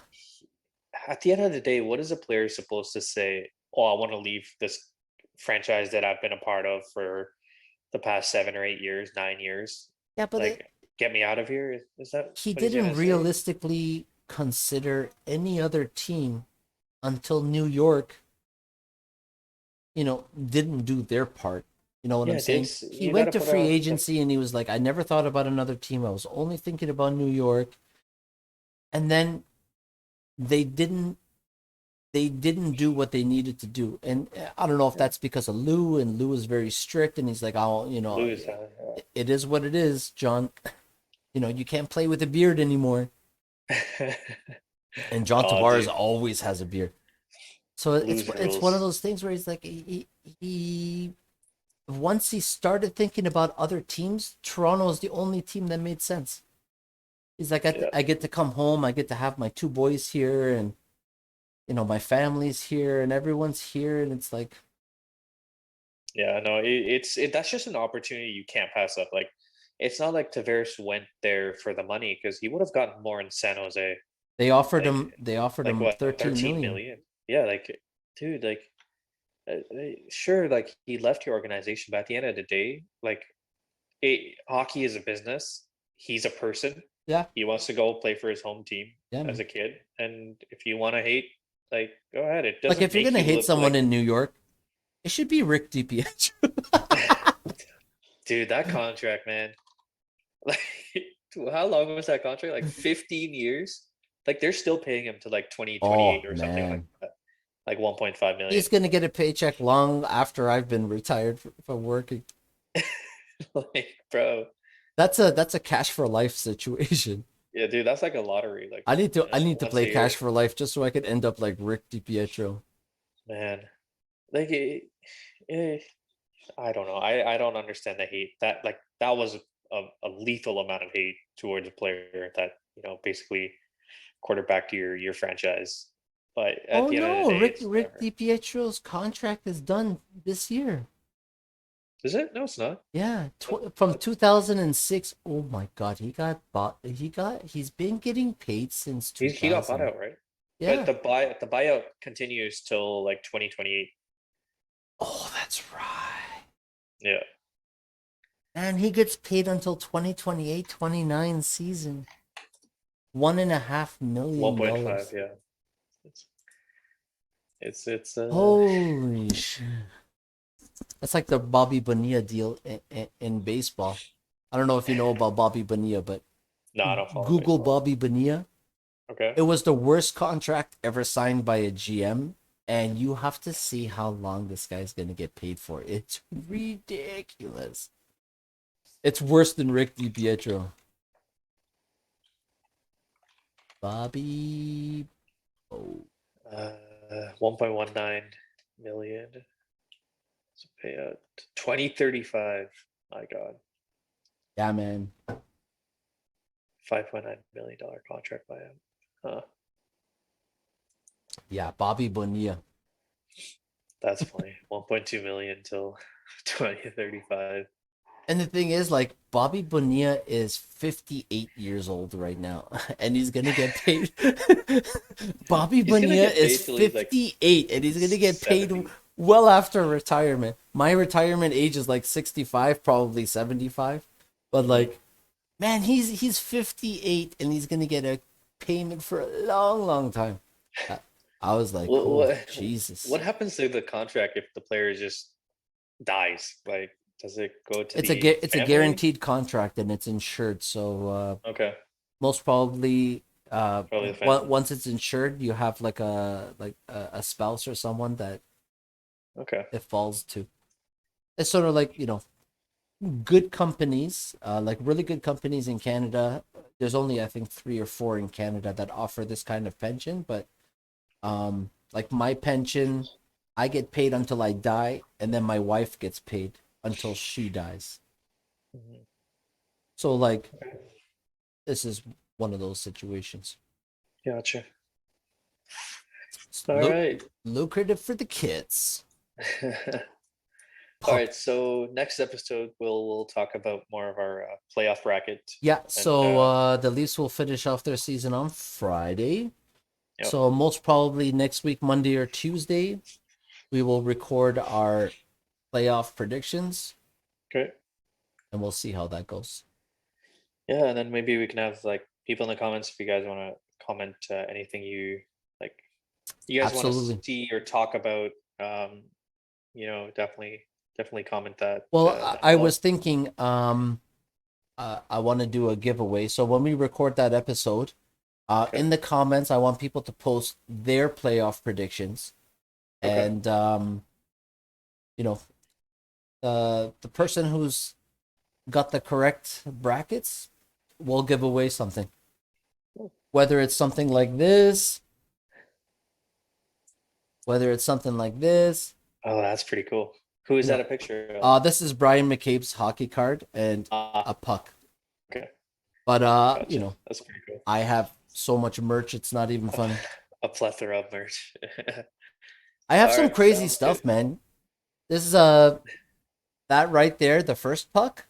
at the end of the day, what is a player supposed to say? Oh, I want to leave this franchise that I've been a part of for the past 7 or 8 years, 9 years. Yeah, but Like, get me out of here. Is that he what he's didn't gonna say? realistically consider any other team until New York, didn't do their part. You know what I'm Yeah, saying? this He you got went to to put free out the. agency and he was like, I never thought about another team. I was only thinking about New York. And then they didn't do what they needed to do. And I don't know if Yeah, that's because of Lou, and Lou is very strict and he's like, oh, lose. it is what it is, John. You can't play with a beard anymore. And John Oh, Tavares dude, always has a beard. So it's lose it's one of rules. those things where he's like he once he started thinking about other teams, Toronto is the only team that made sense. He's like, Yeah, I get to come home, I get to have my two boys here, and my family's here, and everyone's here, and it's like yeah. No, that's just an opportunity you can't pass up. Like, it's not like Tavares went there for the money because he would have gotten more in San Jose. Like, they offered him what, 13 13 million. million? Yeah, like, dude, like, sure, like, he left your organization, but at the end of the day, like, hockey is a business. He's a person. Yeah, He wants to go play for his home team yeah, as man. a kid, and if you want to hate, Like, go ahead. It Like, doesn't if you're make gonna you hate look someone like, in New York, it should be Rick DiPietro. dude, that contract, man. Like, how long was that contract? Like 15 years? Like, they're still paying him to like 2028 Oh or something like man, that. Like 1.5 million. he's gonna get a paycheck long after I've been retired from working. Like, bro. That's a cash for life situation. Yeah, dude, that's like a lottery. Like, I need to once play a year. cash for life just so I could end up like Rick DiPietro. Man. Like, eh, I don't know. I don't understand the hate. That was a lethal amount of hate towards a player that, basically quarterbacked your franchise. But at Oh the end of the no, day, Rick it's Rick whatever. DiPietro's contract is done this year. Is it? No, it's not. Yeah, I, from I, 2006. Oh my God, he's been getting paid since he got bought 2000. out, right? But Yeah. the buyout continues till like 2028. Oh, that's right. Yeah, And he gets paid until 2028, 29 season. $1.5 million. 1.5. Yeah, it's it's. Holy shit. That's like the Bobby Bonilla deal in baseball. I don't know if you know about Bobby Bonilla, but No, I don't follow Google baseball. Bobby Bonilla. Okay. It was the worst contract ever signed by a GM, and you have to see how long this guy's gonna get paid for. It's ridiculous. It's worse than Rick DiPietro. Bobby. Oh 1.19 million. It's a payout. 2035. My God. yeah, man. $5.9 million contract by him. Huh. Yeah, Bobby Bonilla. That's funny. 1.2 million till 2035. And the thing is, like, Bobby Bonilla is 58 years old right now, and he's gonna get paid. Bobby He's gonna Bonilla get is paid till he's like 58, and he's gonna get paid 70. well after retirement. My retirement age is like 65, probably 75. But Hmm. like, man, he's 58, and he's gonna get a payment for a long, long time. I, I was like, What, oh what Jesus. what happens to the contract if the player just dies? Like, does it go to the It's a family? guaranteed contract, and it's insured. So Okay, most probably probably the family. once it's insured, you have like a spouse or someone that Okay. it falls to. It's sort of like, good companies, like really good companies in Canada. There's only, I think, three or four in Canada that offer this kind of pension. But like my pension, I get paid until I die, and then my wife gets paid until she dies. Mhm. So like, Okay. this is one of those situations. Gotcha. It's All right. lucrative for the kids. All Pup. right. So next episode we'll talk about more of our playoff bracket Yeah, and so the Leafs will finish off their season on Friday. yep. So most probably next week, Monday or Tuesday, we will record our playoff predictions, Okay. and we'll see how that goes. Yeah, and then maybe we can have like people in the comments if you guys want to comment anything like you guys want to Absolutely. see or talk about. Um, definitely comment that Well, down I below. was thinking, I want to do a giveaway. So when we record that episode, Okay. in the comments, I want people to post their playoff predictions, Okay. and you know, the person who's got the correct brackets will give away something. Cool. Whether it's something like this, whether it's something like this, Oh, that's pretty cool. Who is you that know. a picture of? This is Brian McCabe's hockey card and Ah, a puck. okay. But Gotcha. That's pretty cool. I have so much merch, it's not even A, funny. a plethora of merch. I have All some right, crazy sounds good. stuff, man. This is that right there, the first puck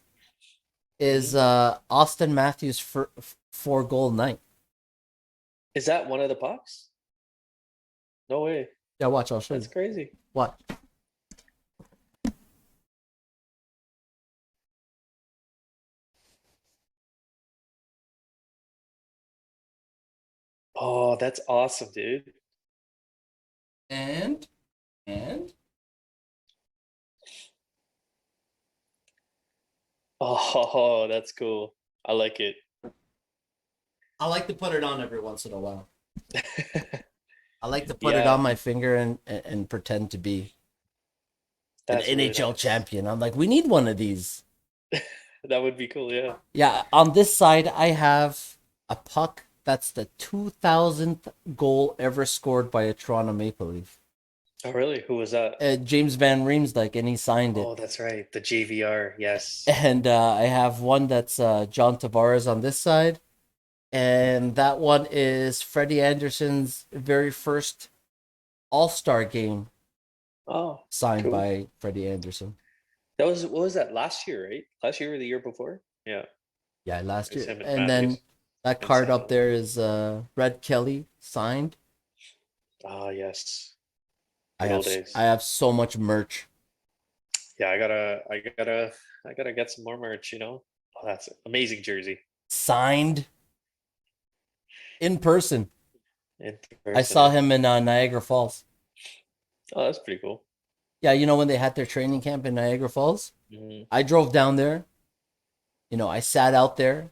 is Hmm. Austin Matthews for 4 goal night. Is that one of the pucks? No way. Yeah, watch, I'll show That's you. crazy. What? Oh, that's awesome, dude. And Oh, that's cool. I like it. I like to put it on every once in a while. I like to put it on Yeah, my finger and pretend to be an that's really NHL nice. champion. I'm like, we need one of these. That would be cool, yeah. Yeah, on this side, I have a puck that's the 2000th goal ever scored by a Toronto Maple Leaf. Oh, really? Who was that? James Van Riemsdyk, and he signed it. Oh, that's right. The JVR. Yes. And I have one that's John Tavares on this side, and that one is Freddie Anderson's very first All Star game Oh, signed cool. by Freddie Anderson. That was what was that last year, right? Last year or the year before? Yeah, Yeah, last it's year. him and And then Matthews that and card up Saddle. there is Red Kelly signed. Ah, yes. I Good have old I days. have so much merch Yeah, I gotta get some more merch, you know? Oh, that's an amazing jersey signed in person. in I person, saw yeah. him in Niagara Falls. Oh, that's pretty cool. Yeah, you know when they had their training camp in Niagara Falls? Mhm. I drove down there. I sat out there,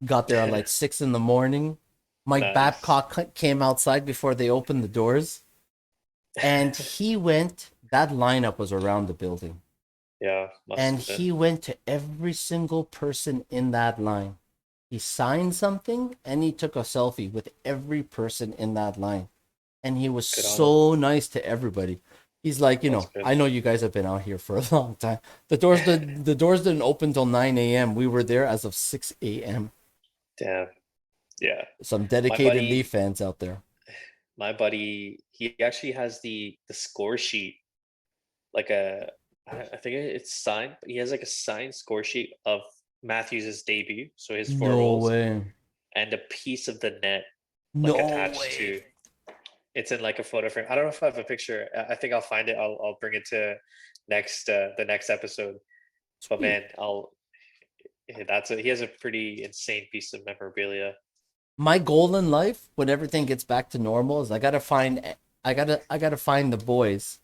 got there at like 6 in the morning. Mike Nice. Babcock came outside before they opened the doors, and he went. That lineup was around the building, Yeah, must and have been. he went to every single person in that line. He signed something and he took a selfie with every person in that line. And he was Good on him. so nice to everybody. He's like, That's good. I know you guys have been out here for a long time. The doors didn't open till 9 a.m. We were there as of 6 a.m. Damn. Yeah. Some My dedicated Leaf buddy, fans out there. he actually has the score sheet, like I think it's signed, but he has like a signed score sheet of Matthews's debut, so his four No goals, way. and a piece of the net like No attached way. to. It's in like a photo frame. I don't know if I have a picture. I think I'll find it. I'll bring it to the next episode. But Sweet. man, I'll he has a pretty insane piece of memorabilia. My goal in life, when everything gets back to normal, is I gotta find the boys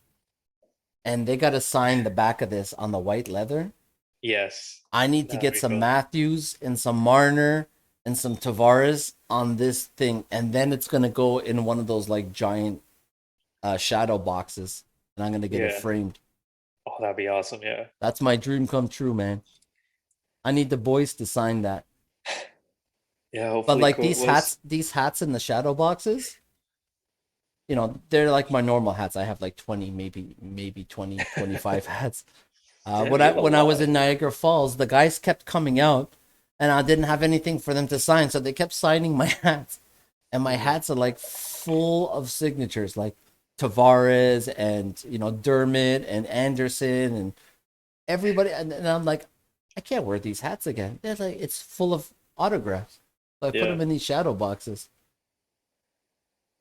and they gotta sign the back of this on the white leather. Yes, I need to that'd get be some cool. Matthews and some Marner and some Tavares on this thing, and then it's gonna go in one of those like giant shadow boxes, and I'm gonna get it Yeah. framed. Oh, that'd be awesome. Yeah. That's my dream come true, man. I need the boys to sign that. Yeah. But Hopefully, like cool. these hats in the shadow boxes, they're like my normal hats. I have like 20, maybe 20, 25 hats. Damn, When you I have a when I was lot. in Niagara Falls, the guys kept coming out, and I didn't have anything for them to sign, so they kept signing my hats, and my Hmm. hats are like full of signatures, like Tavares and Dermott and Anderson and everybody, and I'm like, I can't wear these hats again. They're like, it's full of autographs, so I put Yeah, them in these shadow boxes.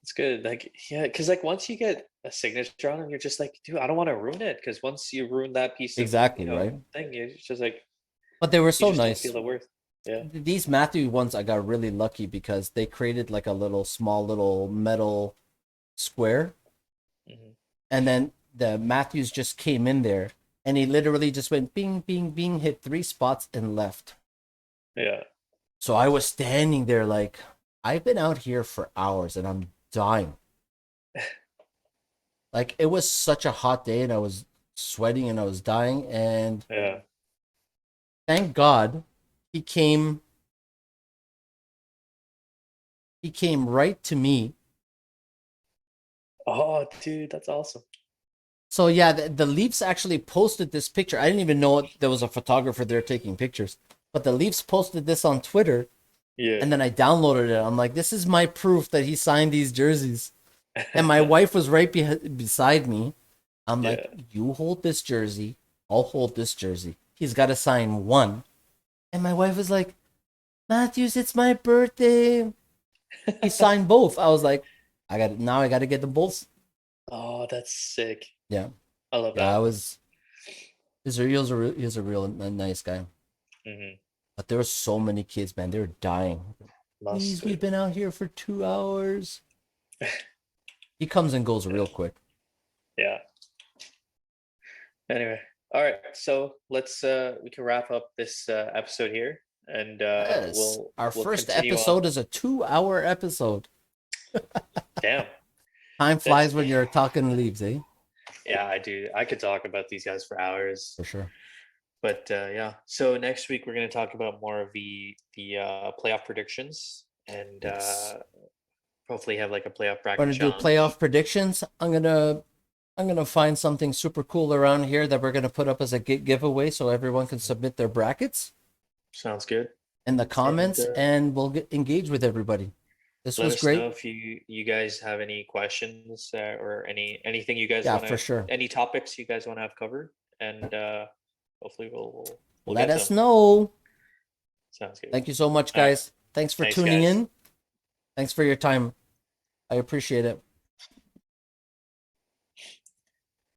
it's good. Like, yeah, because like once you get a signature on them, you're just like, dude, I don't want to ruin it. Because once you ruin that piece of, Exactly, right? thing, it's just like But they were you so just don't feel nice. the worth. Yeah. These Matthew ones, I got really lucky because they created like a little small little metal square, Hmm. and then the Matthews just came in there, and he literally just went bing, bing, bing, hit three spots and left. Yeah. So I was standing there like, I've been out here for hours and I'm dying. Like it was such a hot day and I was sweating and I was dying, and Yeah. thank God he came he came right to me. Oh, dude, that's awesome. So yeah, the Leafs actually posted this picture. I didn't even know there was a photographer there taking pictures, but the Leafs posted this on Twitter, Yeah. and then I downloaded it. I'm like, this is my proof that he signed these jerseys. And my wife was right beside me. I'm like, Yeah. you hold this jersey, I'll hold this jersey. He's got to sign one. And my wife was like, Matthews, it's my birthday. He signed both. I was like, I got to get them both. Oh, that's sick. Yeah, I love yeah. I that. was. He was a real nice guy. Hmm. But there were so many kids, man. They were dying. Must Please, we've be. been out here for 2 hours. He comes and goes real quick. Yeah. Anyway, all right. So let's we can wrap up this episode here, and Yes. Our we'll first continue on. episode is a 2-hour episode. Damn. Time That's flies when you're talking leaves, eh? yeah. I do. I could talk about these guys for hours. For sure. But yeah. So next week we're going to talk about more of the playoff predictions, and Yes. hopefully have like a playoff We're bracket gonna do challenge. playoff predictions. I'm gonna find something super cool around here that we're gonna put up as a giveaway so everyone can submit their brackets Sounds good. in the And comments, and we'll engage with everybody. This let was us know great. if you guys have any questions or anything you guys Yeah, want for to sure. any topics you guys want to have covered, and hopefully we'll Let get to us them. know. Sounds good. Thank you so much, All right. guys. Thanks for Thanks, tuning guys. in. Thanks for your time. I appreciate it.